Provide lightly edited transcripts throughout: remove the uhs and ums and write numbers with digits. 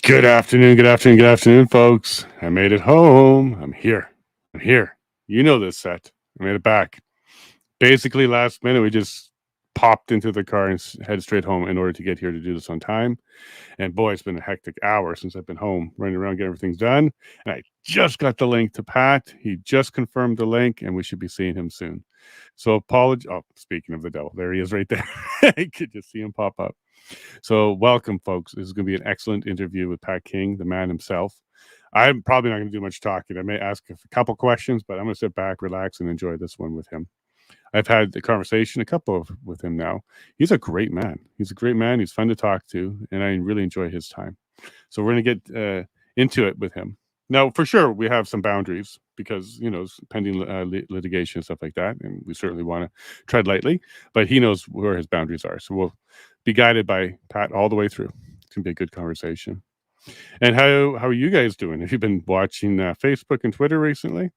Good afternoon, folks. I made it home. I'm here. I'm here. You know this set. I made it back. Basically, last minute, we just popped into the car and headed straight home in order to get here to do this on time. And boy, it's been a hectic hour since I've been home, running around getting everything done. And I just got the link to Pat. He just confirmed the link, and we should be seeing him soon. So, apology. Oh, speaking of the devil, there he is right there. I could just see him pop up. So, welcome, folks. This is going to be an excellent interview with Pat King, the man himself. I'm probably not going to do much talking. I may ask a couple questions, but I'm going to sit back, relax, and enjoy this one with him. I've had the conversation, a couple of with him now. He's a great man. He's a great man. He's fun to talk to, and I really enjoy his time. So we're going to get into it with him. Now, for sure, we have some boundaries because, pending litigation and stuff like that, and we certainly want to tread lightly, but he knows where his boundaries are. So we'll be guided by Pat all the way through. It's going to be a good conversation. And how are you guys doing? Have you been watching Facebook and Twitter recently?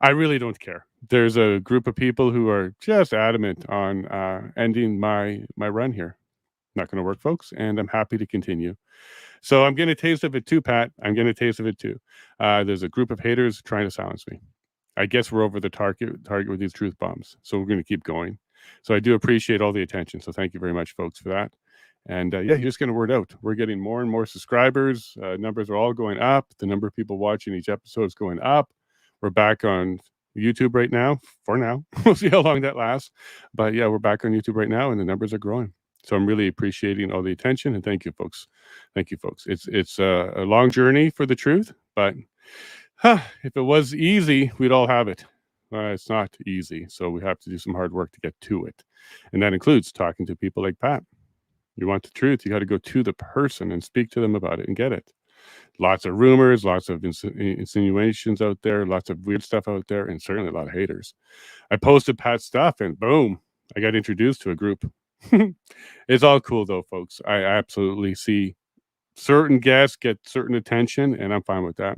I really don't care. There's a group of people who are just adamant on ending my run here. Not going to work, folks, and I'm happy to continue. So I'm getting a taste of it too, Pat. I'm getting a taste of it too. There's a group of haters trying to silence me. I guess we're over the target with these truth bombs. So we're going to keep going. So I do appreciate all the attention. So thank you very much, folks, for that. And yeah, you're just getting word out. We're getting more and more subscribers. Numbers are all going up. The number of people watching each episode is going up. We're back on YouTube right now. For now, we'll see how long that lasts. But yeah, we're back on YouTube right now, and the numbers are growing. So I'm really appreciating all the attention, and thank you, folks. Thank you, folks. It's a long journey for the truth, but if it was easy, we'd all have it. It's not easy, so we have to do some hard work to get to it, and that includes talking to people like Pat. You want the truth, you got to go to the person and speak to them about it and get it. Lots of rumors, lots of insinuations out there, lots of weird stuff out there, and certainly a lot of haters. I posted Pat's stuff, and boom, I got introduced to a group. It's all cool, though, folks. I absolutely see certain guests get certain attention, and I'm fine with that.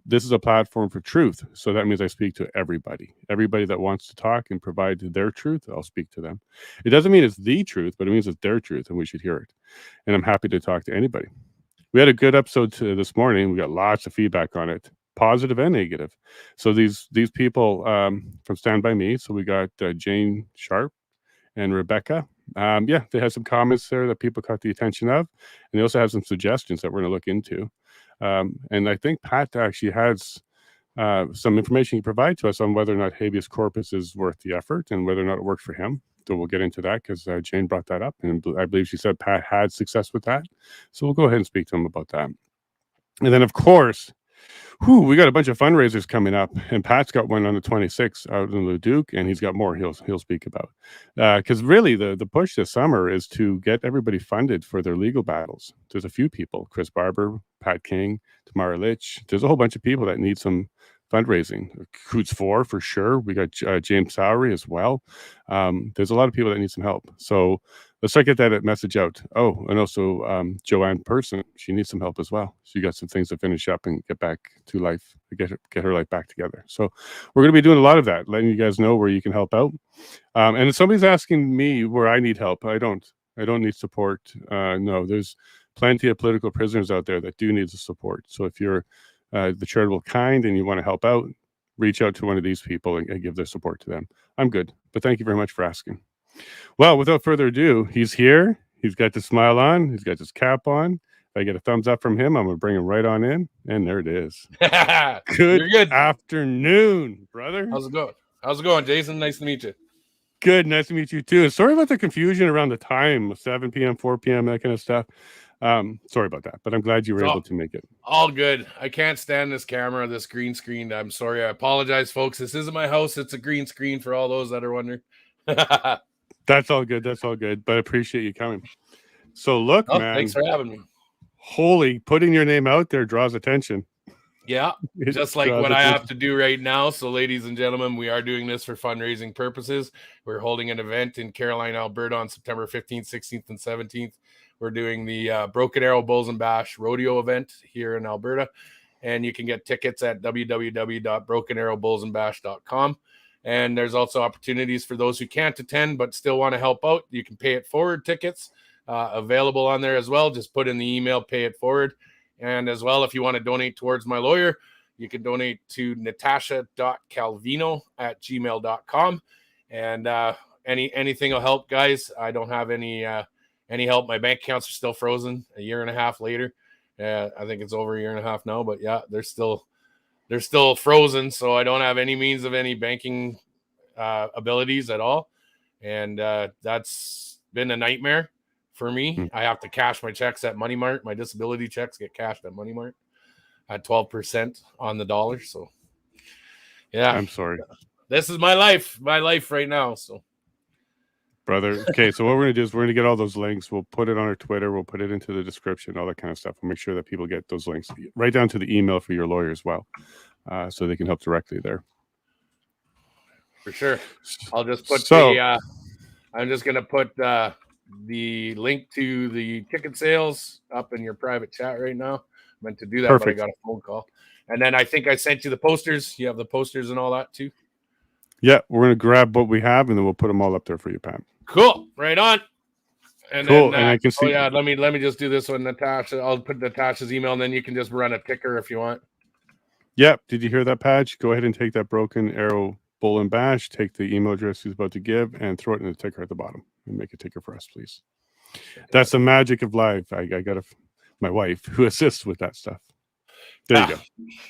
This is a platform for truth, so that means I speak to everybody that wants to talk and provide their truth. I'll speak to them. It doesn't mean it's the truth, but it means it's their truth, and we should hear it. And I'm happy to talk to anybody. We had a good episode this morning. We got lots of feedback on it, positive and negative. So these people from Stand By Me. So we got Jane Sharp and Rebecca. Yeah, they had some comments there that people caught the attention of, and they also have some suggestions that we're going to look into. And I think Pat actually has some information he provided to us on whether or not habeas corpus is worth the effort and whether or not it works for him. So we'll get into that because Jane brought that up, and I believe she said Pat had success with that. So we'll go ahead and speak to him about that. And then, of course, we got a bunch of fundraisers coming up, and Pat's got one on the 26th out in Leduc, and he's got more he'll speak about. Because really, the push this summer is to get everybody funded for their legal battles. There's a few people: Chris Barber, Pat King, Tamara Litch. There's a whole bunch of people that need some fundraising. Coots 4 for sure. We got James Sowery as well. There's a lot of people that need some help. So let's try to get that message out. Oh, and also Joanne Person, she needs some help as well. She got some things to finish up and get back to life, get her life back together. So we're going to be doing a lot of that, letting you guys know where you can help out. And if somebody's asking me where I need help, I don't need support. No, there's plenty of political prisoners out there that do need the support. So if you're the charitable kind and you want to help out, reach out to one of these people and give their support to them. I'm good, but thank you very much for asking. Well, without further ado, he's here. He's got the smile on. He's got his cap on. If I get a thumbs up from him, I'm going to bring him right on in. And there it is. Good afternoon, brother. How's it going, Jason? Nice to meet you. Good. Nice to meet you, too. And sorry about the confusion around the time, 7 p.m., 4 p.m., that kind of stuff. Sorry about that, but I'm glad you were able to make it. All good. I can't stand this camera, this green screen. I'm sorry. I apologize, folks. This isn't my house. It's a green screen for all those that are wondering. That's all good. That's all good. But I appreciate you coming. So look, man. Thanks for having me. Holy, putting your name out there draws attention. Yeah, just like what I have to do right now. So, ladies and gentlemen, we are doing this for fundraising purposes. We're holding an event in Caroline, Alberta on September 15th, 16th, and 17th. We're doing the Broken Arrow Bulls and Bash rodeo event here in Alberta. And you can get tickets at www.brokenarrowbullsandbash.com. And there's also opportunities for those who can't attend but still want to help out. You can pay it forward tickets. available on there as well. Just put in the email, pay it forward. And as well, if you want to donate towards my lawyer, you can donate to natasha.calvino@gmail.com. And anything will help, guys. I don't have any help. My bank accounts are still frozen a year and a half later. I think it's over a year and a half now, but yeah, they're still frozen. So I don't have any means of any banking abilities at all. And that's been a nightmare for me. I have to cash my checks at Money Mart. My disability checks get cashed at Money Mart at 12% on the dollar. So yeah, I'm sorry. This is my life right now. So brother. Okay, so what we're going to do is we're going to get all those links. We'll put it on our Twitter. We'll put it into the description, all that kind of stuff. We'll make sure that people get those links right down to the email for your lawyer as well, so they can help directly there. For sure. I'll just put I'm just going to put the link to the ticket sales up in your private chat right now. I meant to do that, Perfect. But I got a phone call. And then I think I sent you the posters. You have the posters and all that too? Yeah, we're going to grab what we have, and then we'll put them all up there for you, Pat. Cool. Right on. And cool. Then, and I can see. Oh, yeah, let me just do this one, Natasha. I'll put Natasha's email, and then you can just run a ticker if you want. Yep. Did you hear that, Patch? Go ahead and take that broken arrow bull and bash, take the email address he's about to give, and throw it in the ticker at the bottom. And make a ticker for us, please. That's the magic of life. I got my wife who assists with that stuff. There you go.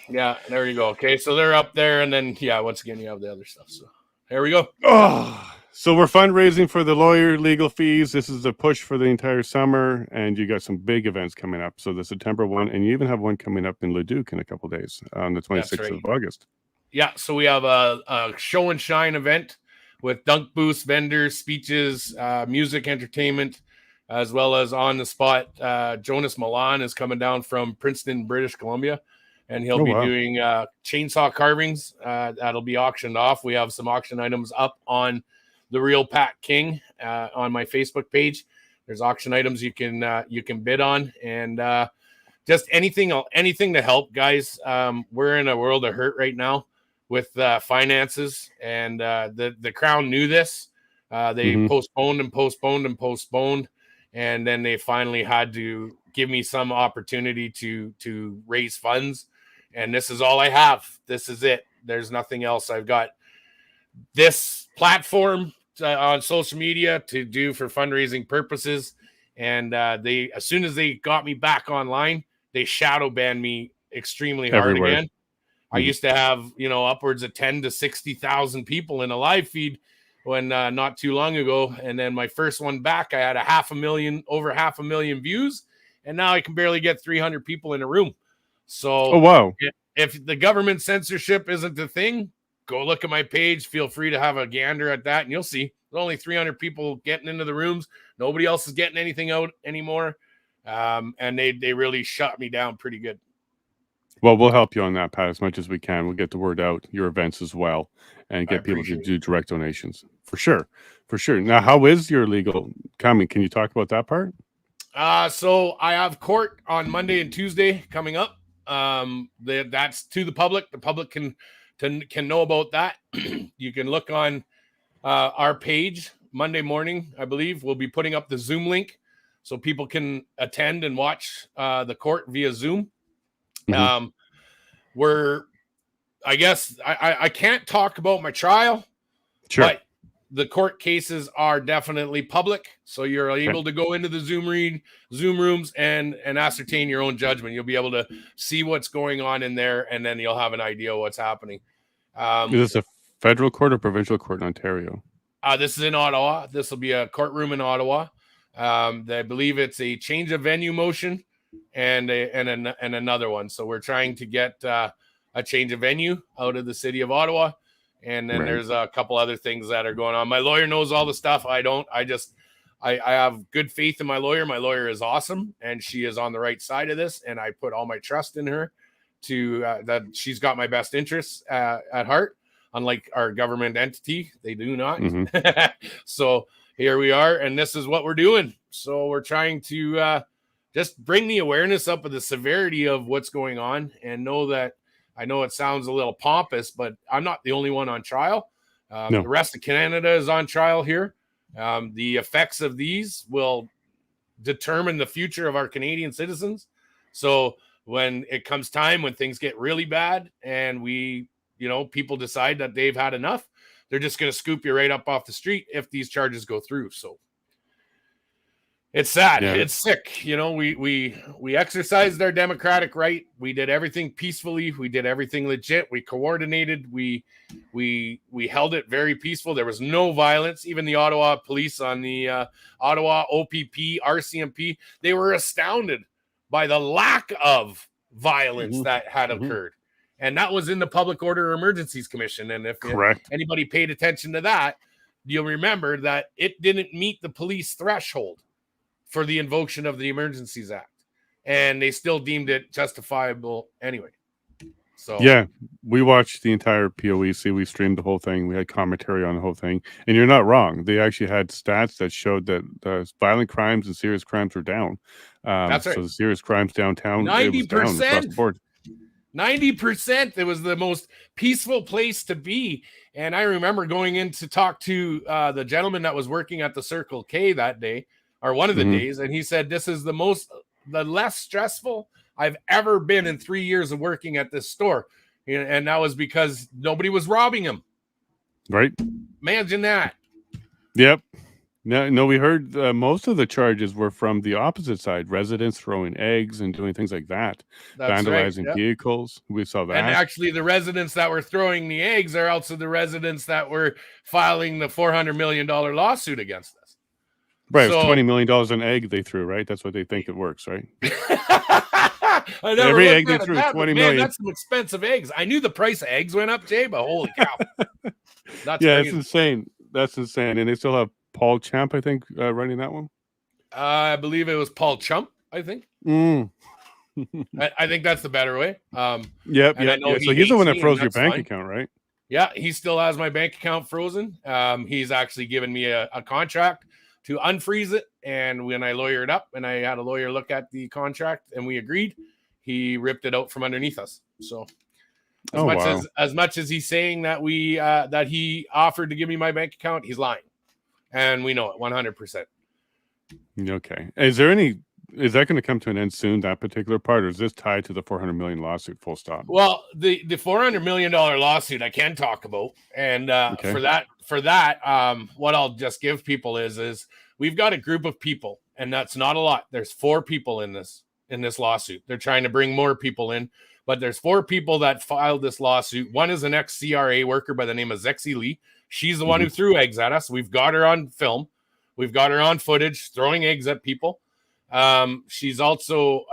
Yeah, there you go. Okay, so they're up there, and then once again you have the other stuff. So there we go. Oh, so we're fundraising for the lawyer legal fees. This is a push for the entire summer, and you got some big events coming up. So the September one, and you even have one coming up in Leduc in a couple of days on the 26th of August. Yeah, so we have a show and shine event with dunk booths, vendors, speeches, music, entertainment, as well as on the spot. Jonas Milan is coming down from Princeton, British Columbia, and he'll be doing chainsaw carvings. That'll be auctioned off. We have some auction items up on the Real Pat King on my Facebook page. There's auction items you can bid on, and just anything to help, guys. We're in a world of hurt right now with finances, and the Crown knew this. They postponed, and then they finally had to give me some opportunity to raise funds, and this is all I have. This is it. There's nothing else. I've got this platform on social media to do for fundraising purposes, and as soon as they got me back online, they shadow banned me extremely hard again. I used to have, upwards of 10 to 60,000 people in a live feed when not too long ago. And then my first one back, I had over 500,000 views. And now I can barely get 300 people in a room. So if the government censorship isn't the thing, go look at my page. Feel free to have a gander at that. And you'll see there's only 300 people getting into the rooms. Nobody else is getting anything out anymore. And they really shut me down pretty good. Well, we'll help you on that, Pat, as much as we can. We'll get the word out, your events as well, and get people to do direct donations. For sure. Now, how is your legal coming? Can you talk about that part? So I have court on Monday and Tuesday coming up. That's to the public. The public can know about that. You can look on our page Monday morning, I believe. We'll be putting up the Zoom link so people can attend and watch the court via Zoom. I guess I can't talk about my trial, but the court cases are definitely public. So you're able to go into the Zoom rooms and ascertain your own judgment. You'll be able to see what's going on in there, and then you'll have an idea of what's happening. Is this a federal court or provincial court in Ontario? This is in Ottawa. This will be a courtroom in Ottawa. I believe it's a change of venue motion and another one. So we're trying to get a change of venue out of the city of Ottawa. And then there's a couple other things that are going on. My lawyer knows all the stuff. I don't. I have good faith in my lawyer. My lawyer is awesome, and she is on the right side of this. And I put all my trust in her to that she's got my best interests at heart. Unlike our government entity, they do not. So here we are, and this is what we're doing. So we're trying to just bring the awareness up of the severity of what's going on, and know that I know it sounds a little pompous, but I'm not the only one on trial. The rest of Canada is on trial here. The effects of these will determine the future of our Canadian citizens. So when it comes time, when things get really bad and people decide that they've had enough, they're just going to scoop you right up off the street if these charges go through. So it's sad. Yeah. It's sick. We exercised our democratic right. We did everything peacefully. We did everything legit. We coordinated. We held it very peaceful. There was no violence. Even the Ottawa police on the Ottawa OPP, RCMP, they were astounded by the lack of violence that had occurred. And that was in the Public Order Emergencies Commission. And if anybody paid attention to that, you'll remember that it didn't meet the police threshold for the invocation of the Emergencies Act. And they still deemed it justifiable anyway. So yeah, we watched the entire POEC. We streamed the whole thing. We had commentary on the whole thing. And you're not wrong. They actually had stats that showed that violent crimes and serious crimes were down. That's right. So the serious crimes downtown, 90%. It was down across the board. 90%. It was the most peaceful place to be. And I remember going in to talk to the gentleman that was working at the Circle K that day, or one of the days. And he said, this is the less stressful I've ever been in 3 years of working at this store. And that was because nobody was robbing him. Right. Imagine that. Yep. No, we heard most of the charges were from the opposite side, residents throwing eggs and doing things like that. That's vandalizing right. vehicles. We saw that. And actually the residents that were throwing the eggs are also the residents that were filing the $400 million lawsuit against us. Right. So, it was $20 million an egg they threw, right? That's what they think it works, right? Every egg they threw, $20 million. That's some expensive eggs. I knew the price of eggs went up, Jay, but holy cow. That's crazy. It's insane. That's insane. And they still have Paul Champ, I think, running that one. I believe it was Paul Chump, I think. I think that's the better way. Yep. So he's the one that froze your bank account, right? Yeah, he still has my bank account frozen. He's actually given me a contract to unfreeze it. And when I lawyered up and I had a lawyer look at the contract and we agreed, he ripped it out from underneath us. So as much as he's saying that that he offered to give me my bank account, he's lying. And we know it 100%. Okay. Is that going to come to an end soon, that particular part, or is this tied to the $400 million lawsuit, full stop? Well, the $400 million lawsuit I can talk about. And for that, what I'll just give people is we've got a group of people, and that's not a lot. There's 4 people in this lawsuit. They're trying to bring more people in, but there's 4 people that filed this lawsuit. One is an ex-CRA worker by the name of Zexi Lee. She's the one who threw eggs at us. We've got her on film. We've got her on footage throwing eggs at people. She's also,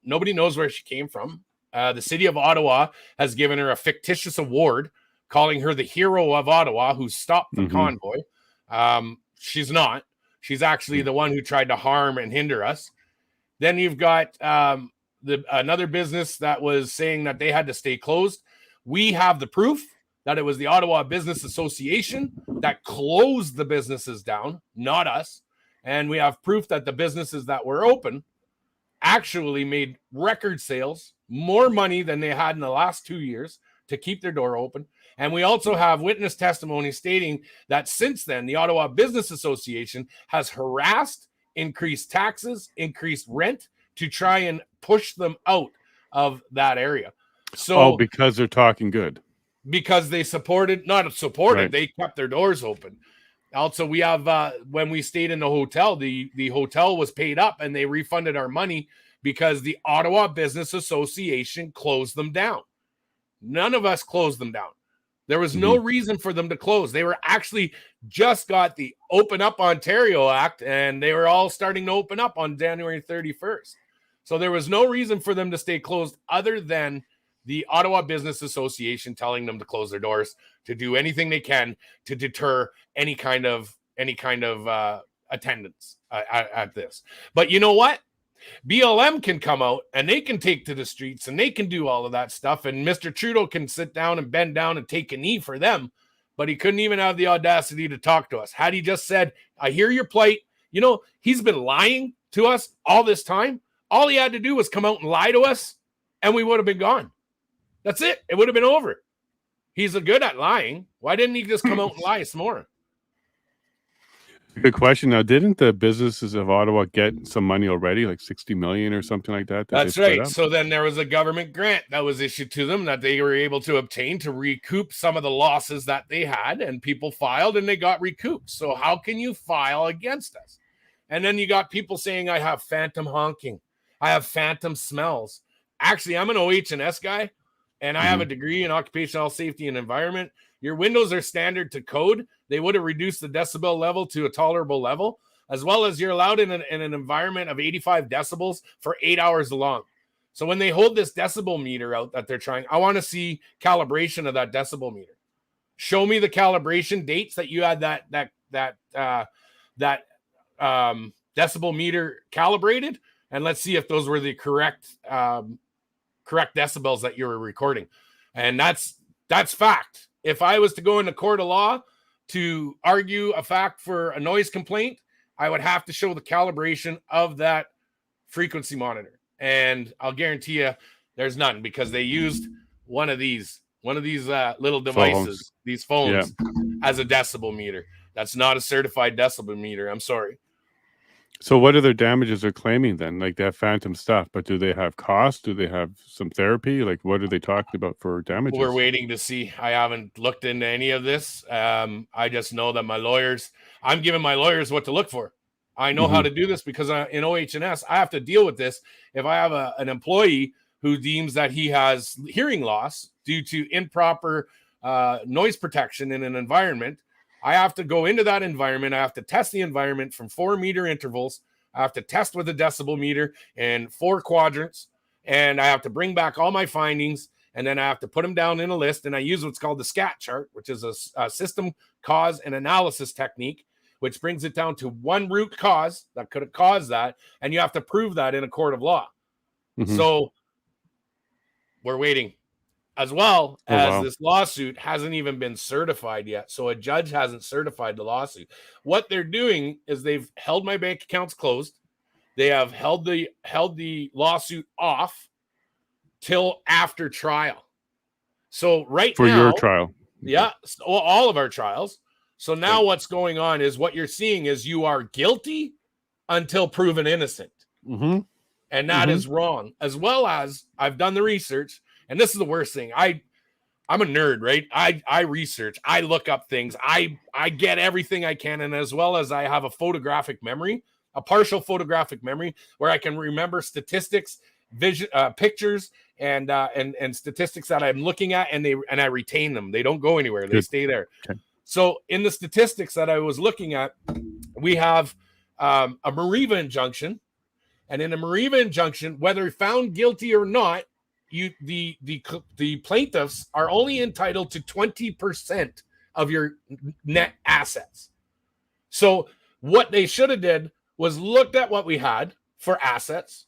nobody knows where she came from. The city of Ottawa has given her a fictitious award, calling her the hero of Ottawa who stopped the convoy. She's not. She's actually the one who tried to harm and hinder us. Then you've got another business that was saying that they had to stay closed. We have the proof that it was the Ottawa Business Association that closed the businesses down, not us. And we have proof that the businesses that were open actually made record sales, more money than they had in the last 2 years to keep their door open. And we also have witness testimony stating that since then, the Ottawa Business Association has harassed, increased taxes, increased rent to try and push them out of that area. So, because they're talking good. Because they they kept their doors open. Also, we have when we stayed in the hotel, the hotel was paid up and they refunded our money because the Ottawa Business Association closed them down. None of us closed them down. There was no reason for them to close. They were actually just got the Open Up Ontario Act, and they were all starting to open up on January 31st. So there was no reason for them to stay closed other than the Ottawa Business Association telling them to close their doors, to do anything they can to deter any kind of attendance at this. But you know what? BLM can come out and they can take to the streets and they can do all of that stuff. And Mr. Trudeau can sit down and bend down and take a knee for them. But he couldn't even have the audacity to talk to us. Had he just said, I hear your plight. He's been lying to us all this time. All he had to do was come out and lie to us and we would have been gone. That's it. It would have been over. He's good at lying. Why didn't he just come out and lie some more? Good question. Now, didn't the businesses of Ottawa get some money already, like 60 million or something like that? That's right. So then there was a government grant that was issued to them that they were able to obtain to recoup some of the losses that they had, and people filed and they got recouped. So how can you file against us? And then you got people saying, I have phantom honking. I have phantom smells. Actually, I'm an OH&S guy, and I have a degree in occupational safety and environment. Your windows are standard to code. They would have reduced the decibel level to a tolerable level, as well as you're allowed in an environment of 85 decibels for 8 hours long. So when they hold this decibel meter out that they're trying, I want to see calibration of that decibel meter. Show me the calibration dates that you had that decibel meter calibrated, and let's see if those were the correct decibels that you were recording. And that's fact. If I was to go into court of law to argue a fact for a noise complaint, I would have to show the calibration of that frequency monitor. And I'll guarantee you there's none, because they used one of these little devices, these phones, as a decibel meter. That's not a certified decibel meter. I'm sorry. So what other damages are claiming then? Like, they have phantom stuff, but do they have costs? Do they have some therapy? Like, what are they talking about for damages? We're waiting to see. I haven't looked into any of this. I just know that I'm giving my lawyers what to look for. I know how to do this because in OH&S, I have to deal with this. If I have an employee who deems that he has hearing loss due to improper noise protection in an environment, I have to go into that environment. I have to test the environment from 4-meter intervals. I have to test with a decibel meter in 4 quadrants, and I have to bring back all my findings, and then I have to put them down in a list, and I use what's called the SCAT chart, which is a system cause and analysis technique, which brings it down to one root cause that could have caused that, and you have to prove that in a court of law. So we're waiting. As well as this lawsuit hasn't even been certified yet. So a judge hasn't certified the lawsuit. What they're doing is they've held my bank accounts closed. They have held the lawsuit off till after trial. So now, for your trial. Yeah, all of our trials. So now what's going on is what you're seeing is you are guilty until proven innocent. And that is wrong. As well as I've done the research. And this is the worst thing. I'm a nerd, right? I research. I look up things. I get everything I can. And as well as I have a photographic memory, a partial photographic memory, where I can remember statistics, pictures, and statistics that I'm looking at, and I retain them. They don't go anywhere. They stay there. Okay. So in the statistics that I was looking at, we have a Mariva injunction. And in a Mariva injunction, whether found guilty or not, the plaintiffs are only entitled to 20% of your net assets. So what they should have did was looked at what we had for assets,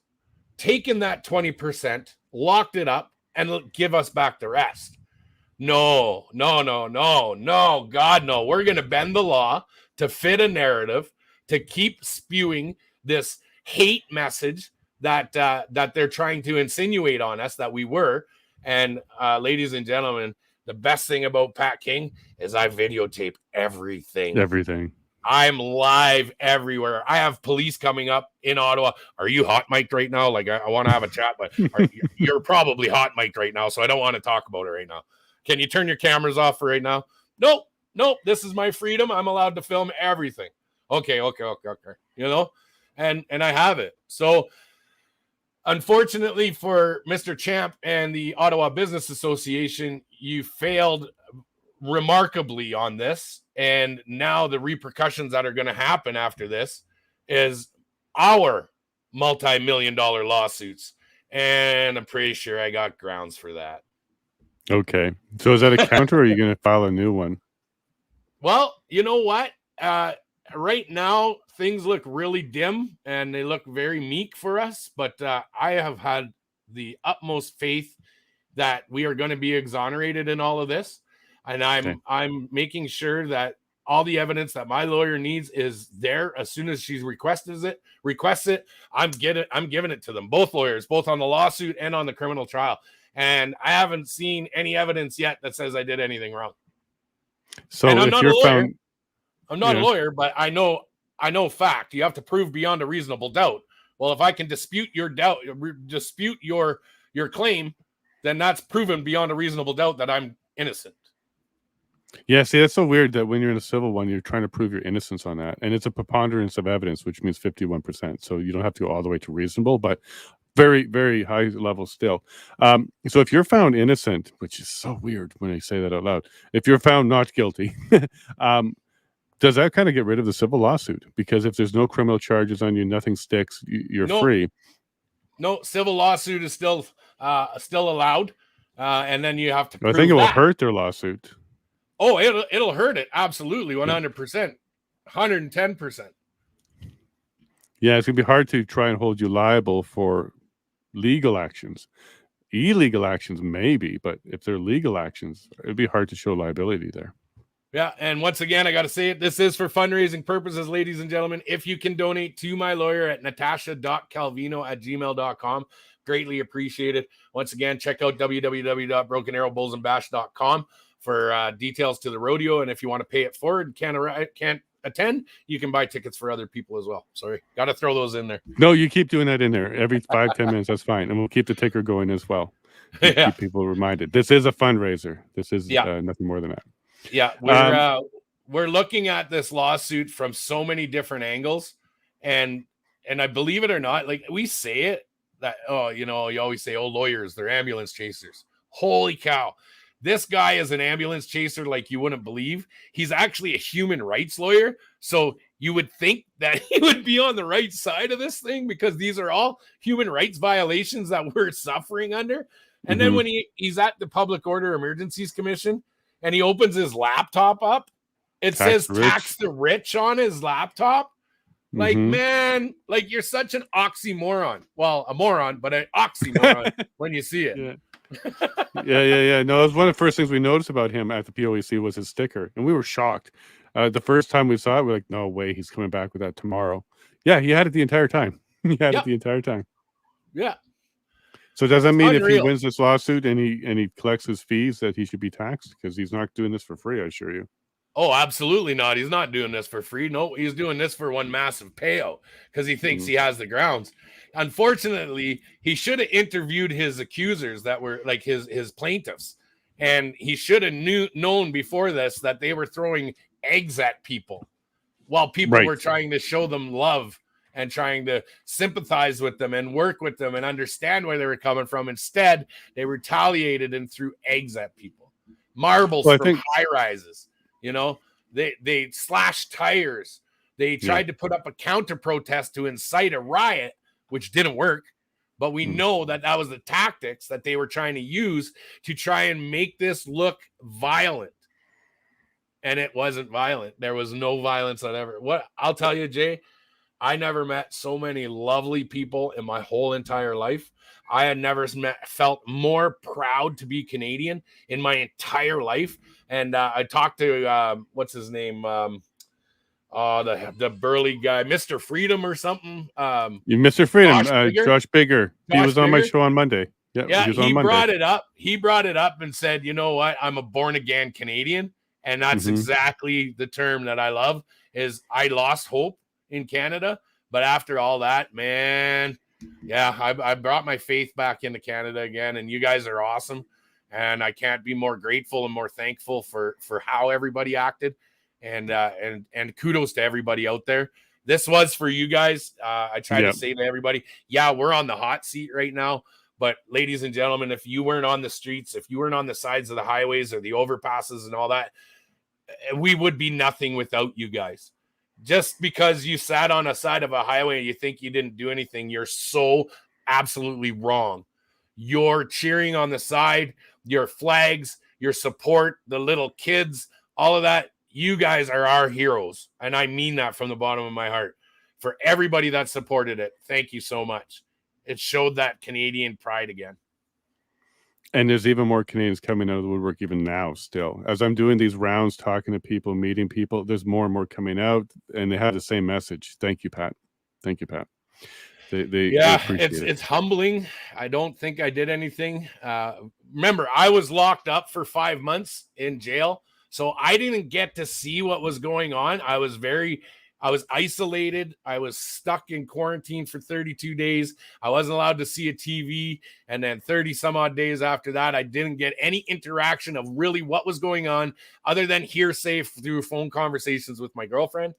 taken that 20%, locked it up, and give us back the rest. No, God, no. We're going to bend the law to fit a narrative, to keep spewing this hate message that they're trying to insinuate on us that we were. And ladies and gentlemen, the best thing about Pat King is I videotape everything. I'm live everywhere. I have police coming up in Ottawa. Are you hot mic'd right now? Like, I want to have a chat, but you're probably hot mic'd right now, so I don't want to talk about it right now. Can you turn your cameras off for right now? Nope. This is my freedom. I'm allowed to film everything. Okay. You know, and I have it. So unfortunately for Mr. Champ and the Ottawa Business Association, you failed remarkably on this. And now the repercussions that are going to happen after this is our multi-million-dollar lawsuits. And I'm pretty sure I got grounds for that. Okay. So is that a counter or are you going to file a new one? Well, you know what? Right now, things look really dim and they look very meek for us. But I have had the utmost faith that we are going to be exonerated in all of this. And I'm making sure that all the evidence that my lawyer needs is there as soon as she requests it. I'm giving it to them, both lawyers, both on the lawsuit and on the criminal trial. And I haven't seen any evidence yet that says I did anything wrong. So if you're found, I'm not a lawyer, but I know I know fact. You have to prove beyond a reasonable doubt. Well, if I can dispute your claim, then that's proven beyond a reasonable doubt that I'm innocent. Yeah, see, that's so weird that when you're in a civil one, you're trying to prove your innocence on that. And it's a preponderance of evidence, which means 51%. So you don't have to go all the way to reasonable, but very, very high level still. So if you're found innocent, which is so weird when I say that out loud, if you're found not guilty, does that kind of get rid of the civil lawsuit? Because if there's no criminal charges on you, nothing sticks, you're free. No, civil lawsuit is still allowed. And then you have to prove I think it will that. hurt their lawsuit. Oh, it'll hurt it. Absolutely. 100%. 110%. Yeah, it's going to be hard to try and hold you liable for legal actions. Illegal actions, maybe, but if they're legal actions, it'd be hard to show liability there. Yeah, and once again, I got to say it. This is for fundraising purposes, ladies and gentlemen. If you can donate to my lawyer at natasha.calvino@gmail.com, greatly appreciated. Once again, check out www.brokenarrowbullsandbash.com for details to the rodeo. And if you want to pay it forward and can't attend, you can buy tickets for other people as well. Sorry, got to throw those in there. No, you keep doing that in there every 5-10 minutes. That's fine. And we'll keep the ticker going as well. Keep people reminded. This is a fundraiser. This is nothing more than that. Yeah, we're looking at this lawsuit from so many different angles. And I believe it or not, like we say it that, you always say, lawyers, they're ambulance chasers. Holy cow. This guy is an ambulance chaser like you wouldn't believe. He's actually a human rights lawyer. So you would think that he would be on the right side of this thing because these are all human rights violations that we're suffering under. And then when he's at the Public Order Emergencies Commission and he opens his laptop up, it says tax the rich on his laptop. Like, man, like you're such an oxymoron. Well, a moron, but an oxymoron when you see it. Yeah. Yeah. No, it was one of the first things we noticed about him at the POEC was his sticker, and we were shocked. The first time we saw it, we're like, no way, he's coming back with that tomorrow. Yeah, he had it the entire time. Yeah. So does that mean if he wins this lawsuit and he collects his fees that he should be taxed? Because he's not doing this for free, I assure you. Oh, absolutely not. He's not doing this for free. No, he's doing this for one massive payout because he thinks he has the grounds. Unfortunately, he should have interviewed his accusers that were like his plaintiffs. And he should have known before this that they were throwing eggs at people while people were trying to show them love and trying to sympathize with them and work with them and understand where they were coming from. Instead, they retaliated and threw eggs at people. Marbles from high rises. They slashed tires. They tried to put up a counter protest to incite a riot, which didn't work. But we know that was the tactics that they were trying to use to try and make this look violent. And it wasn't violent. There was no violence whatever. What I'll tell you, Jay, I never met so many lovely people in my whole entire life. I had never felt more proud to be Canadian in my entire life. And I talked to what's his name, the burly guy, Mr. Freedom or something. Mr. Freedom, Josh Bigger. He was on my show on Monday. Yeah, he brought it up. He brought it up and said, "You know what? I'm a born again Canadian," and that's exactly the term that I love. Is I lost hope in Canada, but after all that, man. Yeah, I brought my faith back into Canada again, and you guys are awesome. And I can't be more grateful and more thankful for how everybody acted. And kudos to everybody out there. This was for you guys. I try to say to everybody, we're on the hot seat right now. But ladies and gentlemen, if you weren't on the streets, if you weren't on the sides of the highways or the overpasses and all that, we would be nothing without you guys. Just because you sat on a side of a highway and you think you didn't do anything, you're so absolutely wrong. You're cheering on the side, your flags, your support, the little kids, all of that. You guys are our heroes. And I mean that from the bottom of my heart. For everybody that supported it, thank you so much. It showed that Canadian pride again. And there's even more Canadians coming out of the woodwork even now still. As I'm doing these rounds, talking to people, meeting people, there's more and more coming out, and they have the same message. Thank you, Pat. Thank you, Pat. They appreciate it. It's humbling. I don't think I did anything. Remember, I was locked up for 5 months in jail, so I didn't get to see what was going on. I was very I was isolated. I was stuck in quarantine for 32 days. I wasn't allowed to see a TV. And then 30 some odd days after that, I didn't get any interaction of really what was going on other than hearsay through phone conversations with my girlfriend.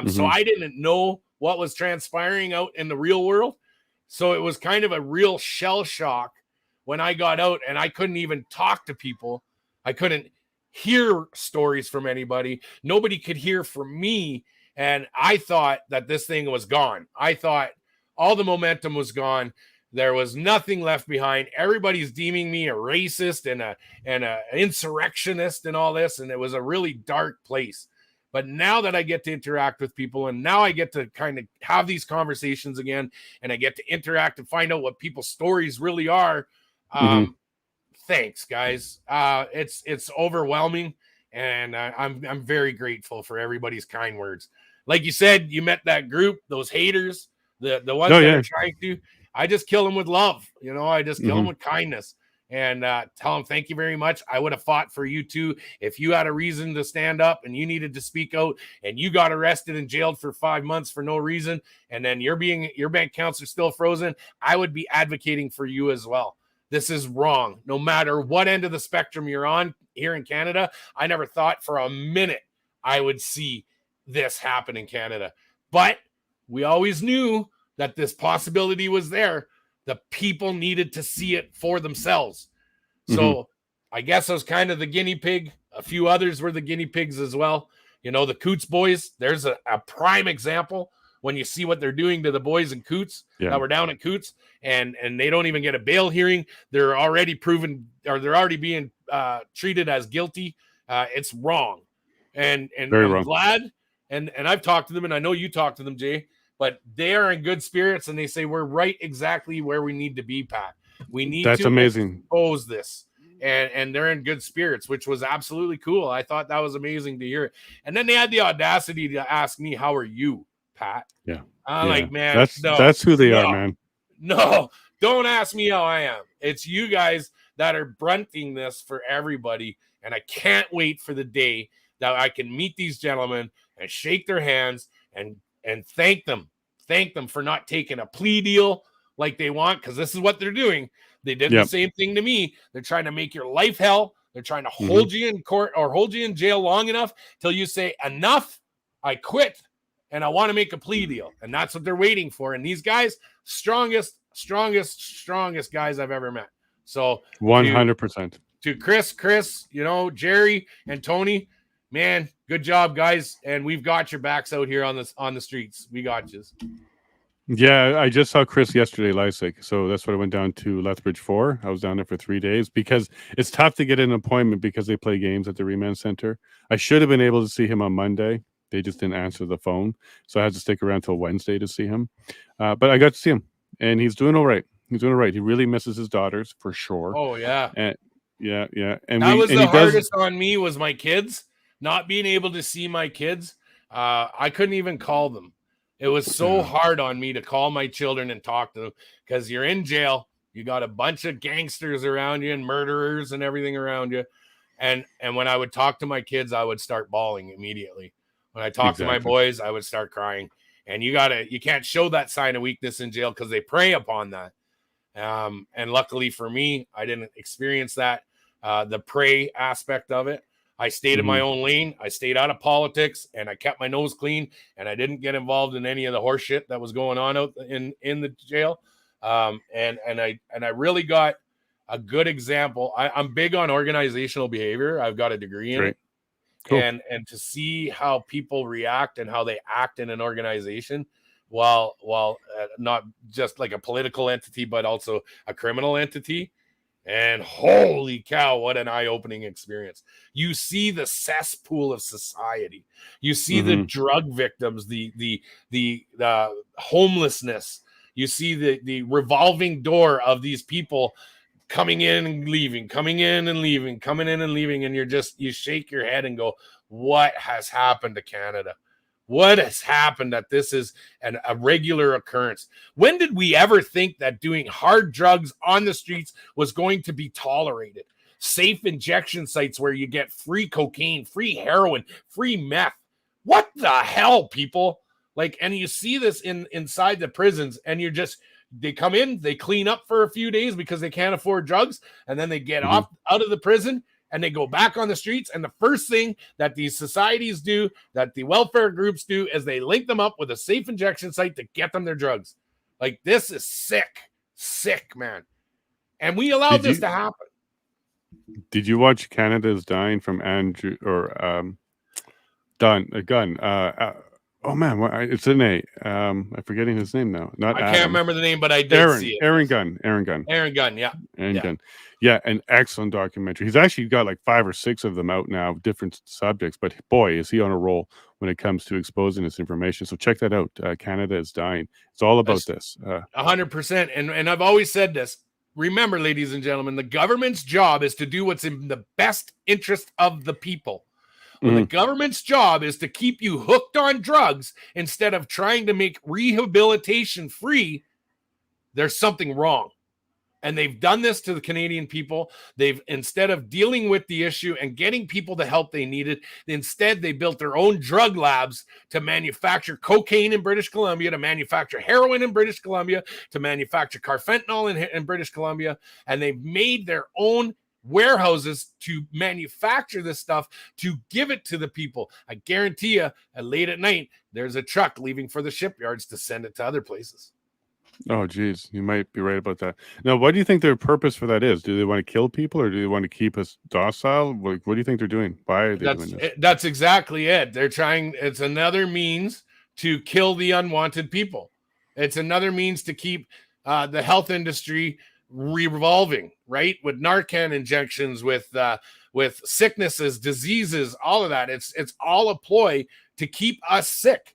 So I didn't know what was transpiring out in the real world. So it was kind of a real shell shock when I got out, and I couldn't even talk to people. I couldn't hear stories from anybody. Nobody could hear from me. And I thought that this thing was gone. I thought all the momentum was gone. There was nothing left behind. Everybody's deeming me a racist and an insurrectionist and all this. And it was a really dark place. But now that I get to interact with people, and now I get to kind of have these conversations again, and I get to interact and find out what people's stories really are. Thanks, guys. It's overwhelming. And I'm very grateful for everybody's kind words. Like you said, you met that group, those haters, the ones that are trying to. I just kill them with love. I just kill them with kindness, and tell them thank you very much. I would have fought for you too if you had a reason to stand up and you needed to speak out, and you got arrested and jailed for 5 months for no reason, and then your bank accounts are still frozen. I would be advocating for you as well. This is wrong. No matter what end of the spectrum you're on here in Canada, I never thought for a minute I would see this happen in Canada. But we always knew that this possibility was there. The people needed to see it for themselves. So I guess I was kind of the guinea pig. A few others were the guinea pigs as well. The Coots boys, there's a prime example. When you see what they're doing to the boys in Coots that were down at Coots, and they don't even get a bail hearing. They're already proven, or they're already being treated as guilty. It's wrong. And Very I'm wrong. glad. And I've talked to them, and I know you talked to them, Jay, but they are in good spirits, and they say we're right exactly where we need to be, Pat. We need to expose this. And they're in good spirits, which was absolutely cool. I thought that was amazing to hear. And then they had the audacity to ask me, how are you, Pat? I'm like, man, that's who they are, man. No, don't ask me how I am. It's you guys that are brunting this for everybody. And I can't wait for the day that I can meet these gentlemen and shake their hands and thank them for not taking a plea deal like they want, because this is what they're doing. They did the same thing to me. They're trying to make your life hell. They're trying to hold you in court or hold you in jail long enough till you say, enough, I quit, and I want to make a plea deal. And that's what they're waiting for. And these guys, strongest guys I've ever met. So 100%. To Chris, Jerry and Tony, man, good job, guys. And we've got your backs out here on the streets. We got you. Yeah, I just saw Chris yesterday, Lysick. So that's what I went down to Lethbridge for. I was down there for 3 days because it's tough to get an appointment because they play games at the Remand Center. I should have been able to see him on Monday. They just didn't answer the phone. So I had to stick around till Wednesday to see him. But I got to see him, and he's doing all right. He really misses his daughters for sure. Oh, yeah. And yeah. And that was the hardest on me was my kids, not being able to see my kids. I couldn't even call them. It was so hard on me to call my children and talk to them because you're in jail. You got a bunch of gangsters around you and murderers and everything around you. And when I would talk to my kids, I would start bawling immediately. When I talked to my boys, I would start crying. And you can't show that sign of weakness in jail because they prey upon that. And luckily for me, I didn't experience that, the prey aspect of it. I stayed in my own lane. I stayed out of politics, and I kept my nose clean, and I didn't get involved in any of the horse shit that was going on out in the jail. And I really got a good example. I'm big on organizational behavior. I've got a degree in it. Cool. And to see how people react and how they act in an organization while not just like a political entity, but also a criminal entity. And holy cow, what an eye-opening experience. You see the cesspool of society. You see the drug victims, the homelessness. You see the revolving door of these people coming in and leaving, coming in and leaving, coming in and leaving. And you shake your head and go, what has happened to Canada? What has happened that this is a regular occurrence? When did we ever think that doing hard drugs on the streets was going to be tolerated? Safe injection sites where you get free cocaine, free heroin, free meth. What the hell, people? Like, and you see this inside the prisons, and they come in, they clean up for a few days because they can't afford drugs, and then they get out of the prison and they go back on the streets. And the first thing that these societies do, that the welfare groups do, is they link them up with a safe injection site to get them their drugs. Like, this is sick, man. And we allowed this to happen. Did you watch Canada's Dying from Andrew or Gun? Oh man, it's an A. I'm forgetting his name now. I can't remember the name, but I did see it. Aaron Gunn, yeah. Gunn. Yeah, an excellent documentary. He's actually got like 5 or 6 of them out now, different subjects. But boy, is he on a roll when it comes to exposing this information. So check that out. Canada is Dying. It's all about this. 100%. And I've always said this. Remember, ladies and gentlemen, the government's job is to do what's in the best interest of the people. Well, the government's job is to keep you hooked on drugs instead of trying to make rehabilitation free. There's something wrong. And they've done this to the Canadian people. Instead of dealing with the issue and getting people the help they needed, instead they built their own drug labs to manufacture cocaine in British Columbia, to manufacture heroin in British Columbia, to manufacture carfentanil in British Columbia. And they've made their own warehouses to manufacture this stuff, to give it to the people. I guarantee you, late at night, there's a truck leaving for the shipyards to send it to other places. Oh, geez, you might be right about that. Now, what do you think their purpose for that is? Do they want to kill people, or do they want to keep us docile? What do you think they're doing? Why are they doing this? That's exactly it. They're trying. It's another means to kill the unwanted people. It's another means to keep the health industry revolving, right? With Narcan injections, with sicknesses, diseases, all of that. It's all a ploy to keep us sick.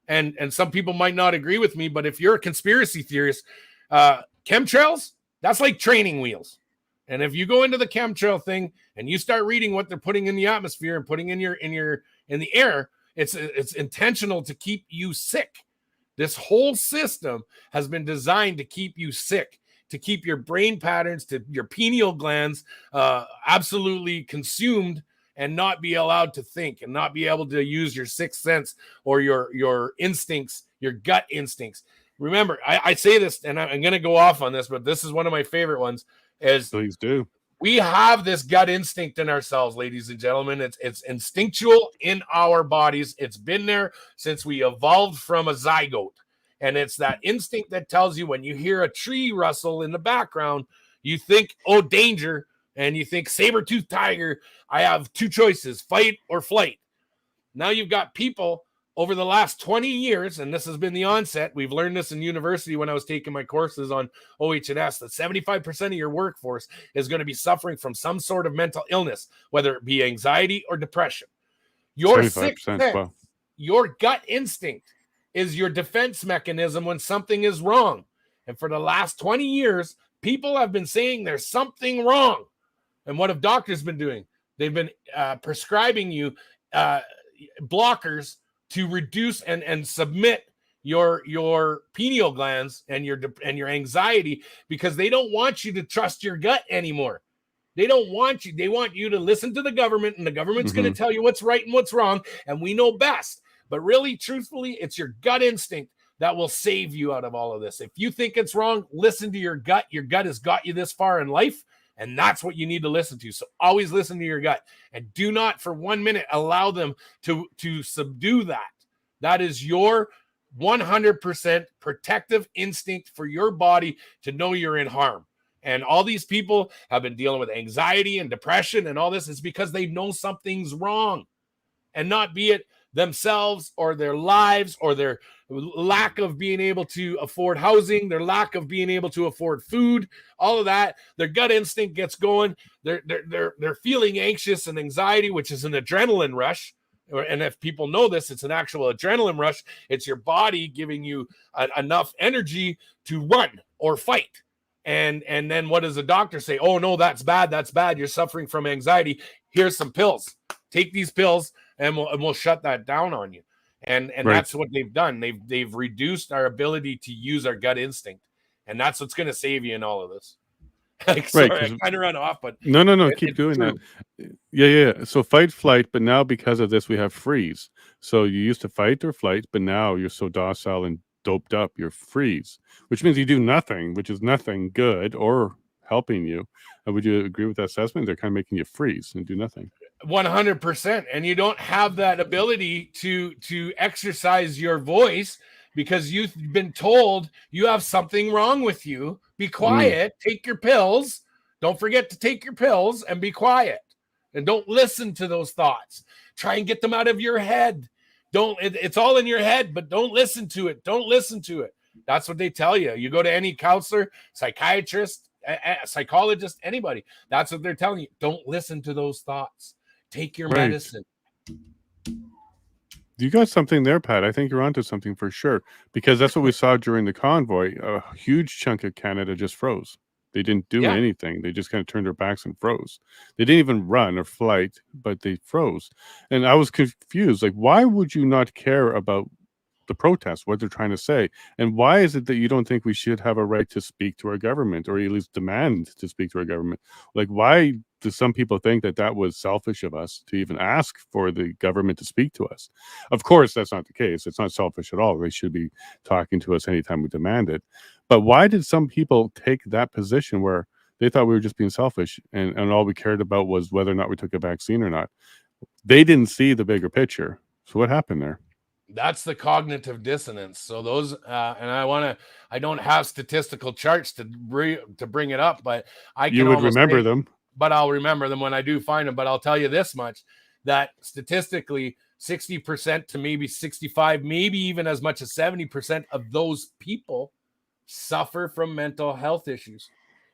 And some people might not agree with me, but if you're a conspiracy theorist, chemtrails, that's like training wheels. And if you go into the chemtrail thing and you start reading what they're putting in the atmosphere and putting in the air, it's intentional to keep you sick. This whole system has been designed to keep you sick, to keep your brain patterns, to your pineal glands absolutely consumed, and not be allowed to think and not be able to use your sixth sense or your instincts, your gut instincts. Remember, I say this, and I'm going to go off on this, but this is one of my favorite ones, is please do. We have this gut instinct in ourselves, ladies and gentlemen. It's instinctual in our bodies. It's been there since we evolved from a zygote. And it's that instinct that tells you when you hear a tree rustle in the background, you think, oh, danger. And you think, saber-toothed tiger, I have 2 choices, fight or flight. Now you've got people over the last 20 years, and this has been the onset. We've learned this in university when I was taking my courses on OH&S, that 75% of your workforce is going to be suffering from some sort of mental illness, whether it be anxiety or depression. Your sixth sense, wow. Your gut instinct is your defense mechanism when something is wrong. And for the last 20 years, people have been saying there's something wrong. And what have doctors been doing? They've been prescribing you blockers to reduce and submit your pineal glands and your anxiety, because they don't want you to trust your gut anymore. They don't want you. They want you to listen to the government, and the government's going to tell you what's right and what's wrong, and we know best. But really, truthfully, it's your gut instinct that will save you out of all of this. If you think it's wrong, listen to your gut. Your gut has got you this far in life. And that's what you need to listen to. So always listen to your gut, and do not for 1 minute allow them to subdue that. That is your 100% protective instinct for your body to know you're in harm. And all these people have been dealing with anxiety and depression and all this. It's because they know something's wrong, and not be it themselves or their lives or their lack of being able to afford housing, their lack of being able to afford food, all of that. Their gut instinct gets going. They're feeling anxious and anxiety, which is an adrenaline rush. And if people know this, it's an actual adrenaline rush. It's your body giving you enough energy to run or fight. And then what does the doctor say? Oh, no, that's bad. That's bad. You're suffering from anxiety. Here's some pills. Take these pills, and we'll shut that down on you. And right. That's what they've done. They've reduced our ability to use our gut instinct. And that's what's going to save you in all of this. Like, sorry, I kind of run off, but no, keep doing that. Yeah. So fight, flight, but now because of this, we have freeze. So you used to fight or flight, but now you're so docile and doped up, you're freeze, which means you do nothing, which is nothing good or helping you. Would you agree with that assessment? They're kind of making you freeze and do nothing. 100%. And you don't have that ability to exercise your voice because you've been told you have something wrong with you. Be quiet, take your pills. Don't forget to take your pills and be quiet. And don't listen to those thoughts. Try and get them out of your head. It's all in your head, but don't listen to it. Don't listen to it. That's what they tell you. You go to any counselor, psychiatrist, psychologist, anybody. That's what they're telling you. Don't listen to those thoughts. Take your medicine. You got something there, Pat. I think you're onto something for sure, because that's what we saw during the convoy. A huge chunk of Canada just froze. They didn't do anything. They just kind of turned their backs and froze. They didn't even run or flight, but they froze. And I was confused. Like, why would you not care about the protest, what they're trying to say? And why is it that you don't think we should have a right to speak to our government, or at least demand to speak to our government? Like, why do some people think that that was selfish of us to even ask for the government to speak to us? Of course, that's not the case. It's not selfish at all. They should be talking to us anytime we demand it. But why did some people take that position where they thought we were just being selfish and all we cared about was whether or not we took a vaccine or not? They didn't see the bigger picture. So what happened there? That's the cognitive dissonance. So those, and I don't have statistical charts to bring it up, but you would remember them. But I'll remember them when I do find them. But I'll tell you this much, that statistically 60% to maybe 65, maybe even as much as 70% of those people suffer from mental health issues.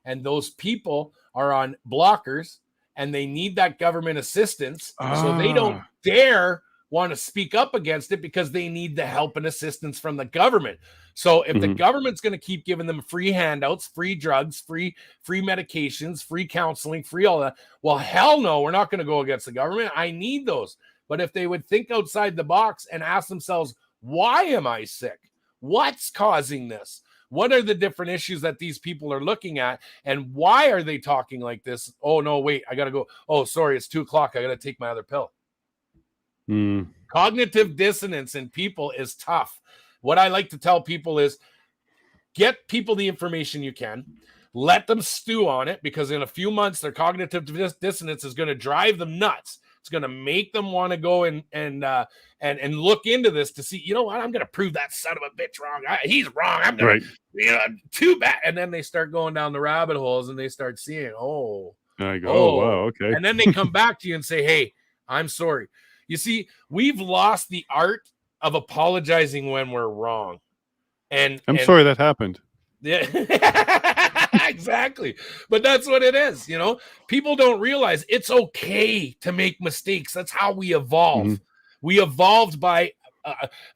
And those people are on blockers and they need that government assistance. So they don't dare want to speak up against it because they need the help and assistance from the government. So if the government's going to keep giving them free handouts, free drugs, free medications, free counseling, free all that, well, hell no, we're not going to go against the government. I need those. But if they would think outside the box and ask themselves, why am I sick? What's causing this? What are the different issues that these people are looking at? And why are they talking like this? Oh, no, wait, I got to go. Oh, sorry, it's 2:00. I got to take my other pill. Cognitive dissonance in people is tough. What I like to tell people is get people the information you can, let them stew on it, because in a few months, their cognitive dissonance is going to drive them nuts. It's going to make them want to go and look into this to see, you know what, I'm going to prove that son of a bitch wrong. He's wrong. I'm going to, too bad. And then they start going down the rabbit holes and they start seeing, I go, oh, wow, okay. And then they come back to you and say, hey, I'm sorry. You see, we've lost the art of apologizing when we're wrong. And I'm sorry that happened. Yeah, exactly. But that's what it is. You know, people don't realize it's okay to make mistakes. That's how we evolve. We evolved by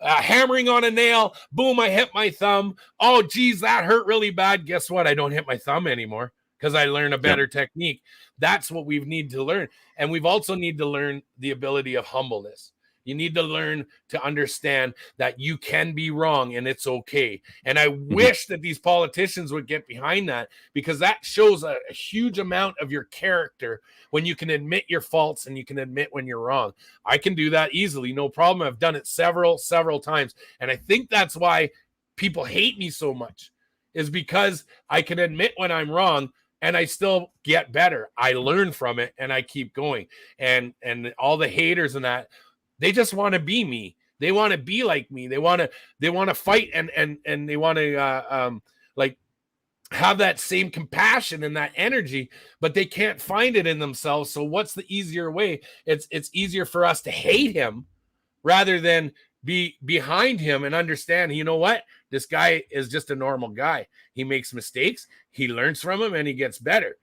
hammering on a nail. Boom, I hit my thumb. Oh, geez, that hurt really bad. Guess what? I don't hit my thumb anymore because I learned a better technique. That's what we need to learn. And we've also need to learn the ability of humbleness. You need to learn to understand that you can be wrong and it's okay. And I wish that these politicians would get behind that, because that shows a huge amount of your character when you can admit your faults and you can admit when you're wrong. I can do that easily, no problem. I've done it several times. And I think that's why people hate me so much, is because I can admit when I'm wrong. And I still get better. I learn from it and I keep going. And all the haters and that, they just want to be me. They want to be like me. They want to fight and they want to like have that same compassion and that energy, but they can't find it in themselves. So what's the easier way? It's easier for us to hate him rather than be behind him and understand, you know what? This guy is just a normal guy. He makes mistakes. He learns from them and he gets better.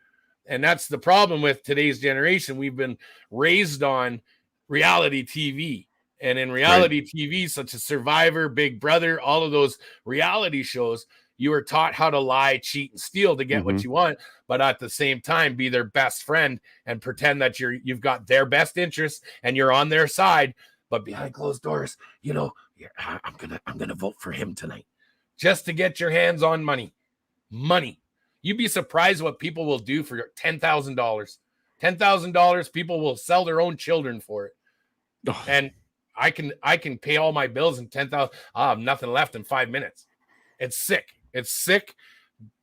And that's the problem with today's generation. We've been raised on reality TV. And in reality TV, such as Survivor, Big Brother, all of those reality shows, you are taught how to lie, cheat, and steal to get what you want, but at the same time, be their best friend and pretend that you've got their best interests and you're on their side. But behind closed doors, you know, I'm gonna vote for him tonight, just to get your hands on money. You'd be surprised what people will do for $10,000. $10,000, people will sell their own children for it. Oh. And I can pay all my bills in 10,000. I have nothing left in 5 minutes. It's sick. It's sick.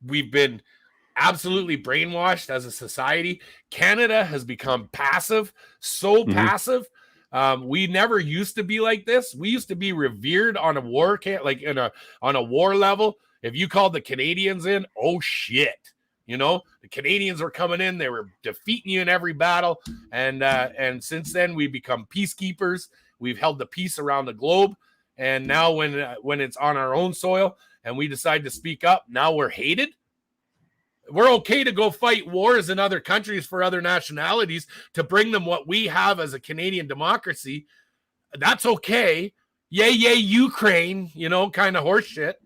We've been absolutely brainwashed as a society. Canada has become passive, so passive. We never used to be like this. We used to be revered on a war camp, like on a war level. If you called the Canadians in, oh shit. You know, the Canadians were coming in, they were defeating you in every battle. And since then we've become peacekeepers. We've held the peace around the globe. And now when it's on our own soil and we decide to speak up, now we're hated. We're okay to go fight wars in other countries for other nationalities to bring them what we have as a Canadian democracy. That's okay. Yay, Ukraine, you know, kind of horse shit.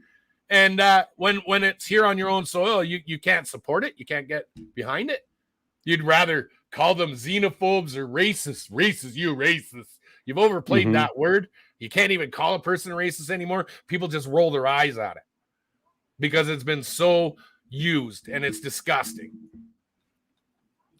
And when it's here on your own soil, you can't support it. You can't get behind it. You'd rather call them xenophobes or racists. Racist. You've overplayed that word. You can't even call a person racist anymore. People just roll their eyes at it because it's been so used and it's disgusting.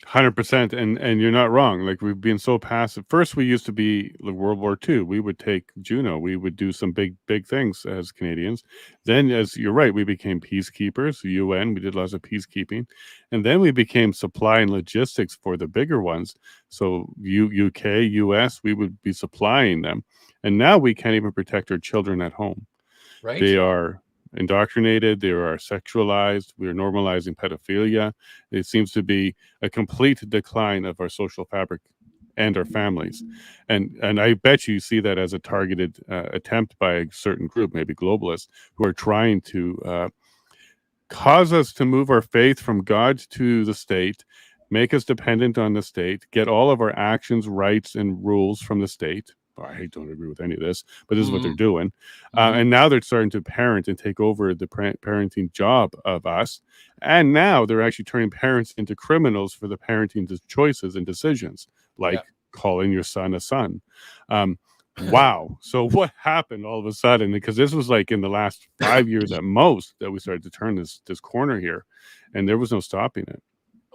100%, and you're not wrong. Like, we've been so passive. First, we used to be like World War II. We would take Juno. We would do some big things as Canadians. Then, as you're right, we became peacekeepers. UN. We did lots of peacekeeping, and then we became supply and logistics for the bigger ones. So UK, US, we would be supplying them, and now we can't even protect our children at home. Right? They are indoctrinated, they are sexualized, we are normalizing pedophilia. It seems to be a complete decline of our social fabric and our families. And I bet you see that as a targeted attempt by a certain group, maybe globalists, who are trying to cause us to move our faith from God to the state, make us dependent on the state, get all of our actions, rights, and rules from the state. I don't agree with any of this, but this is what they're doing. And now they're starting to parent and take over the parenting job of us. And now they're actually turning parents into criminals for the parenting choices and decisions, like calling your son a son. Wow. So what happened all of a sudden? Because this was like in the last 5 years at most that we started to turn this corner here, and there was no stopping it.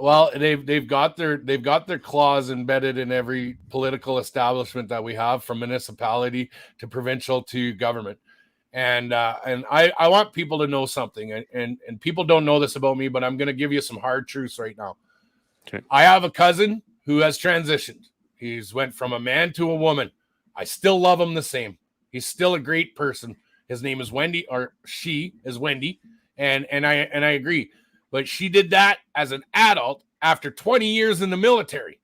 Well, they've got their claws embedded in every political establishment that we have, from municipality to provincial to government. And I want people to know something, and people don't know this about me, but I'm going to give you some hard truths right now. Okay. I have a cousin who has transitioned. He's went from a man to a woman. I still love him the same. He's still a great person. His name is Wendy, or she is Wendy, and I agree. But she did that as an adult after 20 years in the military.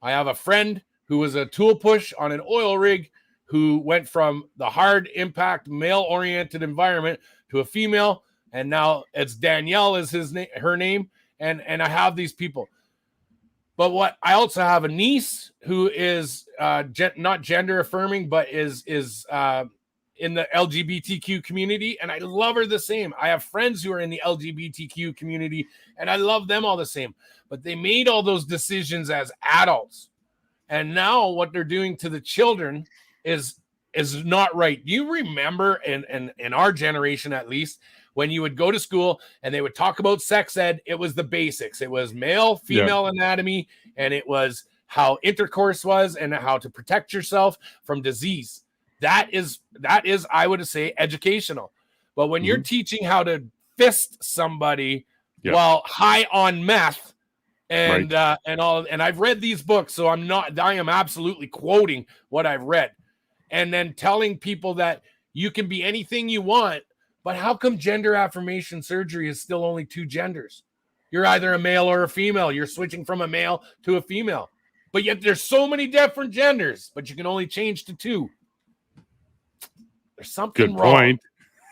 I have a friend who was a tool push on an oil rig who went from the hard impact male-oriented environment to a female, and now it's Danielle is her name, and I have these people. But what I also have a niece who is not gender affirming, but is in the LGBTQ community, and I love her the same. I have friends who are in the LGBTQ community, and I love them all the same. But they made all those decisions as adults, and now what they're doing to the children is not right. Do you remember in our generation, at least, when you would go to school and they would talk about sex ed? It was the basics. It was male, female anatomy, and it was how intercourse was and how to protect yourself from disease. That is, I would say, educational. But when you're teaching how to fist somebody while high on meth and all, and I've read these books, so I am absolutely quoting what I've read, and then telling people that you can be anything you want, but how come gender affirmation surgery is still only 2 genders? You're either a male or a female. You're switching from a male to a female, but yet there's so many different genders, but you can only change to 2. There's something wrong.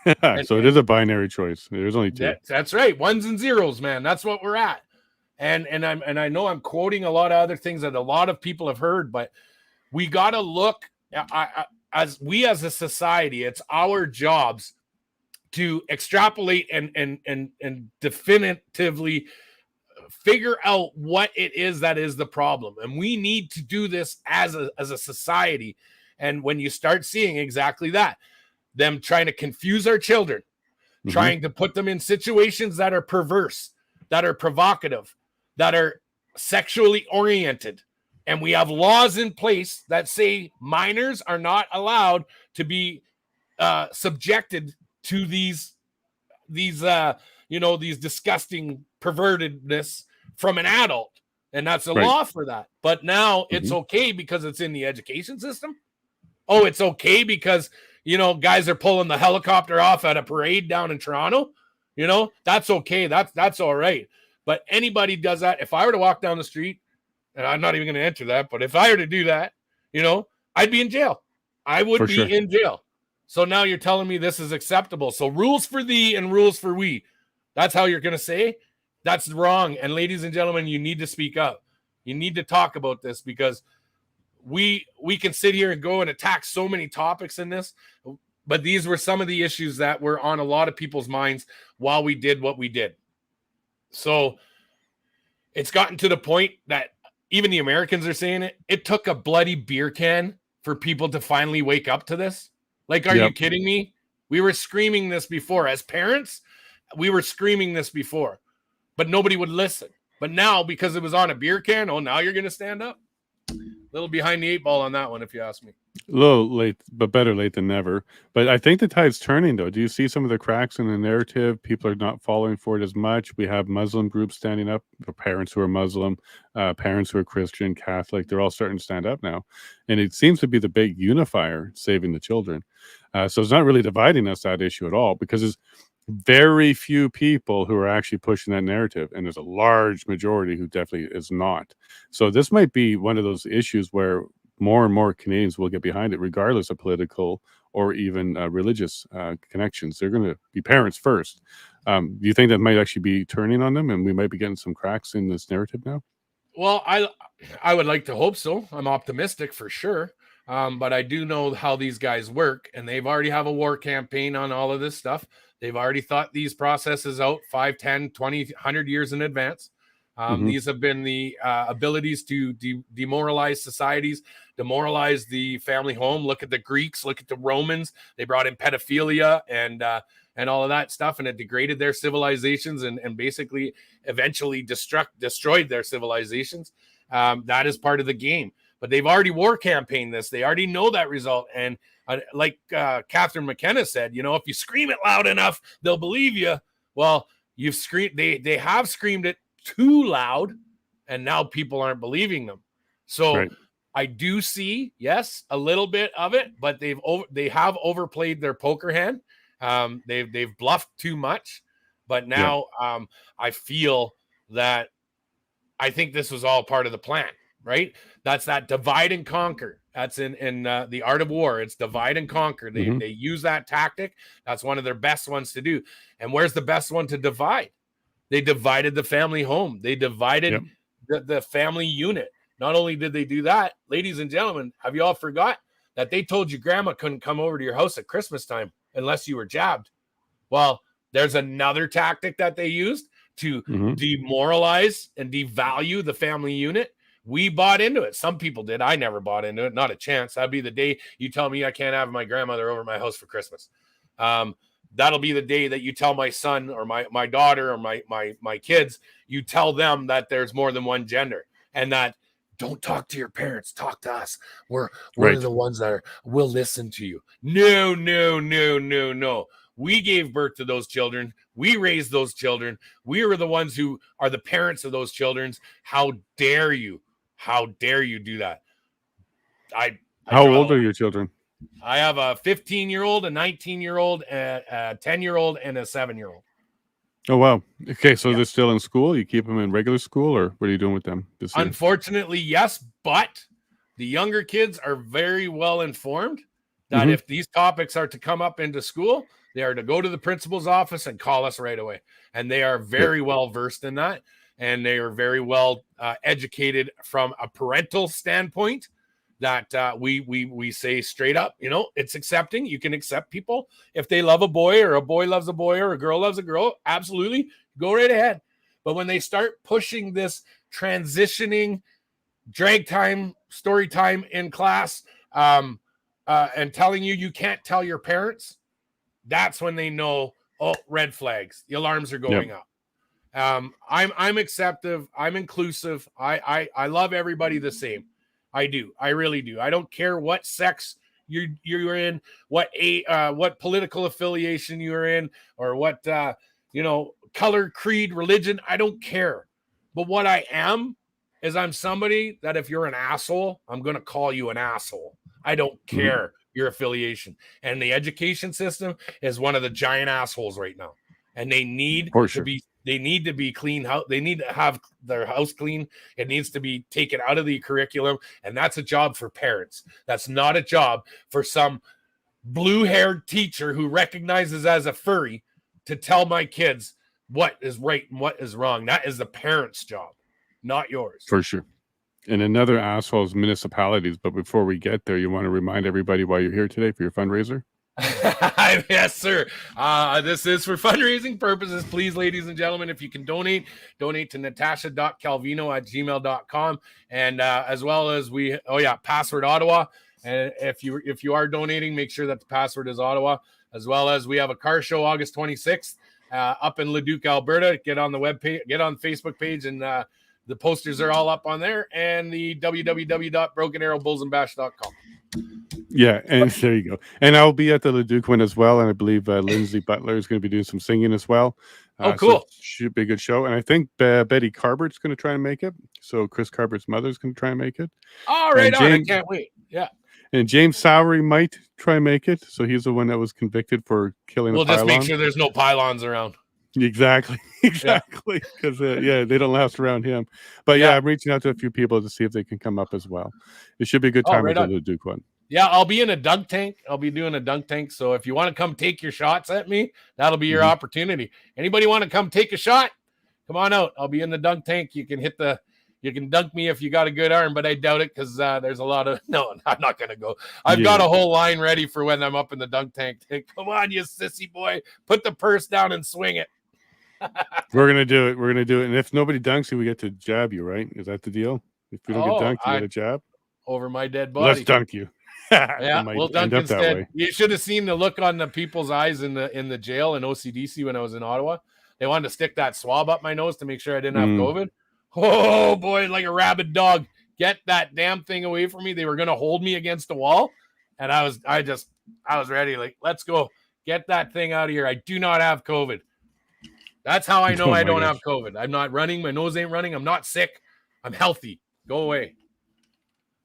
Good point. So it is a binary choice. There's only 2. That's right. 1s and 0s, man. That's what we're at. And I know I'm quoting a lot of other things that a lot of people have heard, but we got to look as a society. It's our jobs to extrapolate and definitively figure out what it is that is the problem. And we need to do this as a society. And when you start seeing exactly that, them trying to confuse our children, trying to put them in situations that are perverse, that are provocative, that are sexually oriented. And we have laws in place that say minors are not allowed to be subjected to these disgusting pervertedness from an adult. And that's a law for that. But now it's okay because it's in the education system. Oh, it's okay because, guys are pulling the helicopter off at a parade down in Toronto. That's okay. That's all right. But anybody does that. If I were to walk down the street, and I'm not even going to enter that, but if I were to do that, I'd be in jail. I would be in jail. So now you're telling me this is acceptable. So rules for thee and rules for we. That's how you're going to say? That's wrong. And ladies and gentlemen, you need to speak up. You need to talk about this because we can sit here and go and attack so many topics in this, but these were some of the issues that were on a lot of people's minds while we did what we did. So it's gotten to the point that even the Americans are saying it. It took a bloody beer can for people to finally wake up to this. Like, are you kidding me? We were screaming this before. As parents, we were screaming this before, but nobody would listen. But now, because it was on a beer can, now you're going to stand up? A little behind the eight ball on that one, if you ask me. A little late, but better late than never. But I think the tide's turning, though. Do you see some of the cracks in the narrative? People are not falling for it as much. We have Muslim groups standing up, parents who are Muslim, parents who are Christian, Catholic. They're all starting to stand up now. And it seems to be the big unifier, saving the children. So it's not really dividing us, that issue at all, because there's very few people who are actually pushing that narrative. And there's a large majority who definitely is not. So this might be one of those issues where more and more Canadians will get behind it, regardless of political or even religious connections. They're going to be parents first. Do you think that might actually be turning on them and we might be getting some cracks in this narrative now? Well, I would like to hope so. I'm optimistic for sure. But I do know how these guys work, and they've already have a war campaign on all of this stuff. They've already thought these processes out 5, 10, 20, 100 years in advance. These have been the abilities to demoralize societies, demoralize the family home. Look at the Greeks, look at the Romans. They brought in pedophilia and all of that stuff, and it degraded their civilizations and basically eventually destroyed their civilizations. That is part of the game. But they've already war campaigned this. They already know that result. And like Catherine McKenna said, if you scream it loud enough, they'll believe you. Well, you've screamed. They have screamed it too loud, and now people aren't believing them. So I do see, yes, a little bit of it, but they have overplayed their poker hand. They've bluffed too much. But now I feel that I think this was all part of the plan. Right? That's that divide and conquer. That's in the art of war. It's divide and conquer. They use that tactic. That's one of their best ones to do. And where's the best one to divide? They divided the family home. They divided the family unit. Not only did they do that, ladies and gentlemen, have you all forgot that they told you grandma couldn't come over to your house at Christmas time unless you were jabbed? Well, there's another tactic that they used to demoralize and devalue the family unit. We bought into it. Some people did. I never bought into it. Not a chance. That'd be the day you tell me I can't have my grandmother over my house for Christmas. That'll be the day that you tell my son or my daughter or my kids, you tell them that there's more than one gender and that don't talk to your parents. Talk to us. We're the ones that will listen to you. No. We gave birth to those children. We raised those children. We were the ones who are the parents of those children. How dare you? How dare you do that? How old are your children? I have a 15-year-old, a 19-year-old, a 10-year-old, and a 7-year-old. Oh, wow. Okay, so they're still in school? You keep them in regular school, or what are you doing with them this year? Unfortunately, yes, but the younger kids are very well informed that if these topics are to come up into school, they are to go to the principal's office and call us right away. And they are very well versed in that. And they are very well educated from a parental standpoint that we say straight up, it's accepting. You can accept people if they love a boy or a boy loves a boy or a girl loves a girl. Absolutely. Go right ahead. But when they start pushing this transitioning drag time, story time in class and telling you can't tell your parents, that's when they know, red flags. The alarms are going up. I'm acceptive. I'm inclusive. I love everybody the same. I do. I really do. I don't care what sex you're in, what political affiliation you're in, or what color, creed, religion. I don't care. But what I am is I'm somebody that if you're an asshole, I'm going to call you an asshole. I don't care your affiliation. And the education system is one of the giant assholes right now. And they need to be clean. They need to have their house clean. It needs to be taken out of the curriculum. And that's a job for parents. That's not a job for some blue-haired teacher who recognizes as a furry to tell my kids what is right and what is wrong. That is the parent's job, not yours. For sure. And another asshole is municipalities. But before we get there, you want to remind everybody why you're here today for your fundraiser? Yes, sir. This is for fundraising purposes. Please, ladies and gentlemen, if you can donate to natasha.calvino@gmail.com. And as well as password Ottawa. And if you are donating, make sure that the password is Ottawa. As well as we have a car show August 26th up in Leduc, Alberta. Get on the webpage, get on the Facebook page, and the posters are all up on there. And the www.brokenarrowbullsandbash.com. Yeah, and there you go. And I'll be at the Leduc one as well, and I believe Lindsay Butler is going to be doing some singing as well. Oh, cool! So should be a good show, and I think Betty Carbert's going to try and make it. So Chris Carbert's mother is going to try and make it. All right, I can't wait. Yeah. And James Sowery might try and make it. So he's the one that was convicted for killing a pylon. We'll just make sure there's no pylons around. Exactly. Because they don't last around him. But I'm reaching out to a few people to see if they can come up as well. It should be a good time with the Leduc one. Yeah, I'll be in a dunk tank. I'll be doing a dunk tank. So if you want to come take your shots at me, that'll be your opportunity. Anybody want to come take a shot? Come on out. I'll be in the dunk tank. You can dunk me if you got a good arm, but I doubt it because there's a lot of no. I'm not gonna go. I've got a whole line ready for when I'm up in the dunk tank. Come on, you sissy boy, put the purse down and swing it. We're gonna do it. And if nobody dunks you, we get to jab you, right? Is that the deal? If we don't get dunked, you get a jab over my dead body. Let's dunk you. Yeah, we'll dunk instead. You should have seen the look on the people's eyes in the jail in OCDC when I was in Ottawa. They wanted to stick that swab up my nose to make sure I didn't have COVID. Oh boy, like a rabid dog. Get that damn thing away from me. They were gonna hold me against the wall. And I was ready. Like, let's go. Get that thing out of here. I do not have COVID. That's how I know I don't have COVID. I'm not running. My nose ain't running. I'm not sick. I'm healthy. Go away.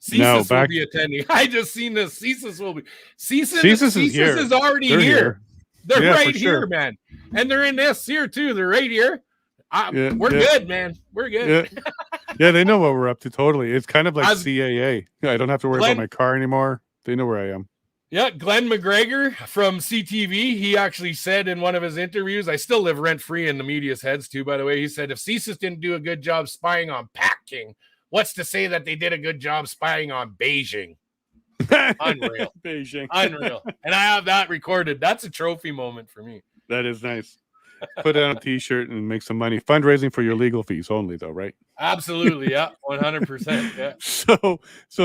CSIS will be attending. I just seen this. CSIS will be. CSIS is already here. They're right here, man. And they're in this here too. They're right here. We're good, man. We're good. Yeah, they know what we're up to. Totally. It's kind of like CAA. I don't have to worry about my car anymore. They know where I am. Yeah, Glenn McGregor from CTV, he actually said in one of his interviews, I still live rent-free in the media's heads too, by the way. He said, if CSIS didn't do a good job spying on Peking, what's to say that they did a good job spying on Beijing? Unreal. Beijing. Unreal. And I have that recorded. That's a trophy moment for me. That is nice. Put it on a t-shirt and make some money. Fundraising for your legal fees only, though, right? Absolutely. Yeah. 100%. Yeah. So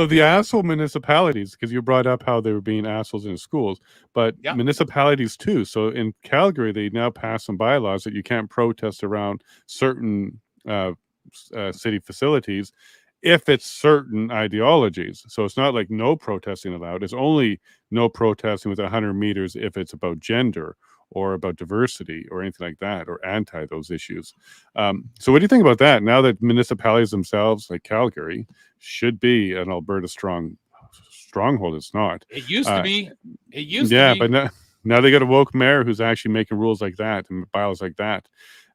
the asshole municipalities, because you brought up how they were being assholes in the schools, but municipalities too. So in Calgary, they now passed some bylaws that you can't protest around certain city facilities if it's certain ideologies. So it's not like no protesting allowed. It's only no protesting with 100 meters if it's about gender or about diversity or anything like that, or anti those issues. So what do you think about that? Now that municipalities themselves, like Calgary, should be an Alberta stronghold, it's not. It used to be. It used to be. Yeah, but now they got a woke mayor who's actually making rules like that and bylaws like that.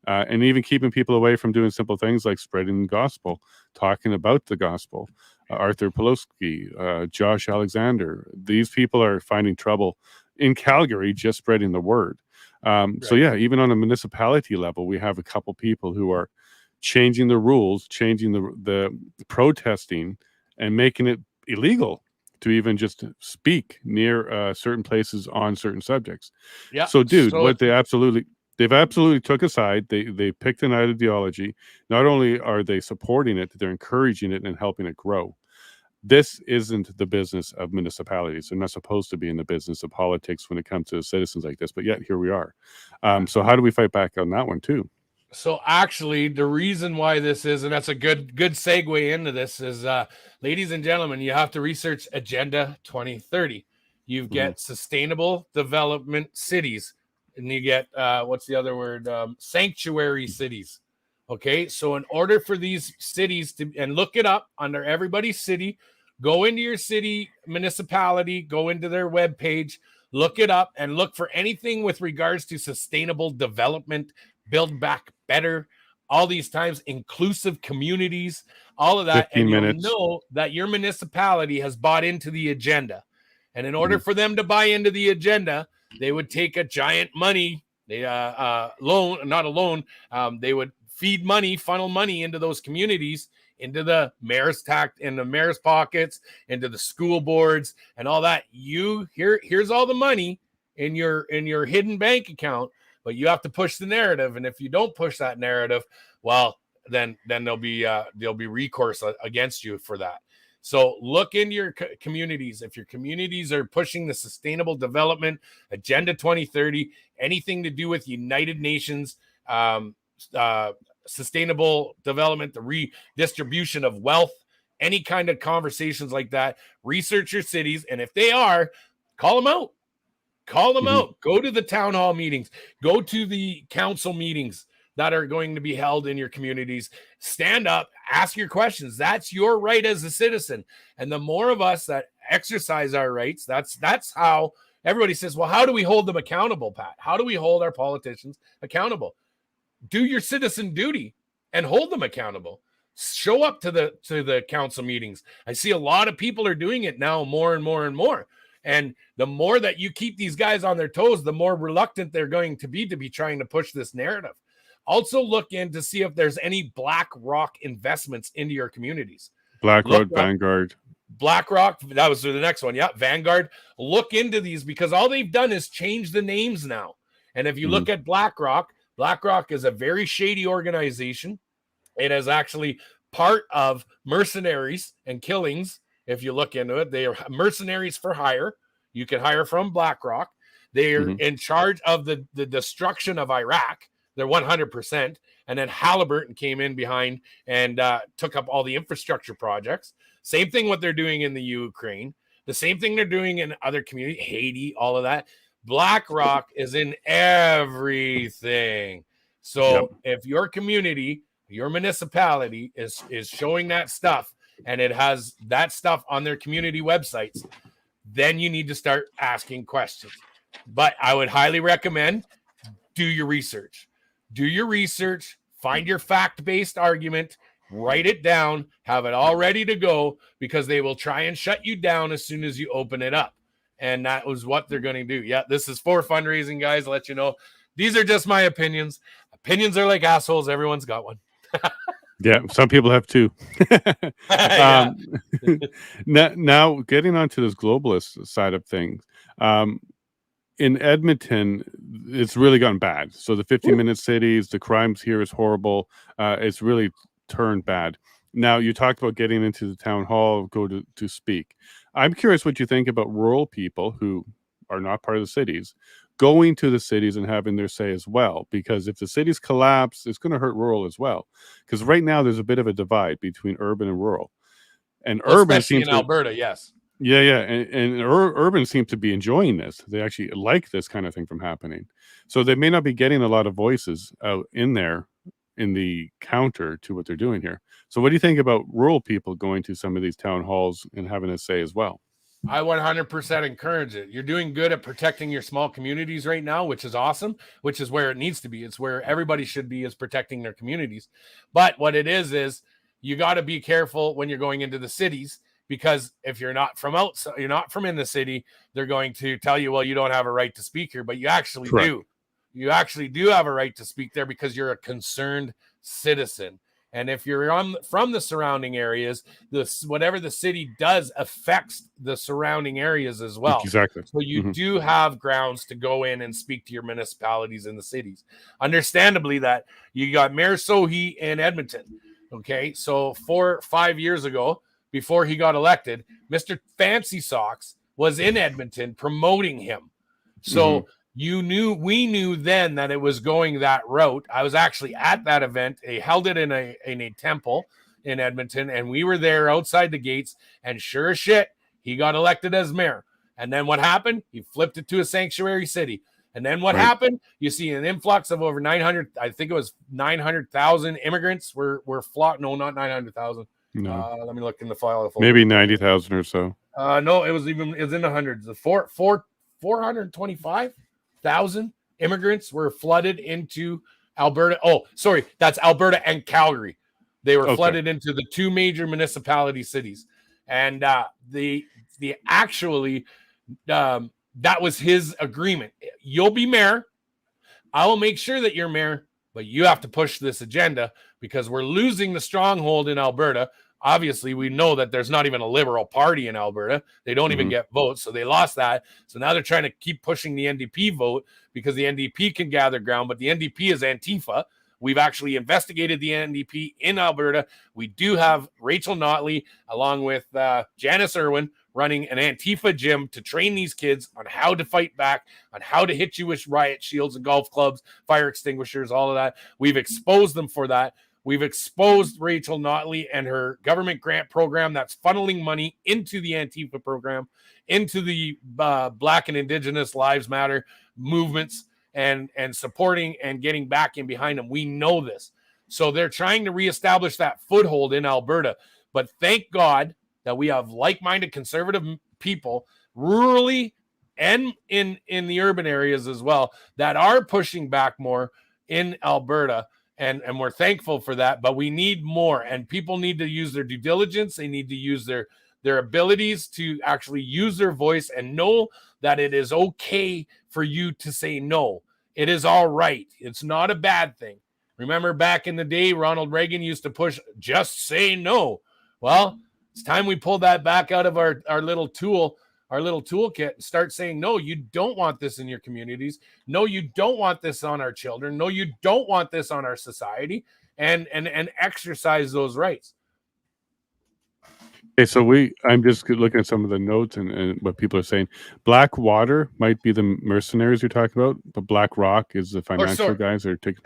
And even keeping people away from doing simple things like spreading the gospel, talking about the gospel. Arthur Pawlowski, Josh Alexander. These people are finding trouble in Calgary just spreading the word. So yeah, even on a municipality level, we have a couple people who are changing the rules, changing the protesting, and making it illegal to even just speak near certain places on certain subjects. Yeah. So, dude, what they've absolutely took a side. They picked an ideology. Not only are they supporting it, they're encouraging it and helping it grow. This isn't the business of municipalities. They're not supposed to be in the business of politics when it comes to citizens like this, but yet here we are. So how do we fight back on that one too? So actually, the reason why this is, and that's a good segue into this, is ladies and gentlemen, you have to research Agenda 2030. You get sustainable development cities, and you get what's the other word? Sanctuary cities. Okay, so in order for these cities to, and look it up under everybody's city, go into your city municipality, go into their webpage, look it up, and look for anything with regards to sustainable development, build back better, all these times, inclusive communities, all of that, and you'll know that your municipality has bought into the agenda. And in order for them to buy into the agenda, they would take a giant money loan, not a loan, they would feed money, funnel money into those communities, into the mayor's tax, in the mayor's pockets, into the school boards, and all that. Here's all the money in your hidden bank account, but you have to push the narrative. And if you don't push that narrative, well, then there'll be recourse against you for that. So look into your communities. If your communities are pushing the sustainable development Agenda 2030, anything to do with United Nations, sustainable development, the redistribution of wealth, any kind of conversations like that, research your cities. And if they are, call them out. Call them out. Go to the town hall meetings. Go to the council meetings that are going to be held in your communities. Stand up, ask your questions. That's your right as a citizen. And the more of us that exercise our rights, that's how everybody says, well, how do we hold them accountable, Pat? How do we hold our politicians accountable? Do your citizen duty and hold them accountable. Show up to the council meetings. I see a lot of people are doing it now more and more and more. And the more that you keep these guys on their toes, the more reluctant they're going to be trying to push this narrative. Also look in to see if there's any BlackRock investments into your communities. BlackRock, Vanguard. BlackRock, that was the next one. Yeah, Vanguard. Look into these because all they've done is change the names now. And if you look at BlackRock is a very shady organization. It is actually part of mercenaries and killings. If you look into it, they are mercenaries for hire. You can hire from BlackRock. They are in charge of the destruction of Iraq. They're 100%. And then Halliburton came in behind and took up all the infrastructure projects. Same thing what they're doing in the Ukraine. The same thing they're doing in other communities, Haiti, all of that. BlackRock is in everything. So if your community, your municipality is showing that stuff and it has that stuff on their community websites, then you need to start asking questions. But I would highly recommend do your research. Do your research, find your fact-based argument, write it down, have it all ready to go, because they will try and shut you down as soon as you open it up. And that was what they're going to do. Yeah, this is for fundraising, guys. I'll let you know. These are just my opinions. Opinions are like assholes. Everyone's got one. Yeah, some people have two. Now, getting onto this globalist side of things, in Edmonton, it's really gotten bad. So the 15-minute cities, the crimes here is horrible. It's really turned bad. Now, you talked about getting into the town hall, go to speak. I'm curious what you think about rural people who are not part of the cities going to the cities and having their say as well. Because if the cities collapse, it's going to hurt rural as well. Because right now, there's a bit of a divide between urban and rural. And urban seems in Alberta, yes. Yeah. And urban seems to be enjoying this. They actually like this kind of thing from happening. So they may not be getting a lot of voices out in there in the counter to what they're doing here. So what do you think about rural people going to some of these town halls and having a say as well? I 100% encourage it. You're doing good at protecting your small communities right now, which is awesome, which is where it needs to be. It's where everybody should be, is protecting their communities. But what it is you got to be careful when you're going into the cities, because if you're not from outside, you're not from in the city, they're going to tell you, well, you don't have a right to speak here, but you actually do. You actually do have a right to speak there because you're a concerned citizen. And if you're from the surrounding areas, whatever the city does affects the surrounding areas as well. Exactly. So you do have grounds to go in and speak to your municipalities in the cities. Understandably, that you got Mayor Sohi in Edmonton. Okay, so 4 or 5 years ago, before he got elected, Mr. Fancy Socks was in Edmonton promoting him. So we knew then that it was going that route. I was actually at that event. They held it in a temple in Edmonton, and we were there outside the gates, and sure as shit, he got elected as mayor. And then what happened? He flipped it to a sanctuary city. And then what happened? You see an influx of over 900, I think it was 900,000 immigrants were flocked. No, not 900,000. No. Let me look in the file. Maybe 90,000 or so. No, it was in the hundreds. The 425,000 immigrants were flooded into Alberta. Oh, sorry, that's Alberta and Calgary. They were flooded into the two major municipality cities, and that was his agreement. You'll be mayor. I will make sure that you're mayor, but you have to push this agenda because we're losing the stronghold in Alberta. Obviously, we know that there's not even a Liberal Party in Alberta. They don't even get votes, so they lost that. So now they're trying to keep pushing the NDP vote because the NDP can gather ground, but the NDP is Antifa. We've actually investigated the NDP in Alberta. We do have Rachel Notley along with Janice Irwin running an Antifa gym to train these kids on how to fight back, on how to hit you with riot shields and golf clubs, fire extinguishers, all of that. We've exposed them for that. We've exposed Rachel Notley and her government grant program that's funneling money into the Antifa program, into the Black and Indigenous Lives Matter movements, and supporting and getting back in behind them. We know this. So they're trying to reestablish that foothold in Alberta. But thank God that we have like-minded conservative people, rurally and in the urban areas as well, that are pushing back more in Alberta. And we're thankful for that, but we need more. And people need to use their due diligence. They need to use their abilities to actually use their voice and know that it is okay for you to say no. It is all right. It's not a bad thing. Remember back in the day, Ronald Reagan used to push, just say no. Well, it's time we pull that back out of our little toolkit and start saying, no, you don't want this in your communities. No, you don't want this on our children. No, you don't want this on our society, and exercise those rights. Okay, so I'm just looking at some of the notes and what people are saying. Blackwater might be the mercenaries you're talking about, but BlackRock is the financial guys that are taking.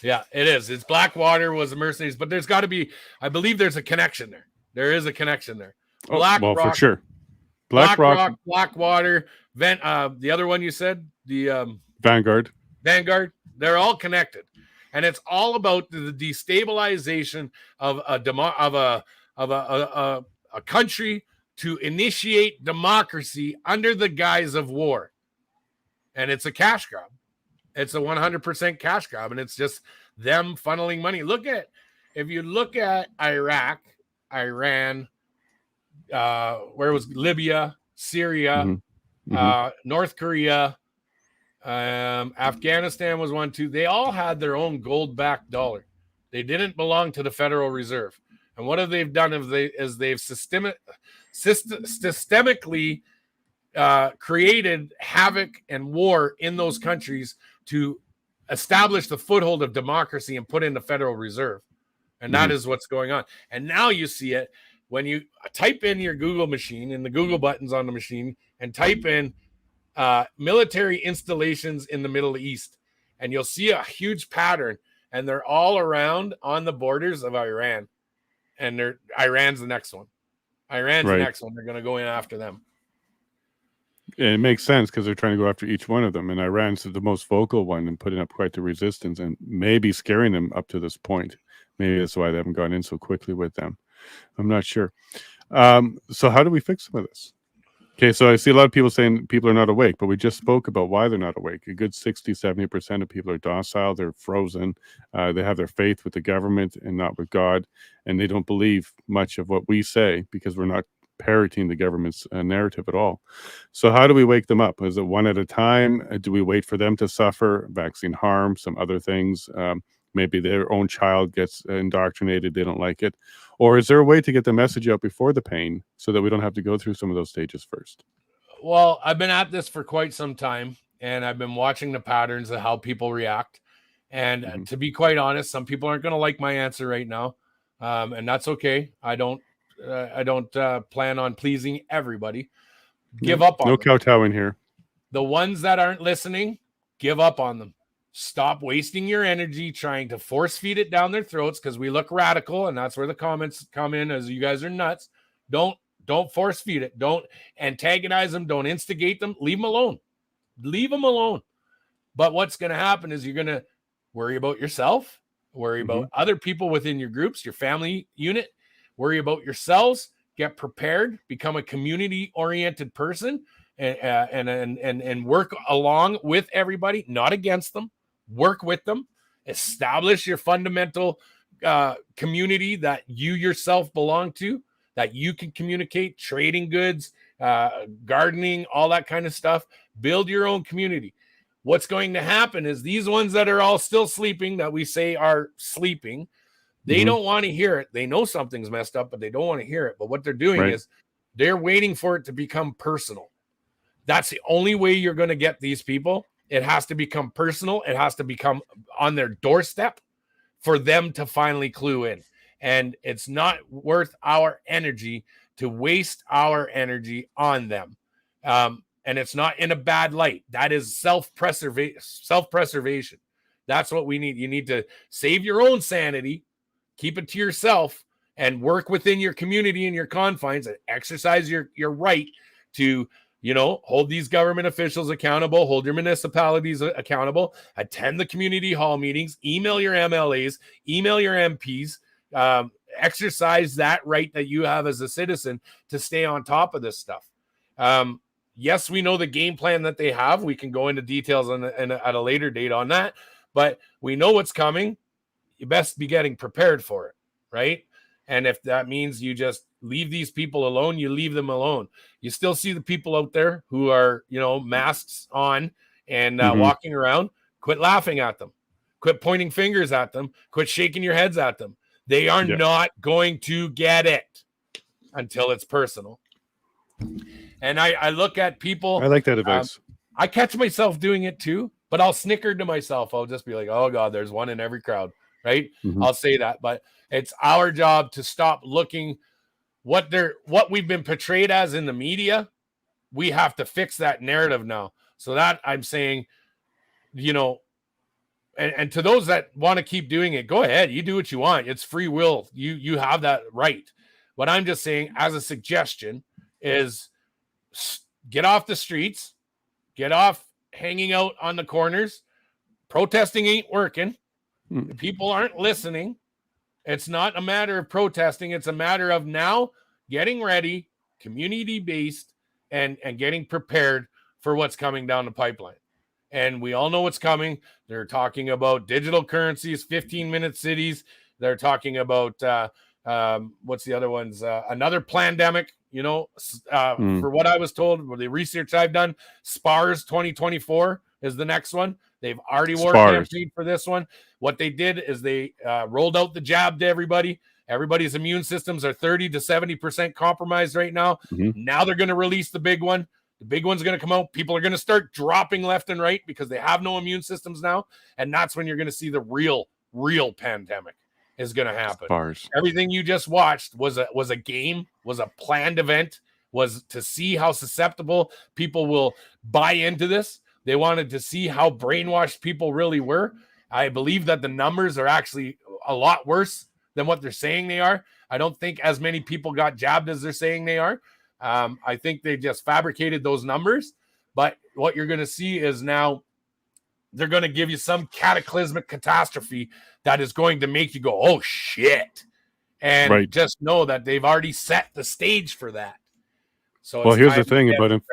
Yeah, it is. It's Blackwater was the mercenaries, but there's got to be, I believe there's a connection there. There is a connection there. Well, for sure. BlackRock, Blackwater, the other one you said, the Vanguard. They're all connected, and it's all about the destabilization of a country to initiate democracy under the guise of war, and it's a cash grab. It's a 100% cash grab, and it's just them funneling money. If you look at Iraq, Iran, where was Libya, Syria, North Korea, Afghanistan was one too. They all had their own gold-backed dollar. They didn't belong to the Federal Reserve. And what have they done is they've systemically created havoc and war in those countries to establish the foothold of democracy and put in the Federal Reserve. And that is what's going on. And now you see it when you type in your Google machine and the Google buttons on the machine and type in military installations in the Middle East, and you'll see a huge pattern, and they're all around on the borders of Iran. And Iran's the next one. The next one. They're going to go in after them. It makes sense because they're trying to go after each one of them, and Iran's the most vocal one and putting up quite the resistance and maybe scaring them up to this point. Maybe that's why they haven't gone in so quickly with them. I'm not sure. So how do we fix some of this? Okay, so I see a lot of people saying people are not awake, but we just spoke about why they're not awake. A good 60-70% of people are docile. They're frozen. They have their faith with the government and not with God, and they don't believe much of what we say because we're not parroting the government's narrative at all. So how do we wake them up? Is it one at a time? Do we wait for them to suffer vaccine harm, some other things? Maybe their own child gets indoctrinated, they don't like it. Or is there a way to get the message out before the pain so that we don't have to go through some of those stages first? Well, I've been at this for quite some time, and I've been watching the patterns of how people react. And to be quite honest, some people aren't going to like my answer right now. And that's okay. I don't plan on pleasing everybody. Give up on no kowtowing here. The ones that aren't listening, give up on them. Stop wasting your energy trying to force feed it down their throats, because we look radical, and that's where the comments come in as you guys are nuts. Don't force feed it. Don't antagonize them. Don't instigate them. Leave them alone. Leave them alone. But what's going to happen is you're going to worry about yourself, worry about other people within your groups, your family unit, worry about yourselves, get prepared, become a community-oriented person, and work along with everybody, not against them. Work with them. Establish your fundamental community that you yourself belong to, that you can communicate, trading goods, gardening, all that kind of stuff. Build your own community. What's going to happen is these ones that are all still sleeping, that we say are sleeping, they don't want to hear it. They know something's messed up, but they don't want to hear it. But what they're doing is they're waiting for it to become personal. That's the only way you're going to get these people. It has to become personal. It has to become on their doorstep for them to finally clue in. And it's not worth our energy to waste our energy on them. And it's not in a bad light. That is self-preservation. That's what we need. You need to save your own sanity, keep it to yourself, and work within your community and your confines, and exercise your right to, hold these government officials accountable, hold your municipalities accountable, attend the community hall meetings, email your MLAs, email your MPs, exercise that right that you have as a citizen to stay on top of this stuff. Yes, we know the game plan that they have. We can go into details at a later date on that, but we know what's coming. You best be getting prepared for it, right? And if that means you just leave these people alone, you leave them alone. You still see the people out there who are, masks on and walking around. Quit laughing at them. Quit pointing fingers at them. Quit shaking your heads at them. They are not going to get it until it's personal. And I look at people. I like that advice. I catch myself doing it too, but I'll snicker to myself. I'll just be like, oh God, there's one in every crowd, right? I'll say that, but it's our job to stop looking what we've been portrayed as in the media. We have to fix that narrative now. So that I'm saying, and to those that want to keep doing it, go ahead. You do what you want. It's free will. You have that right. What I'm just saying as a suggestion is get off the streets, get off hanging out on the corners. Protesting ain't working. The people aren't listening. It's not a matter of protesting. It's a matter of now getting ready, community-based, and getting prepared for what's coming down the pipeline. And we all know what's coming. They're talking about digital currencies, 15-minute cities. They're talking about, what's the other ones? Another pandemic, for what I was told, the research I've done, SPARS 2024 is the next one. They've already war campaigned for this one. What they did is they rolled out the jab to everybody. Everybody's immune systems are 30 to 70% compromised right now. Now they're going to release the big one. The big one's going to come out. People are going to start dropping left and right because they have no immune systems now. And that's when you're going to see the real pandemic is going to happen. SPARS. Everything you just watched was a game, was a planned event, was to see how susceptible people will buy into this. They wanted to see how brainwashed people really were. I believe that the numbers are actually a lot worse than what they're saying they are. I don't think as many people got jabbed as they're saying they are. I think they just fabricated those numbers. But what you're going to see is now they're going to give you some cataclysmic catastrophe that is going to make you go, oh, shit. And just know that they've already set the stage for that. So well, here's the thing about it.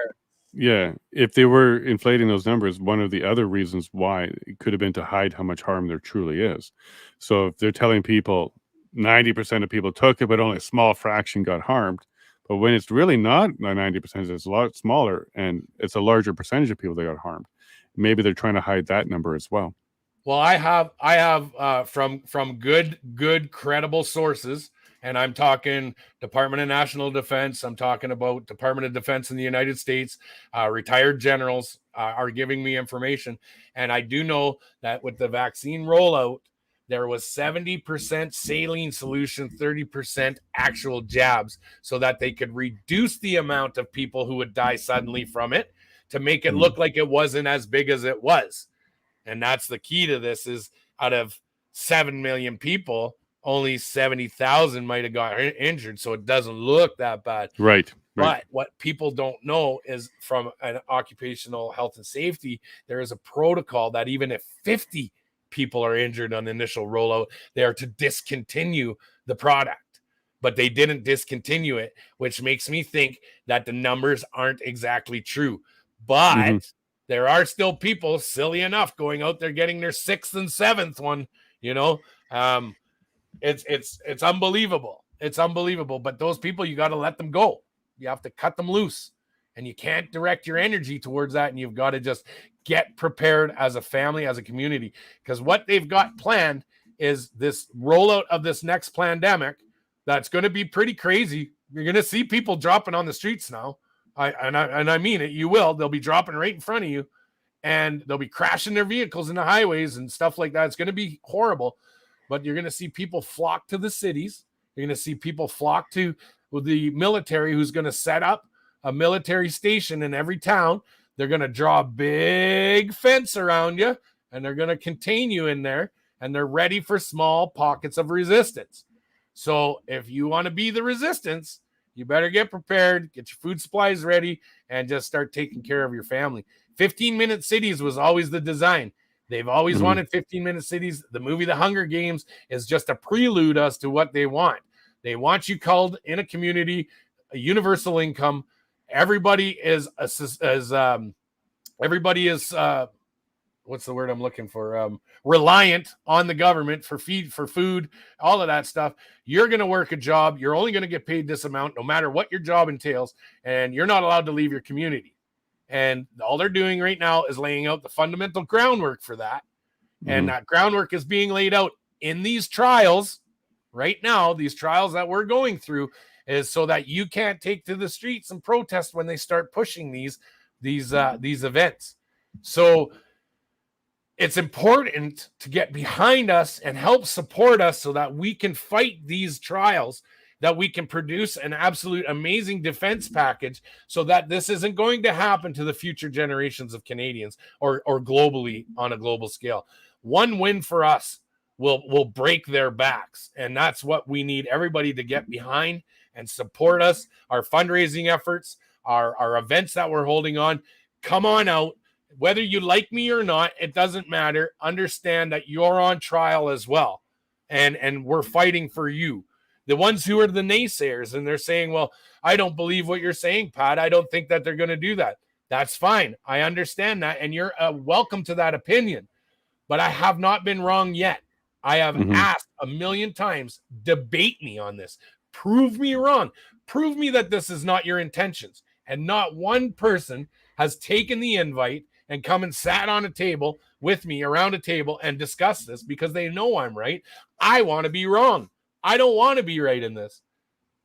Yeah, if they were inflating those numbers, one of the other reasons why it could have been to hide how much harm there truly is. So if they're telling people 90% of people took it, but only a small fraction got harmed, but when it's really not 90%, it's a lot smaller, and it's a larger percentage of people that got harmed. Maybe they're trying to hide that number as well. Well, I have from good credible sources. And I'm talking Department of National Defense. I'm talking about Department of Defense in the United States. Retired generals are giving me information. And I do know that with the vaccine rollout, there was 70% saline solution, 30% actual jabs, so that they could reduce the amount of people who would die suddenly from it. to make it look like it wasn't as big as it was. And that's the key to this, is out of 7 million people, only 70,000 might have got injured. So it doesn't look that bad. Right. But what people don't know is, from an occupational health and safety, there is a protocol that even if 50 people are injured on the initial rollout, they are to discontinue the product. But they didn't discontinue it, which makes me think that the numbers aren't exactly true. But there are still people silly enough going out there getting their 6th and 7th one. It's unbelievable. It's unbelievable. But those people, you got to let them go. You have to cut them loose, and you can't direct your energy towards that. And you've got to just get prepared as a family, as a community, because what they've got planned is this rollout of this next pandemic. That's going to be pretty crazy. You're going to see people dropping on the streets now. I mean it. You will. They'll be dropping right in front of you, and they'll be crashing their vehicles in the highways and stuff like that. It's going to be horrible, but you're going to see people flock to the cities. You're going to see people flock to the military, who's going to set up a military station in every town. They're going to draw a big fence around you, and they're going to contain you in there, and they're ready for small pockets of resistance. So if you want to be the resistance, you better get prepared, get your food supplies ready, and just start taking care of your family. 15-minute cities was always the design. They've always wanted 15-minute cities. The movie The Hunger Games is just a prelude as to what they want. They want you called in a community, a universal income. Everybody is what's the word I'm looking for? Reliant on the government for food, all of that stuff. You're going to work a job. You're only going to get paid this amount, no matter what your job entails, and you're not allowed to leave your community. And all they're doing right now is laying out the fundamental groundwork for that. And that groundwork is being laid out in these trials right now. These trials that we're going through is so that you can't take to the streets and protest when they start pushing these events. So it's important to get behind us and help support us so that we can fight these trials, that we can produce an absolute amazing defense package so that this isn't going to happen to the future generations of Canadians or globally on a global scale. One win for us will break their backs. And that's what we need everybody to get behind and support us. Our fundraising efforts, our events that we're holding on. Come on out. Whether you like me or not, it doesn't matter. Understand that you're on trial as well. And we're fighting for you. The ones who are the naysayers and they're saying, well, I don't believe what you're saying, Pat. I don't think that they're going to do that. That's fine. I understand that. And you're welcome to that opinion. But I have not been wrong yet. I have asked a million times, debate me on this. Prove me wrong. Prove me that this is not your intentions. And not one person has taken the invite and come and sat on a table with me around a table and discussed this because they know I'm right. I want to be wrong. I don't want to be right in this.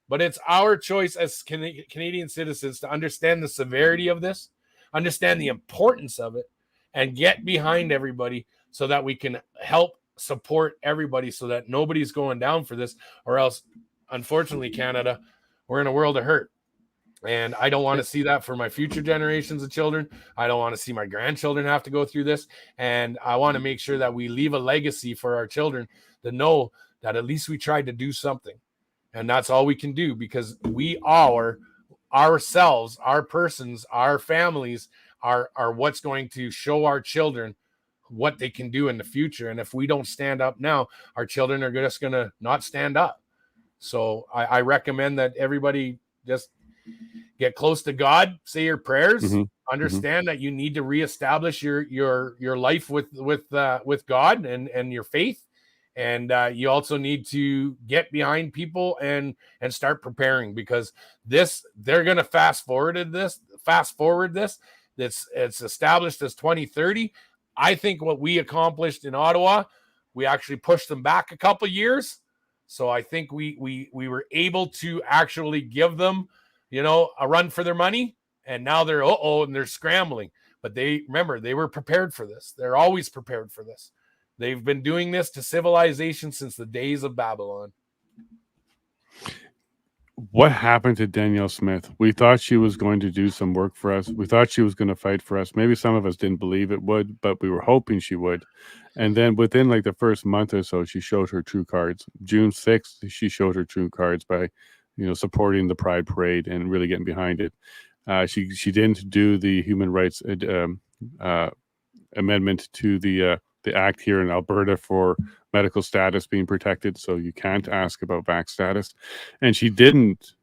But it's our choice as Canadian citizens to understand the severity of this, understand the importance of it, and get behind everybody so that we can help support everybody so that nobody's going down for this, or else, unfortunately, Canada, we're in a world of hurt. And I don't want to see that for my future generations of children. I don't want to see my grandchildren have to go through this. And I want to make sure that we leave a legacy for our children to know that at least we tried to do something. And that's all we can do, because we are ourselves, our persons, our families are what's going to show our children what they can do in the future. And if we don't stand up now, our children are just going to not stand up. So I recommend that everybody just get close to God, say your prayers, understand that you need to reestablish your life with God and your faith. And you also need to get behind people and start preparing, because they're going to fast forward this. It's established as 2030. I think what we accomplished in Ottawa, we actually pushed them back a couple of years. So I think we were able to actually give them, a run for their money. And now they're and they're scrambling. But they were prepared for this. They're always prepared for this. They've been doing this to civilization since the days of Babylon. what happened to Danielle Smith? We thought she was going to do some work for us. We thought she was going to fight for us. Maybe some of us didn't believe it would, but we were hoping she would. And then within like the first month or so, she showed her true cards. June 6th, she showed her true cards by, supporting the Pride Parade and really getting behind it. She didn't do the human rights amendment to the act here in Alberta for medical status being protected, so you can't ask about vax status, and she didn't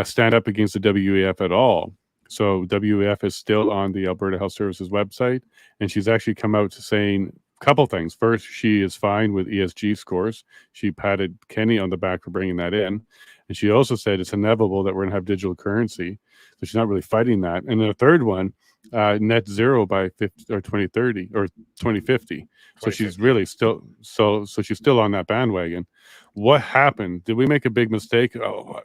stand up against the WEF at all. So WEF is still on the Alberta Health Services website, and she's actually come out to saying a couple things. First, she is fine with ESG scores. She patted Kenny on the back for bringing that in, and she also said it's inevitable that we're going to have digital currency. So she's not really fighting that. And then the third one, net zero by 2030 or 2050. So she's really still so she's still on that bandwagon. What happened? Did we make a big mistake? Oh,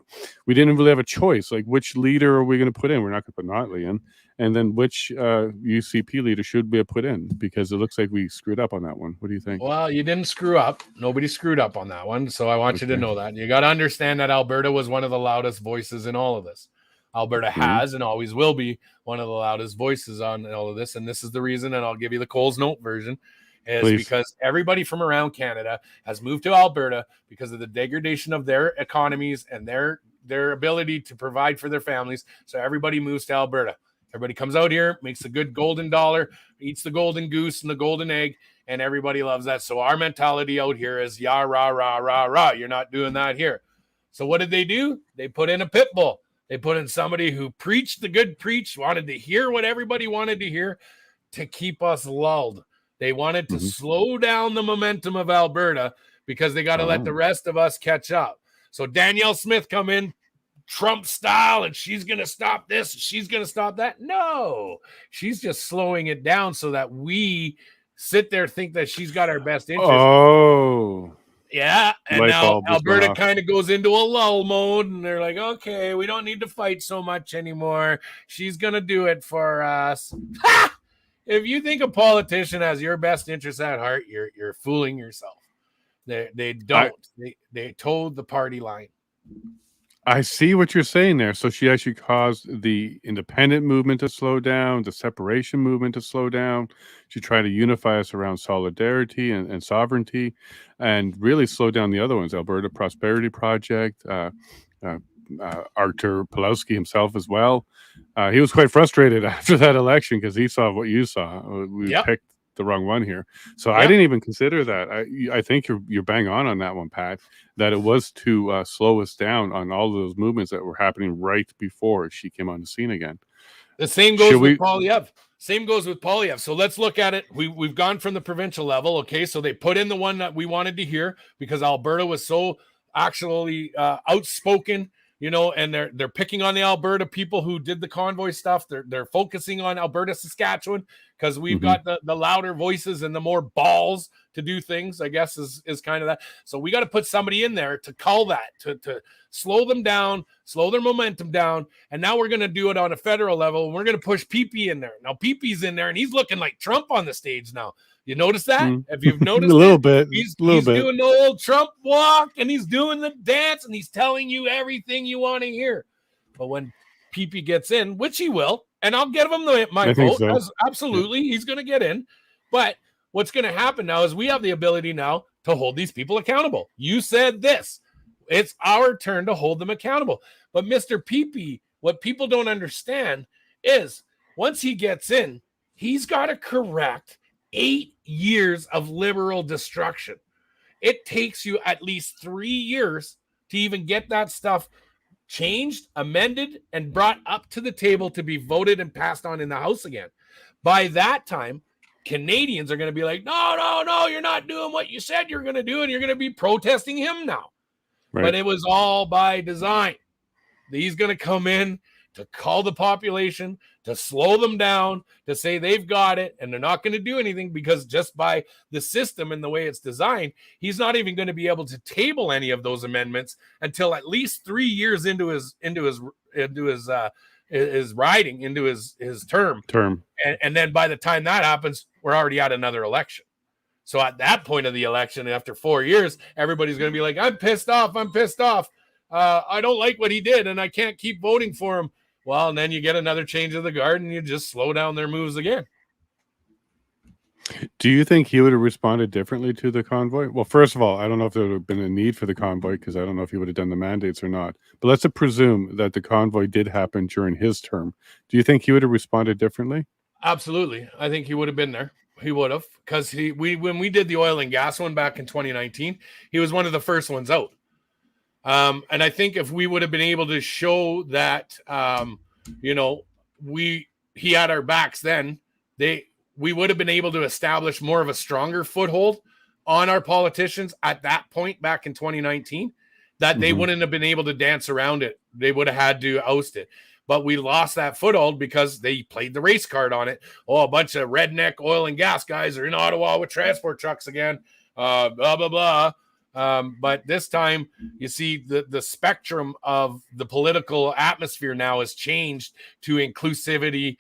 we didn't really have a choice. Like, which leader are we going to put in? We're not going to put Notley in. And then which UCP leader should we have put in? Because it looks like we screwed up on that one. What do you think? Well, you didn't screw up. Nobody screwed up on that one. So I want you to know that. You got to understand that Alberta was one of the loudest voices in all of this. Alberta has and always will be one of the loudest voices on all of this. And this is the reason, and I'll give you the Coles Note version, is because everybody from around Canada has moved to Alberta because of the degradation of their economies and their ability to provide for their families. So everybody moves to Alberta. Everybody comes out here, makes a good golden dollar, eats the golden goose and the golden egg, and everybody loves that. So our mentality out here is, yah, rah, rah, rah, rah. You're not doing that here. So what did they do? They put in a pit bull. They put in somebody who preached the good preach, wanted to hear what everybody wanted to hear to keep us lulled. They wanted to slow down the momentum of Alberta because they got to let the rest of us catch up. So Danielle Smith come in, Trump style, and she's going to stop this, she's going to stop that. No, she's just slowing it down so that we sit there, think that she's got our best interest. Oh, yeah. And now Alberta kind of goes into a lull mode, and they're like, okay, we don't need to fight so much anymore. She's going to do it for us. Ha! If you think a politician has your best interest at heart, you're fooling yourself. They don't. They toed the party line. I see what you're saying there. So she actually caused the independent movement to slow down, the separation movement to slow down. She tried to unify us around solidarity and sovereignty, and really slow down the other ones. Alberta Prosperity Project, Artur Pawlowski himself as well. He was quite frustrated after that election because he saw what you saw. We picked the wrong one here. So I didn't even consider that. I think you're bang on that one, Pat, that it was to slow us down on all of those movements that were happening right before she came on the scene again. The same goes with Poilievre. Same goes with Poilievre. So let's look at it. We've gone from the provincial level. Okay, so they put in the one that we wanted to hear because Alberta was so actually outspoken, and they're picking on the Alberta people who did the convoy stuff. They're focusing on Alberta, Saskatchewan, because we've got the louder voices and the more balls to do things, I guess, is kind of that. So we got to put somebody in there to call that, to slow them down, slow their momentum down. And now we're going to do it on a federal level. And we're going to push PP in there. Now PP in there, and he's looking like Trump on the stage now. You notice that? If you've noticed a little bit, he's doing the old Trump walk, and he's doing the dance, and he's telling you everything you want to hear. But when PP gets in, which he will, and I'll give him my vote. So. Absolutely, he's going to get in. But what's going to happen now is we have the ability now to hold these people accountable. You said this. It's our turn to hold them accountable. But Mr. PP, what people don't understand is once he gets in, he's got to correct 8 years of liberal destruction. It takes you at least 3 years to even get that stuff changed, amended, and brought up to the table to be voted and passed on in the House again. By that time, Canadians are going to be like, no, you're not doing what you said you're going to do, and you're going to be protesting him now. Right. But it was all by design. He's going to come in to call the population, to slow them down, to say they've got it, and they're not going to do anything because just by the system and the way it's designed, he's not even going to be able to table any of those amendments until at least 3 years into his riding, into his term. And then by the time that happens, we're already at another election. So at that point of the election, after 4 years, everybody's going to be like, I'm pissed off. I don't like what he did and I can't keep voting for him. Well, and then you get another change of the guard and you just slow down their moves again. Do you think he would have responded differently to the convoy? Well, first of all, I don't know if there would have been a need for the convoy because I don't know if he would have done the mandates or not. But let's presume that the convoy did happen during his term. Do you think he would have responded differently? Absolutely. I think he would have been there. He would have, because when we did the oil and gas one back in 2019, he was one of the first ones out. And I think if we would have been able to show that, he had our backs then, we would have been able to establish more of a stronger foothold on our politicians at that point back in 2019, that they wouldn't have been able to dance around it. They would have had to oust it. But we lost that foothold because they played the race card on it. Oh, a bunch of redneck oil and gas guys are in Ottawa with transport trucks again, blah, blah, blah. But this time, you see the spectrum of the political atmosphere now has changed to inclusivity,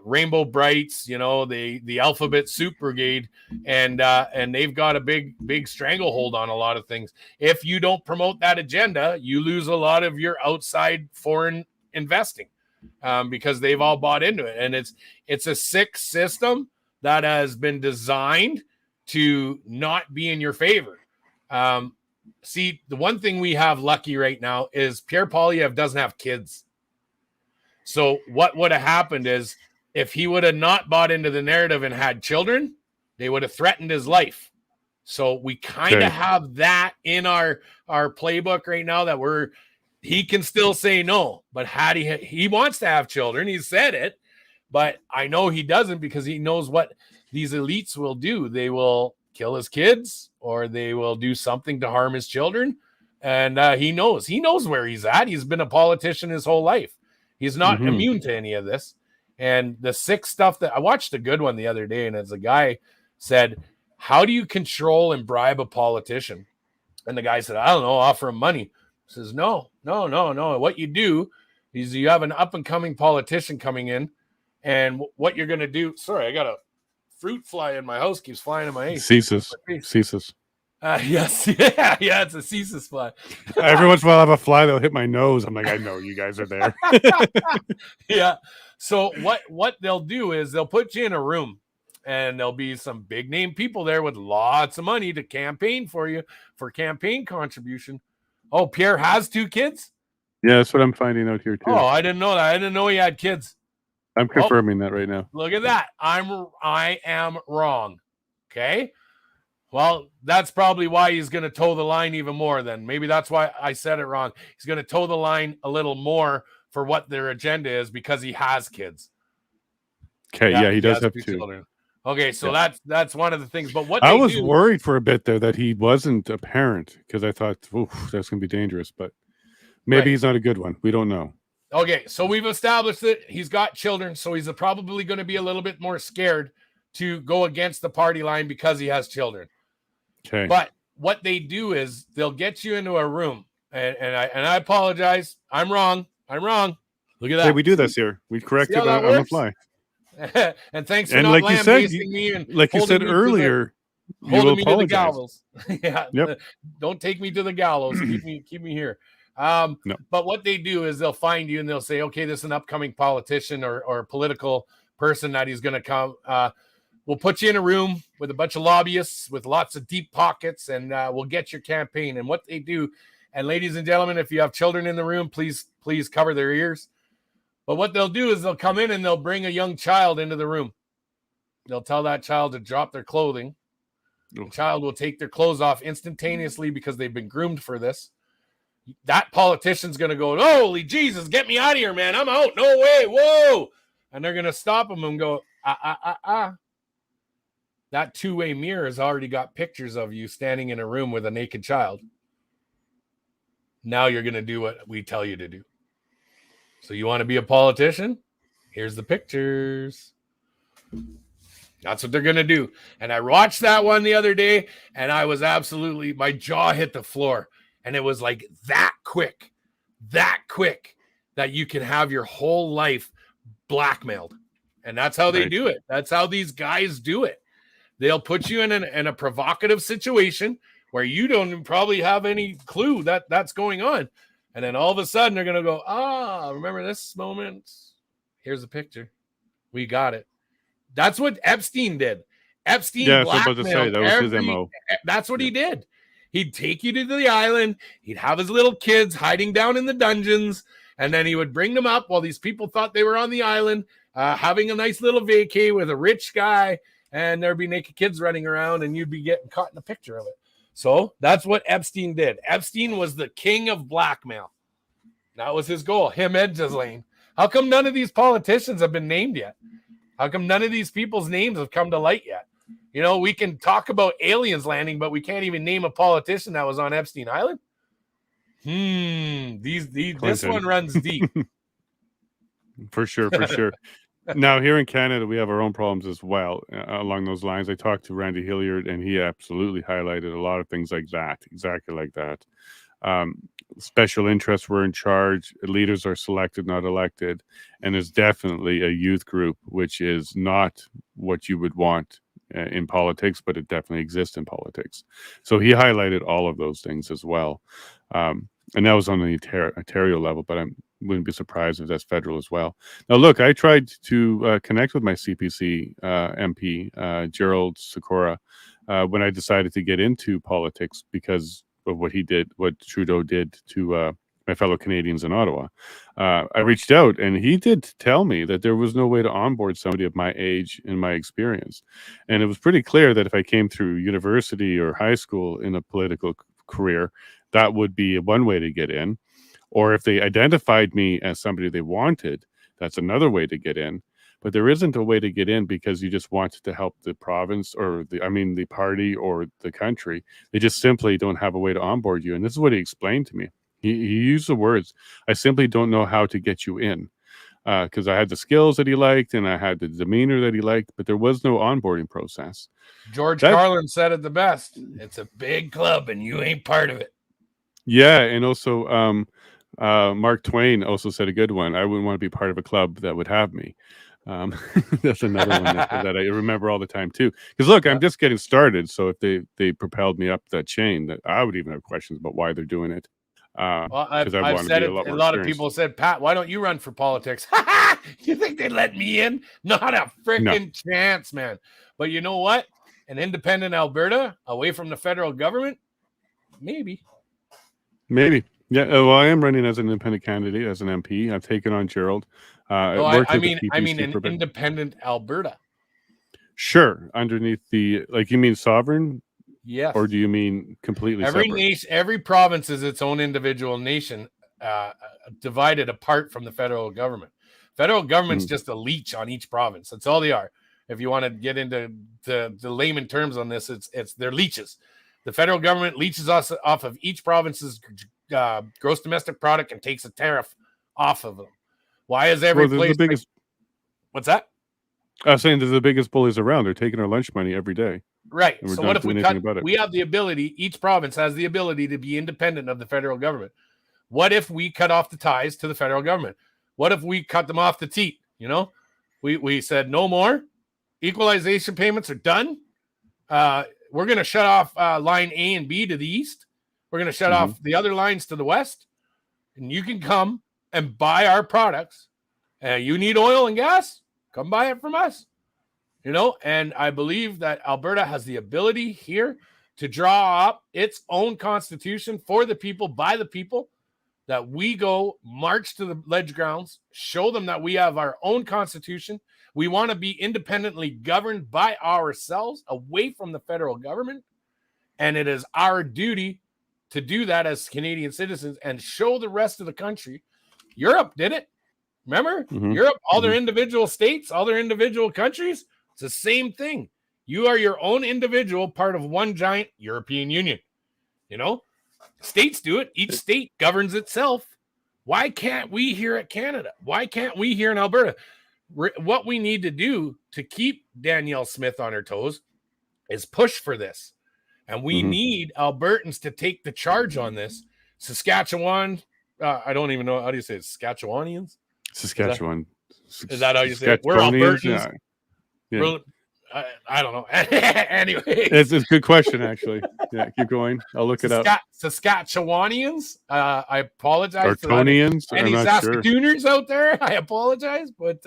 Rainbow Brights, the Alphabet Soup Brigade, and they've got a big stranglehold on a lot of things. If you don't promote that agenda, you lose a lot of your outside foreign investing, because they've all bought into it, and it's a sick system that has been designed to not be in your favor. See, the one thing we have lucky right now is Pierre Poilievre doesn't have kids. So what would have happened is if he would have not bought into the narrative and had children, they would have threatened his life. So we kind of have that in our playbook right now, that he can still say no, but he wants to have children. He said it, but I know he doesn't, because he knows what these elites will do. They will kill his kids, or they will do something to harm his children. And he knows where he's at. He's been a politician his whole life. He's not immune to any of this. And the sick stuff that I watched a good one the other day, and as a guy said, how do you control and bribe a politician? And the guy said, I don't know, offer him money. He says, no. What you do is you have an up and coming politician coming in, and what you're going to do. Sorry, I got a fruit fly in my house, keeps flying in my face. Ceases. Yes. Yeah, it's a ceases fly. Every once in a while I have a fly that'll hit my nose. I'm like, I know you guys are there. Yeah. So what they'll do is they'll put you in a room, and there'll be some big name people there with lots of money to campaign for you for campaign contribution. Oh, Pierre has 2 kids? Yeah, that's what I'm finding out here too. Oh, I didn't know that. I didn't know he had kids. I'm confirming that right now. Look at that. I am wrong. Okay. Well, that's probably why he's going to toe the line even more then. Maybe that's why I said it wrong. He's going to toe the line a little more for what their agenda is, because he has kids. Okay, yeah, he does have 2 children. Okay, so that's one of the things. But what I was worried for a bit there that he wasn't a parent, because I thought, that's going to be dangerous. But maybe he's not a good one. We don't know. Okay, so we've established that he's got children, so he's probably going to be a little bit more scared to go against the party line because he has children. Okay. But what they do is they'll get you into a room, and I apologize. I'm wrong. Look at that. Hey, we do this here. We correct it on the fly. And thanks for not lambasting me. And like you said earlier, holding me to the gallows. Yeah. Yep. Don't take me to the gallows. keep me here. No. But what they do is they'll find you and they'll say, okay, this is an upcoming politician or political person that he's going to come. We'll put you in a room with a bunch of lobbyists with lots of deep pockets, and we'll get your campaign. And what they do, and ladies and gentlemen, if you have children in the room, please cover their ears. But what they'll do is they'll come in and they'll bring a young child into the room. They'll tell that child to drop their clothing. The child will take their clothes off instantaneously because they've been groomed for this. That politician's going to go, holy Jesus, get me out of here, man. I'm out. No way. Whoa. And they're going to stop him and go, That two-way mirror has already got pictures of you standing in a room with a naked child. Now you're going to do what we tell you to do. So you want to be a politician? Here's the pictures. That's what they're going to do. And I watched that one the other day, and I was absolutely, my jaw hit the floor. And it was like that quick that you can have your whole life blackmailed. And that's how they do it. That's how these guys do it. They'll put you in a provocative situation where you don't probably have any clue that that's going on. And then all of a sudden they're going to go, remember this moment? Here's a picture. We got it. That's what Epstein did. Epstein blackmailed that was his MO. That's what he did. He'd take you to the island. He'd have his little kids hiding down in the dungeons. And then he would bring them up while these people thought they were on the island, having a nice little vacay with a rich guy. And there'd be naked kids running around and you'd be getting caught in a picture of it. So that's what Epstein did. Epstein was the king of blackmail. That was his goal. Him and Ghislaine. How come none of these politicians have been named yet? How come none of these people's names have come to light yet? You know, we can talk about aliens landing, but we can't even name a politician that was on Epstein Island. This one runs deep. For sure. Now, here in Canada, we have our own problems as well along those lines. I talked to Randy Hilliard, and he absolutely highlighted a lot of things like that, exactly like that. Special interests were in charge. Leaders are selected, not elected. And there's definitely a youth group, which is not what you would want in politics, but it definitely exists in politics. So he highlighted all of those things as well. And that was on the Ontario level, but I wouldn't be surprised if that's federal as well. Now, look, I tried to connect with my CPC MP, Gerald Sikora, when I decided to get into politics because of what he did, what Trudeau did to my fellow Canadians in Ottawa. I reached out, and he did tell me that there was no way to onboard somebody of my age and my experience. And it was pretty clear that if I came through university or high school in a political career, that would be one way to get in. Or if they identified me as somebody they wanted, that's another way to get in. But there isn't a way to get in because you just want to help the province or the party or the country. They just simply don't have a way to onboard you. And this is what he explained to me. He used the words, I simply don't know how to get you in. Because I had the skills that he liked and I had the demeanor that he liked, but there was no onboarding process. George Carlin said it the best. It's a big club and you ain't part of it. Yeah, and also Mark Twain also said a good one. I wouldn't want to be part of a club that would have me. That's another one that I remember all the time too. Because look, I'm just getting started. So if they propelled me up that chain, that I would even have questions about why they're doing it. Well, I've said it. A lot of people said, Pat, why don't you run for politics? You think they'd let me in? Not a freaking chance, man. But you know what? An independent Alberta away from the federal government? Maybe. Yeah. Well, I am running as an independent candidate, as an MP. I've taken on Gerald. I mean an independent Alberta. Sure. Underneath you mean sovereign? Yes. Or do you mean completely separate? Every province is its own individual nation, divided apart from the federal government. Federal government's just a leech on each province. That's all they are. If you want to get into the layman terms on this, it's they're leeches. The federal government leeches us off of each province's gross domestic product and takes a tariff off of them. Why is every place the biggest? What's that? I was saying they're the biggest bullies around. They're taking our lunch money every day. Right. So what if we have the ability, each province has the ability to be independent of the federal government. What if we cut off the ties to the federal government? What if we cut them off the teat? You know, we said no more. Equalization payments are done. We're going to shut off line A and B to the east. We're going to shut off the other lines to the west. And you can come and buy our products. You need oil and gas? Come buy it from us. You know, and I believe that Alberta has the ability here to draw up its own constitution for the people, by the people, that we go march to the ledge grounds, show them that we have our own constitution. We want to be independently governed by ourselves, away from the federal government. And it is our duty to do that as Canadian citizens and show the rest of the country. Europe did it. Remember? Europe, all their individual states, all their individual countries. It's the same thing. You are your own individual part of one giant European Union. You know, states do it. Each state governs itself. Why can't we here at Canada? Why can't we here in Alberta? What we need to do to keep Danielle Smith on her toes is push for this. And we need Albertans to take the charge on this. Saskatchewan, I don't even know. How do you say it? Saskatchewanians? Saskatchewan. Is that how you say it? We're Albertans. Yeah. I don't know. Anyway, it's a good question, actually. Yeah, keep going. I'll look it up. Saskatchewanians, I apologize to Tonians, any Saskatooners out there. I apologize, but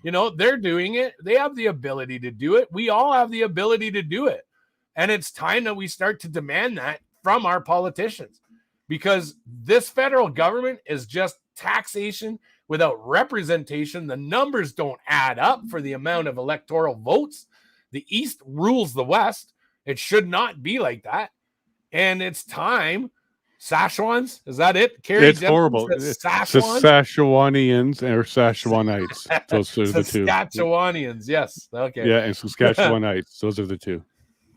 they're doing it. They have the ability to do it. We all have the ability to do it, and it's time that we start to demand that from our politicians, because this federal government is just taxation without representation. The numbers don't add up for the amount of electoral votes. The East rules the West. It should not be like that. And it's time. Saskatchewans, is that it? Carrie, it's horrible. Saskatchewanians or Saskatchewanites. Those are the two. Saskatchewanians, yes. Okay. Yeah, and Saskatchewanites. Those are the two.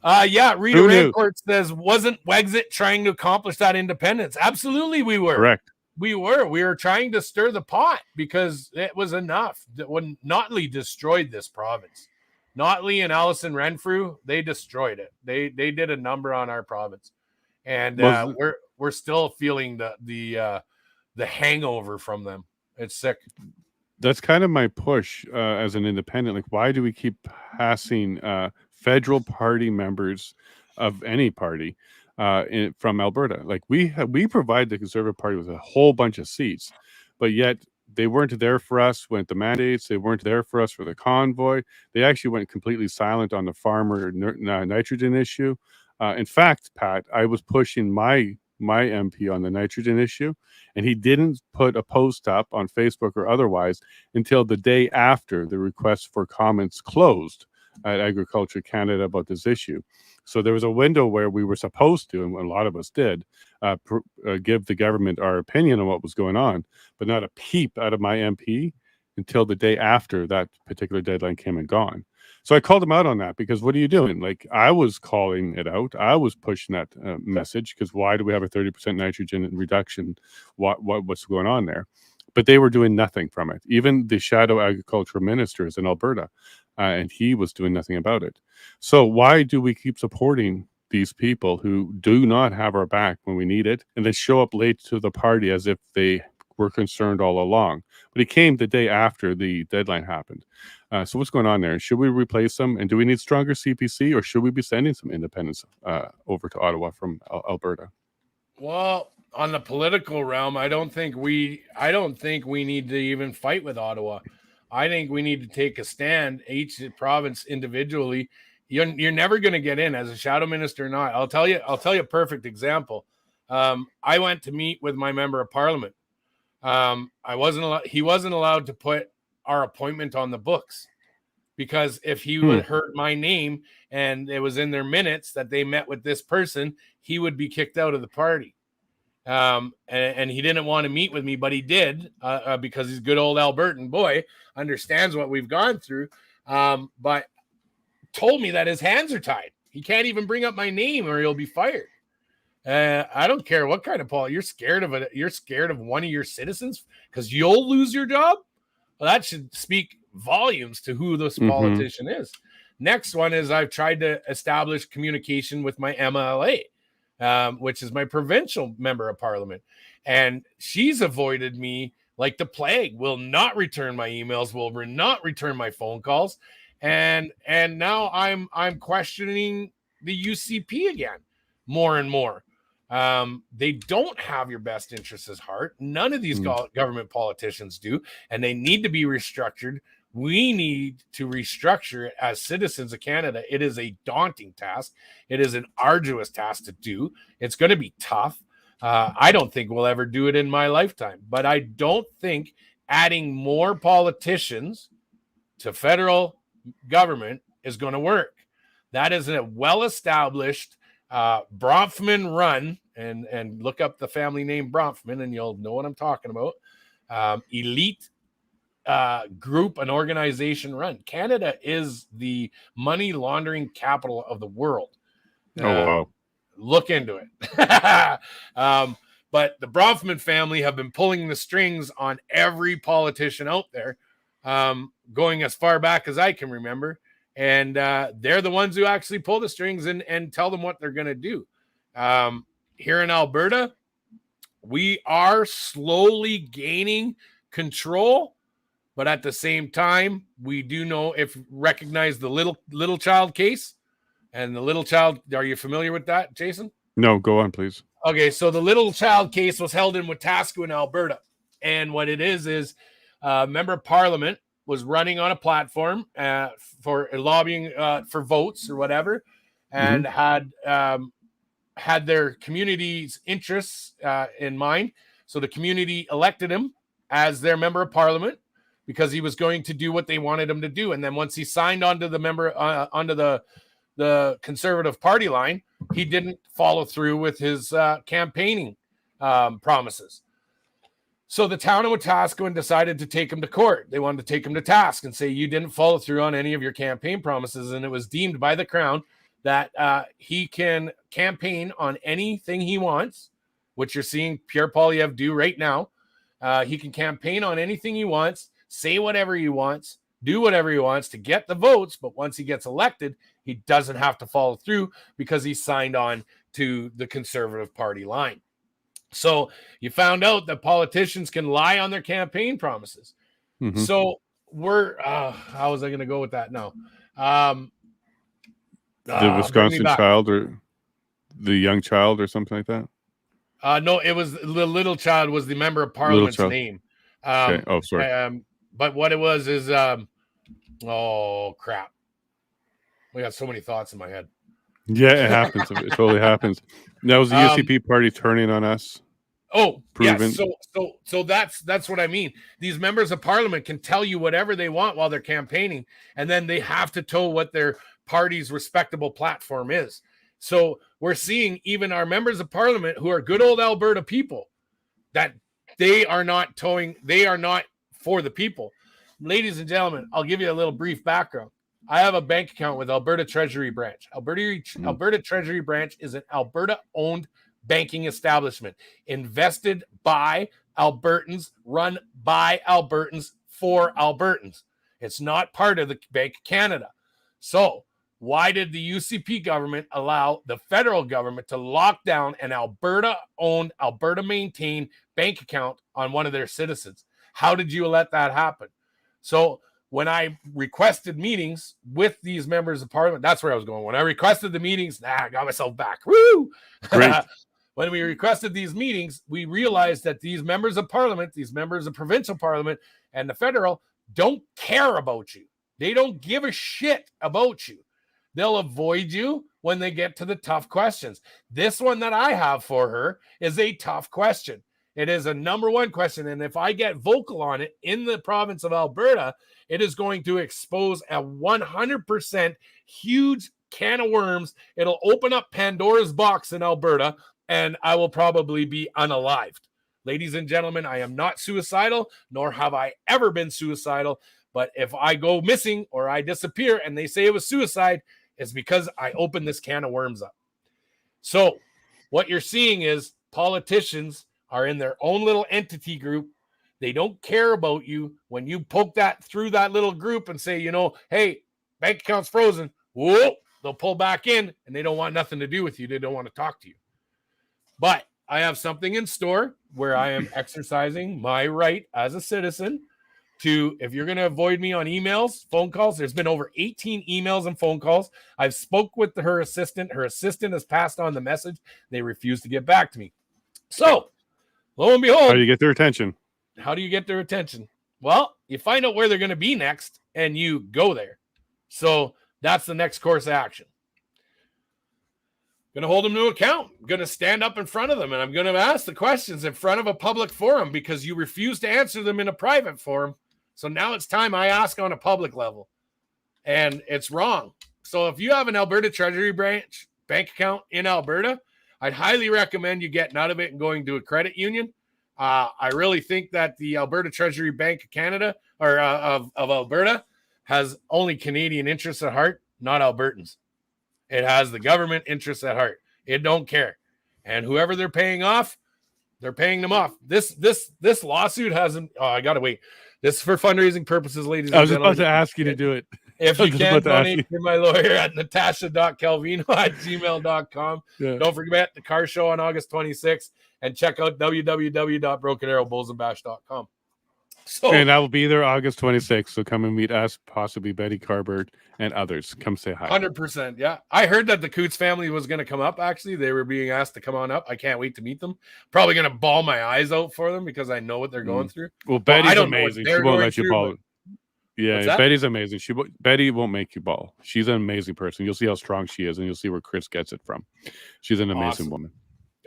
Rita Rancourt says, wasn't Wexit trying to accomplish that independence? Absolutely, we were. Correct. We were trying to stir the pot because it was enough that when Notley destroyed this province. Notley and Alison Renfrew, they destroyed it. They did a number on our province, and we're still feeling the hangover from them. It's sick. That's kind of my push as an independent. Like, why do we keep passing federal party members of any party from Alberta? Like, we provide the Conservative Party with a whole bunch of seats, but yet they weren't there for us when the mandates. They weren't there for us for the convoy. They actually went completely silent on the farmer nitrogen issue. In fact, Pat, I was pushing my MP on the nitrogen issue, and he didn't put a post up on Facebook or otherwise until the day after the request for comments closed at Agriculture Canada about this issue. So there was a window where we were supposed to, and a lot of us did, give the government our opinion on what was going on, but not a peep out of my MP until the day after that particular deadline came and gone. So I called him out on that, because what are you doing? Like, I was calling it out. I was pushing that message, because why do we have a 30% nitrogen reduction? What's going on there? But they were doing nothing from it. Even the shadow agriculture minister is in Alberta, and he was doing nothing about it. So why do we keep supporting these people who do not have our back when we need it, and they show up late to the party as if they were concerned all along? But he came the day after the deadline happened. So what's going on there? Should we replace them? And do we need stronger CPC, or should we be sending some independents over to Ottawa from Alberta? Well, on the political realm, I don't think we need to even fight with Ottawa. I think we need to take a stand, each province individually. You're never going to get in as a shadow minister or not. I'll tell you a perfect example. I went to meet with my member of parliament. He wasn't allowed to put our appointment on the books, because if he would heard my name and it was in their minutes that they met with this person, he would be kicked out of the party. And he didn't want to meet with me, but he did, because he's a good old Albertan boy, understands what we've gone through, but told me that his hands are tied. He can't even bring up my name or he'll be fired. I don't care what kind of you're scared of it. You're scared of one of your citizens because you'll lose your job. Well, that should speak volumes to who this politician is. Next one is I've tried to establish communication with my MLA, which is my provincial member of parliament. And she's avoided me like the plague, will not return my emails, will not return my phone calls. And now I'm questioning the UCP again more and more. They don't have your best interests at heart. None of these government politicians do, and they need to be restructured. We need to restructure it as citizens of Canada. It is a daunting task. It is an arduous task to do. It's going to be tough. I don't think we'll ever do it in my lifetime, but I don't think adding more politicians to federal government is going to work. That is a well-established Bronfman run, and look up the family name Bronfman and you'll know what I'm talking about. Elite group and organization run. Canada is the money laundering capital of the world. Wow. Look into it. But the Bronfman family have been pulling the strings on every politician out there, going as far back as I can remember. And they're the ones who actually pull the strings and tell them what they're going to do. Here in Alberta, we are slowly gaining control, But at the same time, we do know recognize the little child case. And the little child, are you familiar with that, Jason? No, go on, please. Okay, so the little child case was held in Wetaskiwin in Alberta. And what it is a member of parliament was running on a platform for lobbying for votes or whatever, and had their community's interests in mind. So the community elected him as their member of parliament because he was going to do what they wanted him to do. And then once he signed onto the Conservative Party line, he didn't follow through with his campaigning promises. So the town of Wetaskiwin decided to take him to court. They wanted to take him to task and say, you didn't follow through on any of your campaign promises. And it was deemed by the Crown that he can campaign on anything he wants, which you're seeing Pierre Poilievre do right now. He can campaign on anything he wants, say whatever he wants, do whatever he wants to get the votes. But once he gets elected, he doesn't have to follow through because he signed on to the Conservative Party line. So you found out that politicians can lie on their campaign promises. So how was I going to go with that now? The Wisconsin child or the young child or something like that? No, it was the little child was the member of parliament's name. Okay. Oh, sorry. But what it was is, oh crap. We got so many thoughts in my head. Yeah, it happens. It totally happens. That was the UCP party turning on us. Oh, proven. Yeah. So that's what I mean. These members of parliament can tell you whatever they want while they're campaigning, and then they have to toe what their party's respectable platform is. So we're seeing even our members of parliament who are good old Alberta people that they are not for the people. Ladies and gentlemen, I'll give you a little brief background. I have a bank account with Alberta Treasury Branch. Alberta Treasury Branch is an Alberta-owned banking establishment invested by Albertans, run by Albertans, for Albertans. It's not part of the Bank of Canada. So why did the UCP government allow the federal government to lock down an Alberta-owned, Alberta-maintained bank account on one of their citizens? How did you let that happen? So when I requested meetings with these members of parliament, that's where I was going. When I requested the meetings, I got myself back. Woo! Great. When we requested these meetings, we realized that these members of parliament, these members of provincial parliament and the federal don't care about you. They don't give a shit about you. They'll avoid you when they get to the tough questions. This one that I have for her is a tough question. It is a number one question. And if I get vocal on it in the province of Alberta, it is going to expose a 100% huge can of worms. It'll open up Pandora's box in Alberta, and I will probably be unalived. Ladies and gentlemen, I am not suicidal, nor have I ever been suicidal. But if I go missing or I disappear and they say it was suicide, it's because I opened this can of worms up. So what you're seeing is politicians are in their own little entity group. They don't care about you. When you poke that through that little group and say, hey, bank account's frozen, whoa, they'll pull back in and they don't want nothing to do with you. They don't want to talk to you. But I have something in store where I am exercising my right as a citizen to, if you're going to avoid me on emails, phone calls, there's been over 18 emails and phone calls. I've spoke with her assistant. Her assistant has passed on the message. They refuse to get back to me. So, lo and behold. How do you get their attention? How do you get their attention? Well, you find out where they're going to be next and you go there. So that's the next course of action. Going to hold them to account. I'm going to stand up in front of them and I'm going to ask the questions in front of a public forum because you refuse to answer them in a private forum. So now it's time I ask on a public level. And it's wrong. So if you have an Alberta Treasury Branch bank account in Alberta, I'd highly recommend you getting out of it and going to a credit union. I really think that the Alberta Treasury Bank of Canada or of Alberta has only Canadian interests at heart, not Albertans. It has the government interests at heart. It don't care. And whoever they're paying off, they're paying them off. This lawsuit hasn't. Oh, I gotta wait. This is for fundraising purposes, ladies and gentlemen. I was about to ask you to do it. If you can, donate to my lawyer at natasha.calvino@gmail.com. Yeah. Don't forget the car show on August 26th and check out www.brokenarrowbullsandbash.com. So, and I will be there August 26th. So come and meet us, possibly Betty Carbert and others. Come say hi. 100%. Yeah. I heard that the Coots family was going to come up. Actually, they were being asked to come on up. I can't wait to meet them. Probably going to bawl my eyes out for them because I know what they're going through. Well, Betty's I don't know what amazing. She they're won't going let you through, bawl. Yeah, that? Betty's amazing. Betty won't make you bawl. She's an amazing person. You'll see how strong she is, and you'll see where Chris gets it from. She's an amazing woman.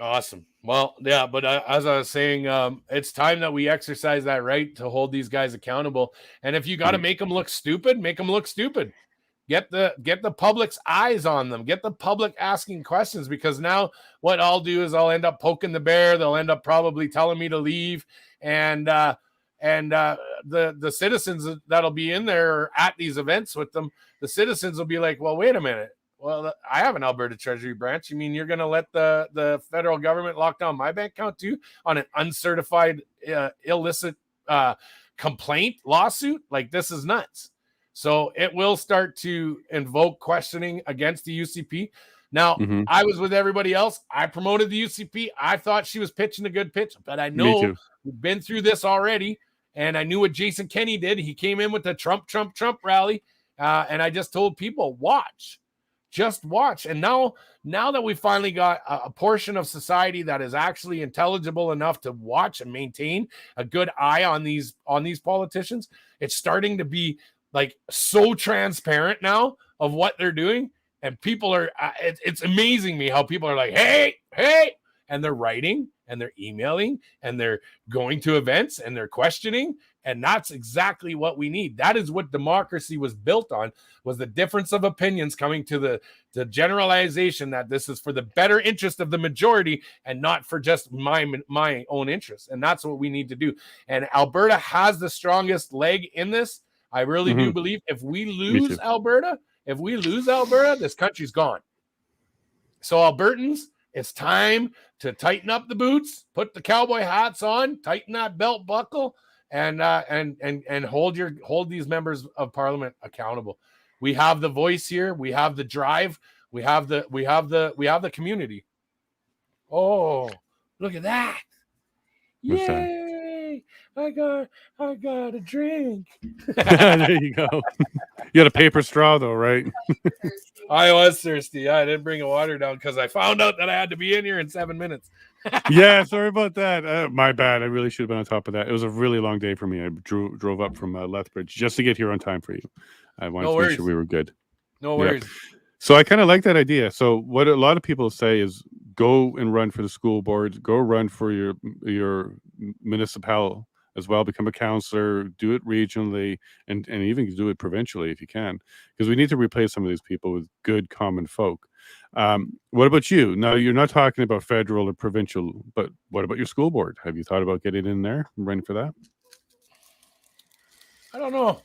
Awesome. Well, yeah, but as I was saying, it's time that we exercise that right to hold these guys accountable. And if you got to make them look stupid, make them look stupid. Get the public's eyes on them. Get the public asking questions, because now what I'll do is I'll end up poking the bear. They'll end up probably telling me to leave, and the citizens that'll be in there at these events with them, the citizens will be like, well, wait a minute. Well, I have an Alberta Treasury branch. You mean you're going to let the federal government lock down my bank account too on an uncertified illicit complaint lawsuit? Like, this is nuts. So it will start to invoke questioning against the UCP. Now, I was with everybody else. I promoted the UCP. I thought she was pitching a good pitch, but I know we've been through this already. And I knew what Jason Kenney did. He came in with the Trump rally. And I just told people, just watch. And now that we finally got a portion of society that is actually intelligible enough to watch and maintain a good eye on these politicians, it's starting to be like so transparent now of what they're doing. And people are, it's amazing me how people are like, hey, and they're writing and they're emailing and they're going to events and they're questioning. And that's exactly what we need. That is what democracy was built on, was the difference of opinions coming to the generalization that this is for the better interest of the majority and not for just my own interests. And that's what we need to do. And Alberta has the strongest leg in this. I really do believe if we lose Alberta, this country's gone. So Albertans, it's time to tighten up the boots, put the cowboy hats on, tighten that belt buckle, and hold these members of parliament accountable. We have the voice here. We have the drive. We have the community. Oh, look at that! Yay! I got a drink. There you go. You got a paper straw though, right? I was thirsty. I didn't bring a water down because I found out that I had to be in here in 7 minutes. Yeah, sorry about that. My bad. I really should have been on top of that. It was a really long day for me. I drove up from Lethbridge just to get here on time for you. I wanted to make sure we were good. No worries. Yeah. So I kind of like that idea. So what a lot of people say is go and run for the school board, go run for your municipal as well, become a councillor, do it regionally, and even do it provincially if you can, because we need to replace some of these people with good common folk. What about you? Now, you're not talking about federal or provincial, but what about your school board? Have you thought about getting in there and running for that? I don't know.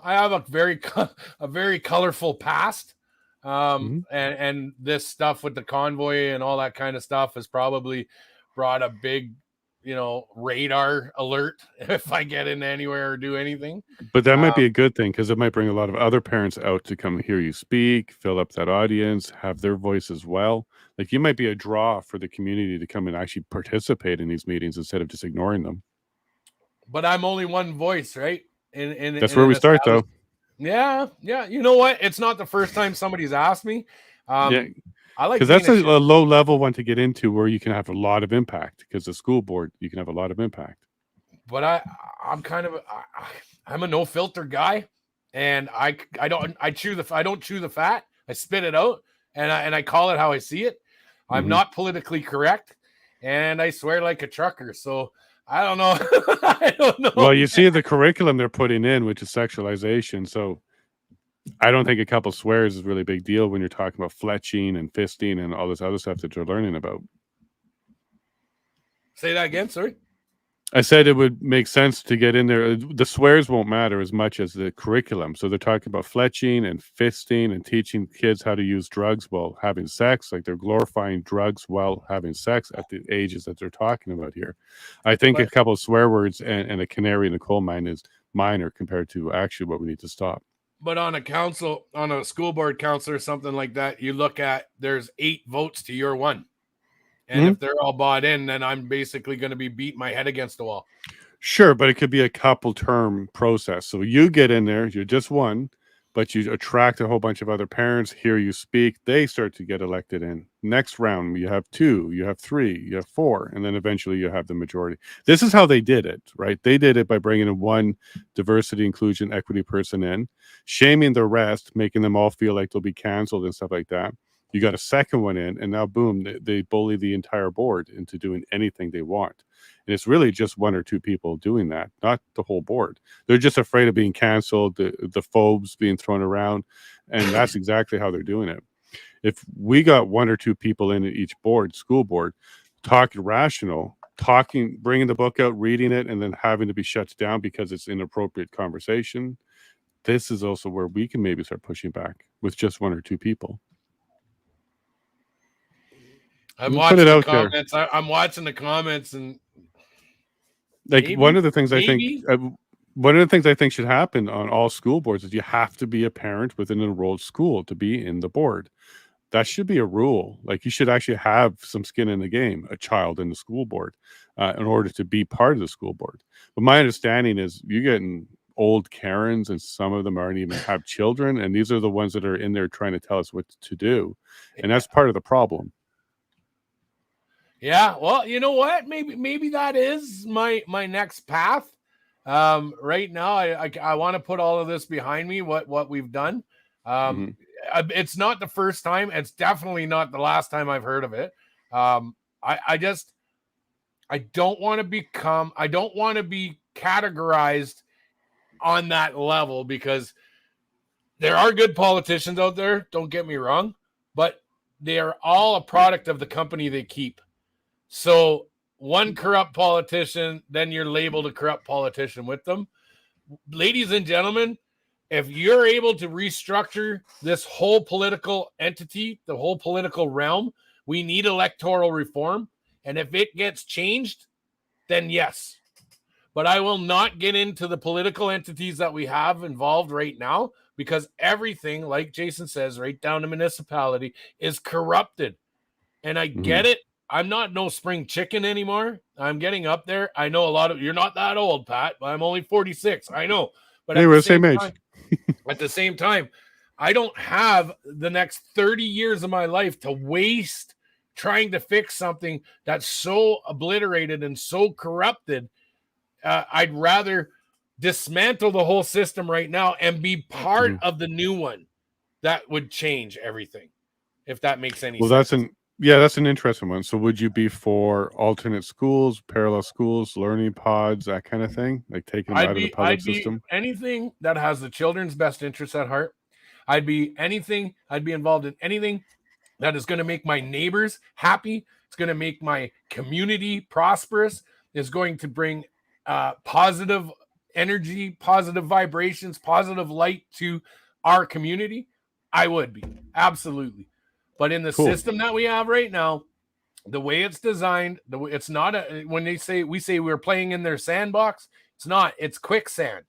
I have a very colorful past. And this stuff with the convoy and all that kind of stuff has probably brought a big, radar alert if I get in anywhere or do anything. But that might be a good thing, because it might bring a lot of other parents out to come hear you speak, fill up that audience, have their voice as well. Like, you might be a draw for the community to come and actually participate in these meetings instead of just ignoring them. But I'm only one voice, right? That's where we start, though. Yeah. You know what? It's not the first time somebody's asked me. I like, because that's a low level one to get into, where you can have a lot of impact. Because the school board, you can have a lot of impact. But I'm a no filter guy, and I don't chew the fat. I spit it out, and I call it how I see it. I'm not politically correct, and I swear like a trucker. So I don't know. I don't know. Well, you see the curriculum they're putting in, which is sexualization. So I don't think a couple swears is really a big deal when you're talking about fletching and fisting and all this other stuff that you're learning about. Say that again, sorry. I said it would make sense to get in there. The swears won't matter as much as the curriculum. So they're talking about fletching and fisting and teaching kids how to use drugs while having sex. Like, they're glorifying drugs while having sex at the ages that they're talking about here. I think a couple of swear words and a canary in the coal mine is minor compared to actually what we need to stop. But on a school board council or something like that, you look at, there's 8 votes to your 1. And if they're all bought in, then I'm basically going to be beating my head against the wall. Sure, but it could be a couple term process. So you get in there, you're just one, but you attract a whole bunch of other parents, hear you speak, they start to get elected in. Next round, you have 2, you have 3, you have 4, and then eventually you have the majority. This is how they did it, right? They did it by bringing in one diversity, inclusion, equity person in, shaming the rest, making them all feel like they'll be canceled and stuff like that. You got a second one in, and now boom, they bully the entire board into doing anything they want. And it's really just 1 or 2 people doing that, not the whole board. They're just afraid of being canceled, the phobes being thrown around, and that's exactly how they're doing it. If we got 1 or 2 people in at each board, school board, talking rational, bringing the book out, reading it, and then having to be shut down because it's inappropriate conversation, this is also where we can maybe start pushing back with just 1 or 2 people. I'm watching the comments. I'm watching the comments, and like one of the things I think should happen on all school boards is you have to be a parent with an enrolled school to be in the board. That should be a rule. Like you should actually have some skin in the game, a child in the school board, in order to be part of the school board. But my understanding is you're getting old Karens, and some of them aren't even have children, and these are the ones that are in there trying to tell us what to do, and that's part of the problem. Yeah, well, you know what? Maybe that is my next path. Right now, I want to put all of this behind me. What we've done. It's not the first time. It's definitely not the last time I've heard of it. I don't want to be categorized on that level, because there are good politicians out there. Don't get me wrong, but they are all a product of the company they keep. So one corrupt politician, then you're labeled a corrupt politician with them. Ladies and gentlemen, if you're able to restructure this whole political entity, the whole political realm, we need electoral reform. And if it gets changed, then yes. But I will not get into the political entities that we have involved right now, because everything, like Jason says, right down to municipality, is corrupted. And I get it. I'm not no spring chicken anymore. I'm getting up there. I know a lot of, you're not that old, Pat, but I'm only 46. I know. But hey, we're the same age. At the same time, I don't have the next 30 years of my life to waste trying to fix something that's so obliterated and so corrupted. I'd rather dismantle the whole system right now and be part of the new one that would change everything, if that makes any sense. That's an interesting one. So would you be for alternate schools, parallel schools, learning pods, that kind of thing? Like taking them out of the public system? Anything that has the children's best interests at heart. I'd be involved in anything that is going to make my neighbors happy. It's going to make my community prosperous. It's going to bring positive energy, positive vibrations, positive light to our community. I would be. Absolutely. But in the system that we have right now, the way it's designed, it's not when we say we're playing in their sandbox, it's not. It's quicksand,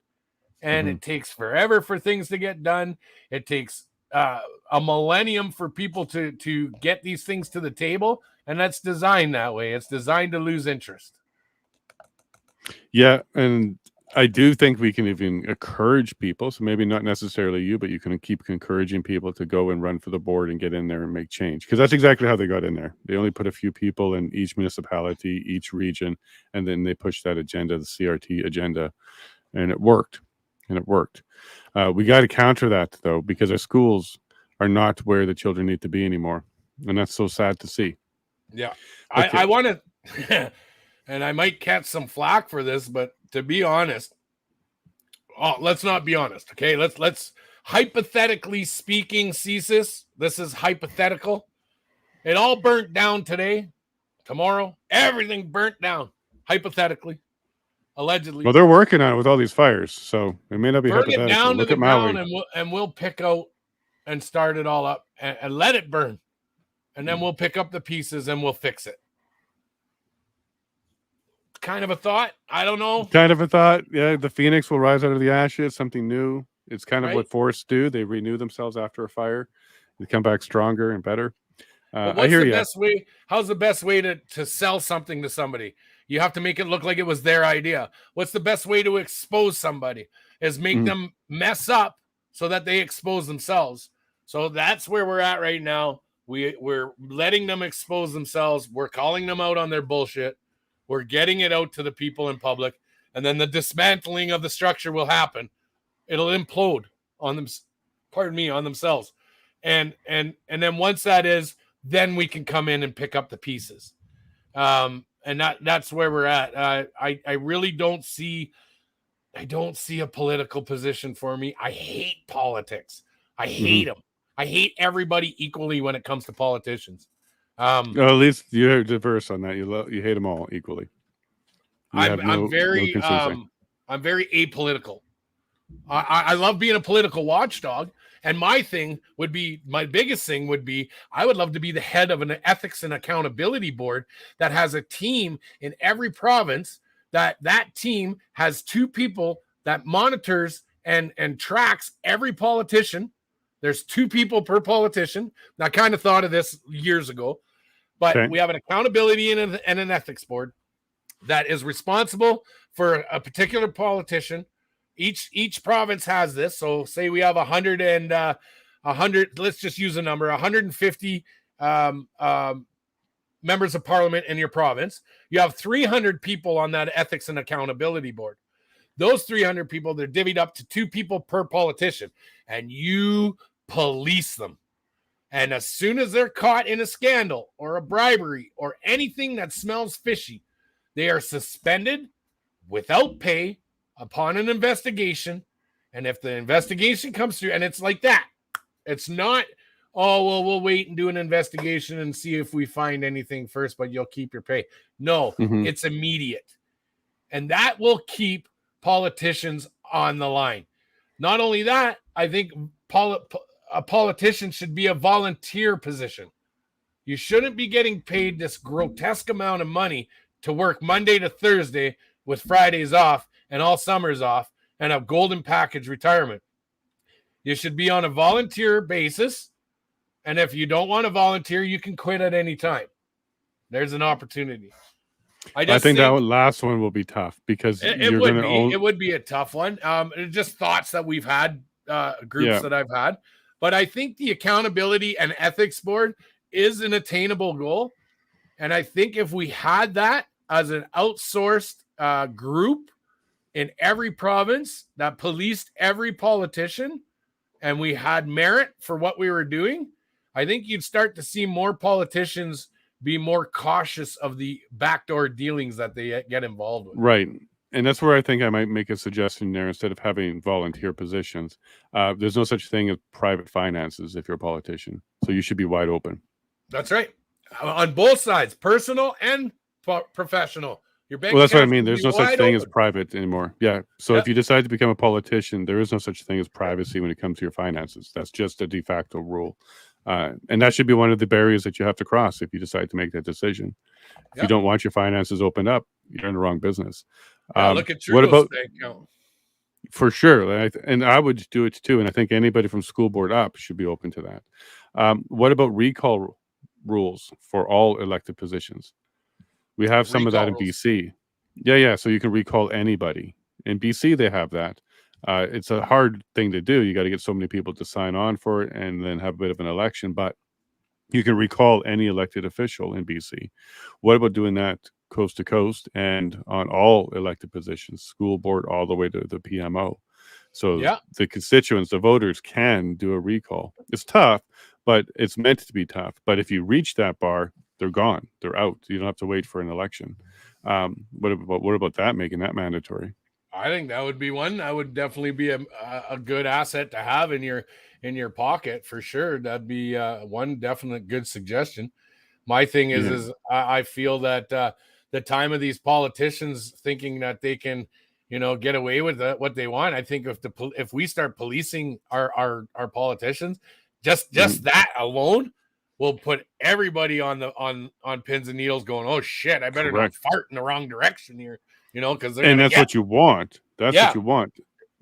and it takes forever for things to get done. It takes a millennium for people to get these things to the table, and that's designed that way. It's designed to lose interest. Yeah, and I do think we can even encourage people. So maybe not necessarily you, but you can keep encouraging people to go and run for the board and get in there and make change. Because that's exactly how they got in there. They only put a few people in each municipality, each region, and then they pushed that agenda, the CRT agenda, and it worked. We got to counter that, though, because our schools are not where the children need to be anymore. And that's so sad to see. Yeah. Okay. I want to... And I might catch some flack for this, but to be honest, let's not be honest, okay? Let's hypothetically speaking, CSIS, this is hypothetical. It all burnt down today, tomorrow, everything burnt down, hypothetically, allegedly. Well, they're working on it with all these fires, so it may not be burn hypothetical. It down to the ground, and we'll pick out and start it all up and let it burn, and then we'll pick up the pieces and we'll fix it. Kind of a thought. I don't know. Kind of a thought. Yeah, the phoenix will rise out of the ashes, something new. It's kind of what forests do. They renew themselves after a fire. They come back stronger and better. I hear you. Best way? How's the best way to sell something to somebody? You have to make it look like it was their idea. What's the best way to expose somebody? Is make them mess up so that they expose themselves. So that's where we're at right now. We're letting them expose themselves. We're calling them out on their bullshit. We're getting it out to the people in public. And then the dismantling of the structure will happen. It'll implode on them, on themselves. And then once that is, then we can come in and pick up the pieces. And that's where we're at. I really don't see a political position for me. I hate politics. I hate them. I hate everybody equally when it comes to politicians. At least you're diverse on that. You hate them all equally. I'm very apolitical. I love being a political watchdog. And my biggest thing would be, I would love to be the head of an ethics and accountability board that has a team in every province, that team has 2 people that monitors and tracks every politician. There's 2 people per politician. I kind of thought of this years ago, but we have an accountability and an ethics board that is responsible for a particular politician. Each province has this. So say we have 100, let's just use a number, 150 members of parliament in your province. You have 300 people on that ethics and accountability board. Those 300 people, they're divvied up to 2 people per politician, and you police them. And as soon as they're caught in a scandal or a bribery or anything that smells fishy, they are suspended without pay upon an investigation. And if the investigation comes through, and it's like that, it's not, oh, well, we'll wait and do an investigation and see if we find anything first, but you'll keep your pay. No, it's immediate. And that will keep politicians on the line. Not only that, I think a politician should be a volunteer position. You shouldn't be getting paid this grotesque amount of money to work Monday to Thursday with Fridays off and all summers off and a golden package retirement. You should be on a volunteer basis. And if you don't want to volunteer, you can quit at any time. There's an opportunity. I think that last one will be tough because it would be a tough one. Just thoughts that we've had, groups that I've had. But I think the accountability and ethics board is an attainable goal. And I think if we had that as an outsourced group in every province that policed every politician, and we had merit for what we were doing, I think you'd start to see more politicians be more cautious of the backdoor dealings that they get involved with. Right. And that's where I think I might make a suggestion there. Instead of having volunteer positions, there's no such thing as private finances if you're a politician. So you should be wide open. That's right. On both sides, personal and professional. Well, that's what I mean. There's no such thing as private anymore. Yeah. So if you decide to become a politician, there is no such thing as privacy when it comes to your finances. That's just a de facto rule. And that should be one of the barriers that you have to cross if you decide to make that decision. If you don't want your finances opened up, you're in the wrong business. Look at Trudeau's bank account. For sure. And I would do it too. And I think anybody from school board up should be open to that. What about recall rules for all elected positions? We have some of that in BC. Yeah. So you can recall anybody. In BC, they have that. It's a hard thing to do. You got to get so many people to sign on for it and then have a bit of an election. But you can recall any elected official in BC. What about doing that coast to coast and on all elected positions, school board all the way to the PMO? So the constituents, the voters can do a recall. It's tough, but it's meant to be tough. But if you reach that bar, they're gone. They're out. You don't have to wait for an election. What about that, making that mandatory? I think that would be one. That would definitely be a good asset to have in your pocket for sure. That'd be one definite good suggestion. My thing is I feel that the time of these politicians thinking that they can, get away with what they want. I think if we start policing our politicians, just that alone will put everybody on pins and needles going, oh shit, I better not fart in the wrong direction here. Because that's what you want. That's what you want.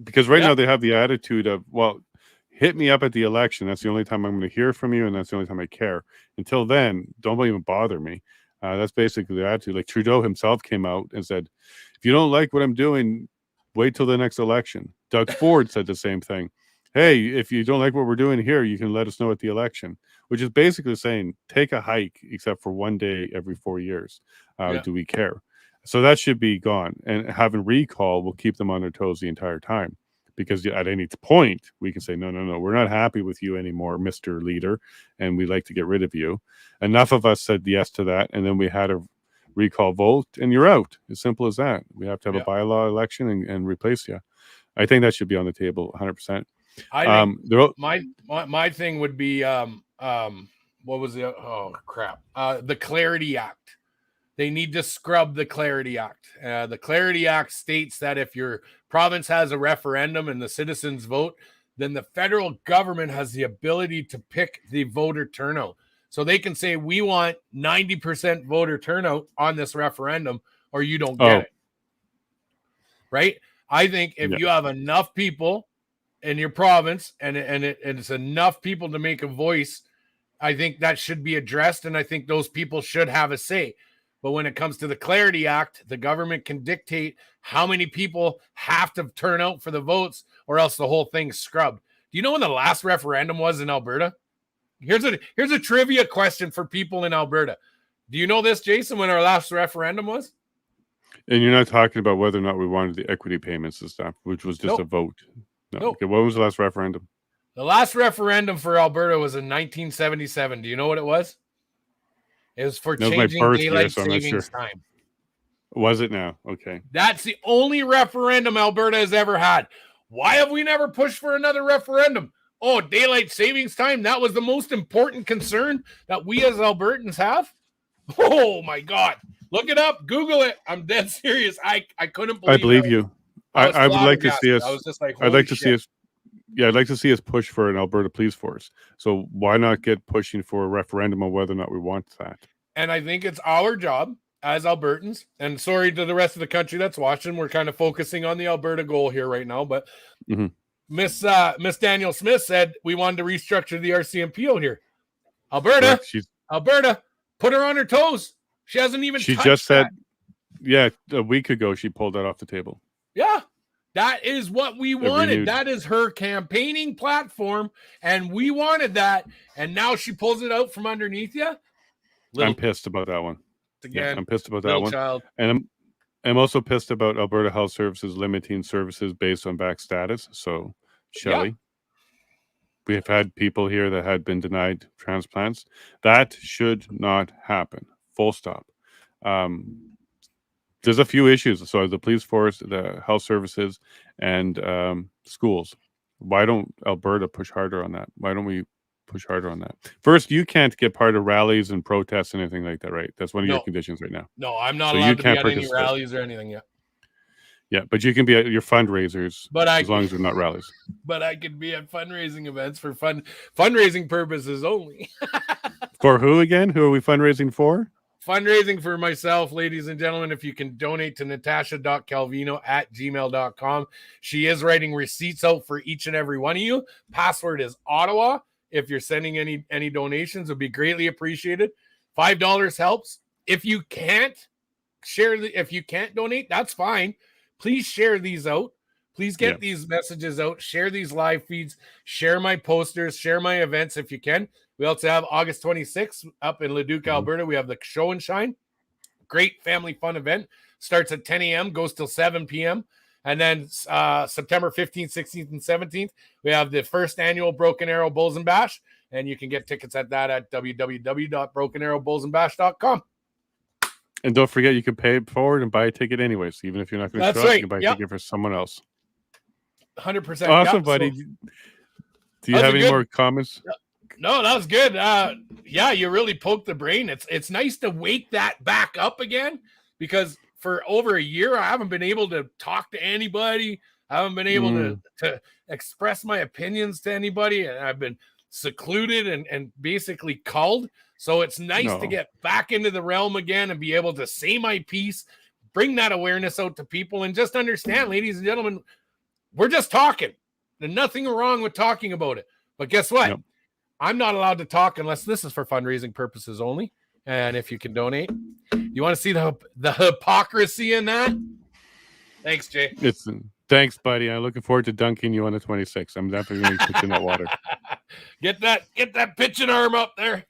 Because right now they have the attitude of, well, hit me up at the election. That's the only time I'm going to hear from you, and that's the only time I care. Until then, don't even bother me. That's basically the attitude. Like Trudeau himself came out and said, if you don't like what I'm doing, wait till the next election. Doug Ford said the same thing. Hey, if you don't like what we're doing here, you can let us know at the election, which is basically saying take a hike except for one day every 4 years. Do we care? So that should be gone. And having recall will keep them on their toes the entire time, because at any point we can say, no, we're not happy with you anymore, Mr. Leader, and we'd like to get rid of you. Enough of us said yes to that, and then we had a recall vote, and you're out. As simple as that. We have to have a bylaw election and replace you. I think that should be on the table 100%. I think my thing would be what was it? Oh crap! The Clarity Act. They need to scrub the Clarity Act. The Clarity Act states that if your province has a referendum and the citizens vote, then the federal government has the ability to pick the voter turnout. So they can say, we want 90% voter turnout on this referendum, or you don't get it. Right? I think if you have enough people in your province and it's enough people to make a voice, I think that should be addressed. And I think those people should have a say. But when it comes to the Clarity Act, the government can dictate how many people have to turn out for the votes, or else the whole thing's scrubbed. Do you know when the last referendum was in Alberta? Here's a trivia question for people in Alberta. Do you know this, Jason, when our last referendum was? And you're not talking about whether or not we wanted the equity payments and stuff, which was just a vote. No. Okay, what was the last referendum? The last referendum for Alberta was in 1977. Do you know what it was? It was for changing daylight savings time. Was it now? Okay. That's the only referendum Alberta has ever had. Why have we never pushed for another referendum? Oh, daylight savings time. That was the most important concern that we as Albertans have. Oh my God. Look it up. Google it. I'm dead serious. I couldn't believe it. I believe you. I would like to see us. I was just like, I'd like to see us. Yeah, I'd like to see us push for an Alberta police force. So why not get pushing for a referendum on whether or not we want that? And I think it's our job as Albertans, and sorry to the rest of the country that's watching, we're kind of focusing on the Alberta goal here right now, but Miss Daniel Smith said we wanted to restructure the RCMP here. Alberta, Alberta, put her on her toes. She hasn't even She just said, yeah, a week ago she pulled that off the table. Yeah. That is what we wanted. That is her campaigning platform, and we wanted that. And now she pulls it out from underneath you. I'm pissed about that one. Again, I'm pissed about that one. Child. And I'm also pissed about Alberta Health Services limiting services based on back status. So, Shelley, we have had people here that had been denied transplants. That should not happen. Full stop. There's a few issues. So the police force, the health services, and schools. Why don't Alberta push harder on that? Why don't we push harder on that? First, you can't get part of rallies and protests and anything like that, right? That's one of your conditions right now. No, I'm not allowed to be at any rallies or anything yet. Yeah, but you can be at your fundraisers as long as they're not rallies. But I can be at fundraising events for fundraising purposes only. For who again? Who are we fundraising for? Fundraising for myself, ladies and gentlemen. If you can donate to natasha.calvino@gmail.com. She is writing receipts out for each and every one of you. Password is Ottawa. If you're sending any donations, it would be greatly appreciated. $5 helps. If you can't donate, that's fine. Please share these out. Please get these messages out. Share these live feeds. Share my posters. Share my events if you can. We also have August 26th up in Leduc, Alberta. We have the Show and Shine. Great family fun event. Starts at 10 a.m., goes till 7 p.m. And then September 15th, 16th, and 17th, we have the first annual Broken Arrow Bulls and Bash. And you can get tickets at that at www.brokenarrowbullsandbash.com. And don't forget, you can pay it forward and buy a ticket anyways. Even if you're not going to show up, you can buy a ticket for someone else. 100%. Awesome, buddy. Do you have any more comments? No, that was good. You really poked the brain. It's nice to wake that back up again, because for over a year, I haven't been able to talk to anybody. I haven't been able to express my opinions to anybody. And I've been secluded and basically culled. So it's nice to get back into the realm again and be able to say my piece, bring that awareness out to people, and just understand, ladies and gentlemen, we're just talking. There's nothing wrong with talking about it. But guess what? I'm not allowed to talk unless this is for fundraising purposes only. And if you can donate, you want to see the hypocrisy in that? Thanks, Jay. Thanks, buddy. I'm looking forward to dunking you on the 26th. I'm definitely going to put you in that water. Get that pitching arm up there.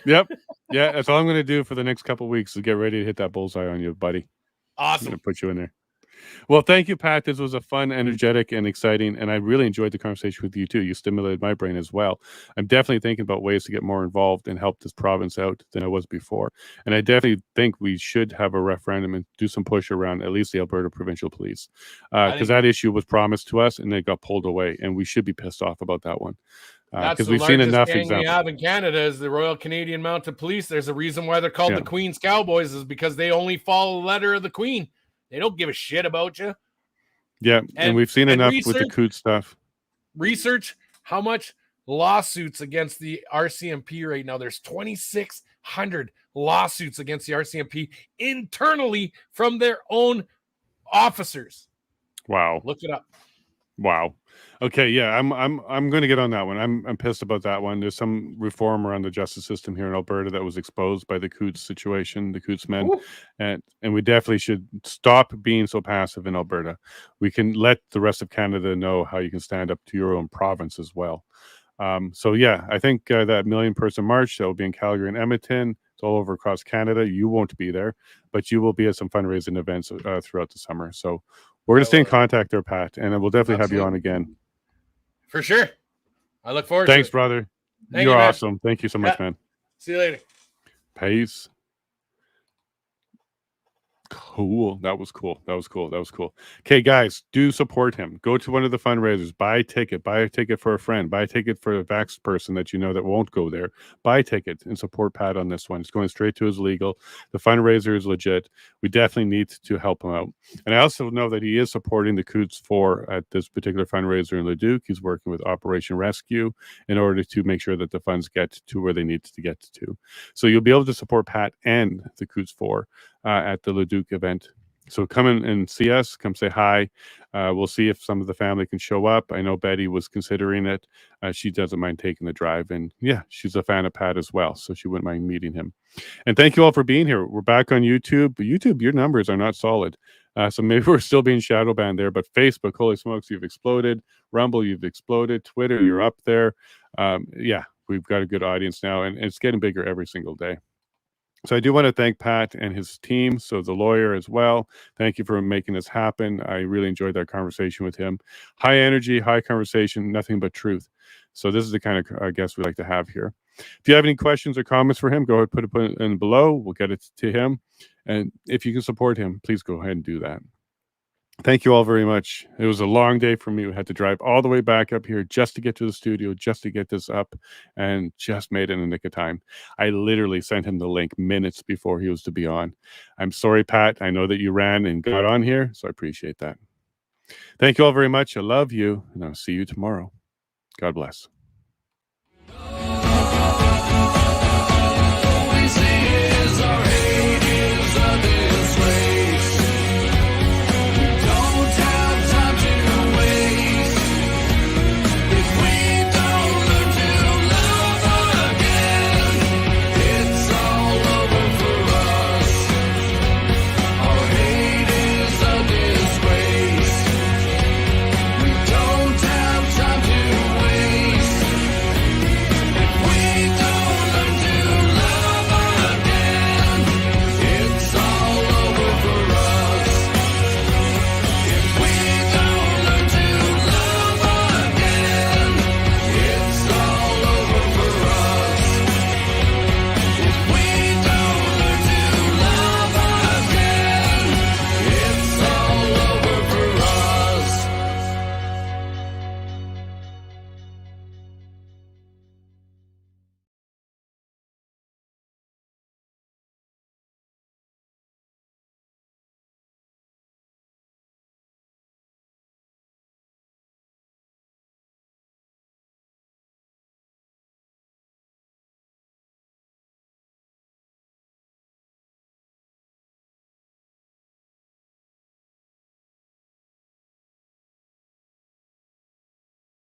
Yep. Yeah, that's all I'm going to do for the next couple of weeks is get ready to hit that bullseye on you, buddy. Awesome. I'm going to put you in there. Well, thank you, Pat. This was a fun, energetic, and exciting, and I really enjoyed the conversation with you too. You stimulated my brain as well. I'm definitely thinking about ways to get more involved and help this province out than I was before. And I definitely think we should have a referendum and do some push around at least the Alberta Provincial Police, because that issue was promised to us and it got pulled away, and we should be pissed off about that one. Because we've seen enough examples. We have in Canada is the Royal Canadian Mounted Police. There's a reason why they're called the Queen's Cowboys, is because they only follow the letter of the Queen. They don't give a shit about you. Yeah, and we've seen enough with the Coot stuff. Research how much lawsuits against the RCMP right now. There's 2,600 lawsuits against the RCMP internally from their own officers. Wow. Look it up. Wow. Okay, yeah, I'm going to get on that one. I'm pissed about that one. There's some reform around the justice system here in Alberta that was exposed by the Coots situation, the Coots men, and we definitely should stop being so passive in Alberta. We can let the rest of Canada know how you can stand up to your own province as well. So yeah, I think that million-person march that will be in Calgary and Edmonton. It's all over across Canada. You won't be there, but you will be at some fundraising events throughout the summer. So we're going to stay in contact there, Pat, and we'll definitely have you on again. For sure. I look forward to it. Thanks, brother. You're awesome. Thank you so much, man. See you later. Peace. Cool. That was cool. Okay, guys, do support him. Go to one of the fundraisers. Buy a ticket. Buy a ticket for a friend. Buy a ticket for a vaxxed person that you know that won't go there. Buy a ticket and support Pat on this one. It's going straight to his legal. The fundraiser is legit. We definitely need to help him out. And I also know that he is supporting the Coots 4 at this particular fundraiser in Leduc. He's working with Operation Rescue in order to make sure that the funds get to where they need to get to. So you'll be able to support Pat and the Coots 4 at the Leduc event. So come in and see us. Come say hi. We'll see if some of the family can show up. I know Betty was considering it. She doesn't mind taking the drive. And yeah, she's a fan of Pat as well, so she wouldn't mind meeting him. And thank you all for being here. We're back on YouTube. YouTube, your numbers are not solid. So maybe we're still being shadow banned there. But Facebook, holy smokes, you've exploded. Rumble, you've exploded. Twitter, you're up there. Yeah, we've got a good audience now. And it's getting bigger every single day. So I do want to thank Pat and his team, so the lawyer as well. Thank you for making this happen. I really enjoyed that conversation with him. High energy, high conversation, nothing but truth. So this is the kind of guest we like to have here. If you have any questions or comments for him, go ahead and put it in below. We'll get it to him. And if you can support him, please go ahead and do that. Thank you all very much. It was a long day for me. We had to drive all the way back up here just to get to the studio, just to get this up, and just made it in the nick of time. I literally sent him the link minutes before he was to be on. I'm sorry, Pat. I know that you ran and got on here, so I appreciate that. Thank you all very much. I love you, and I'll see you tomorrow. God bless.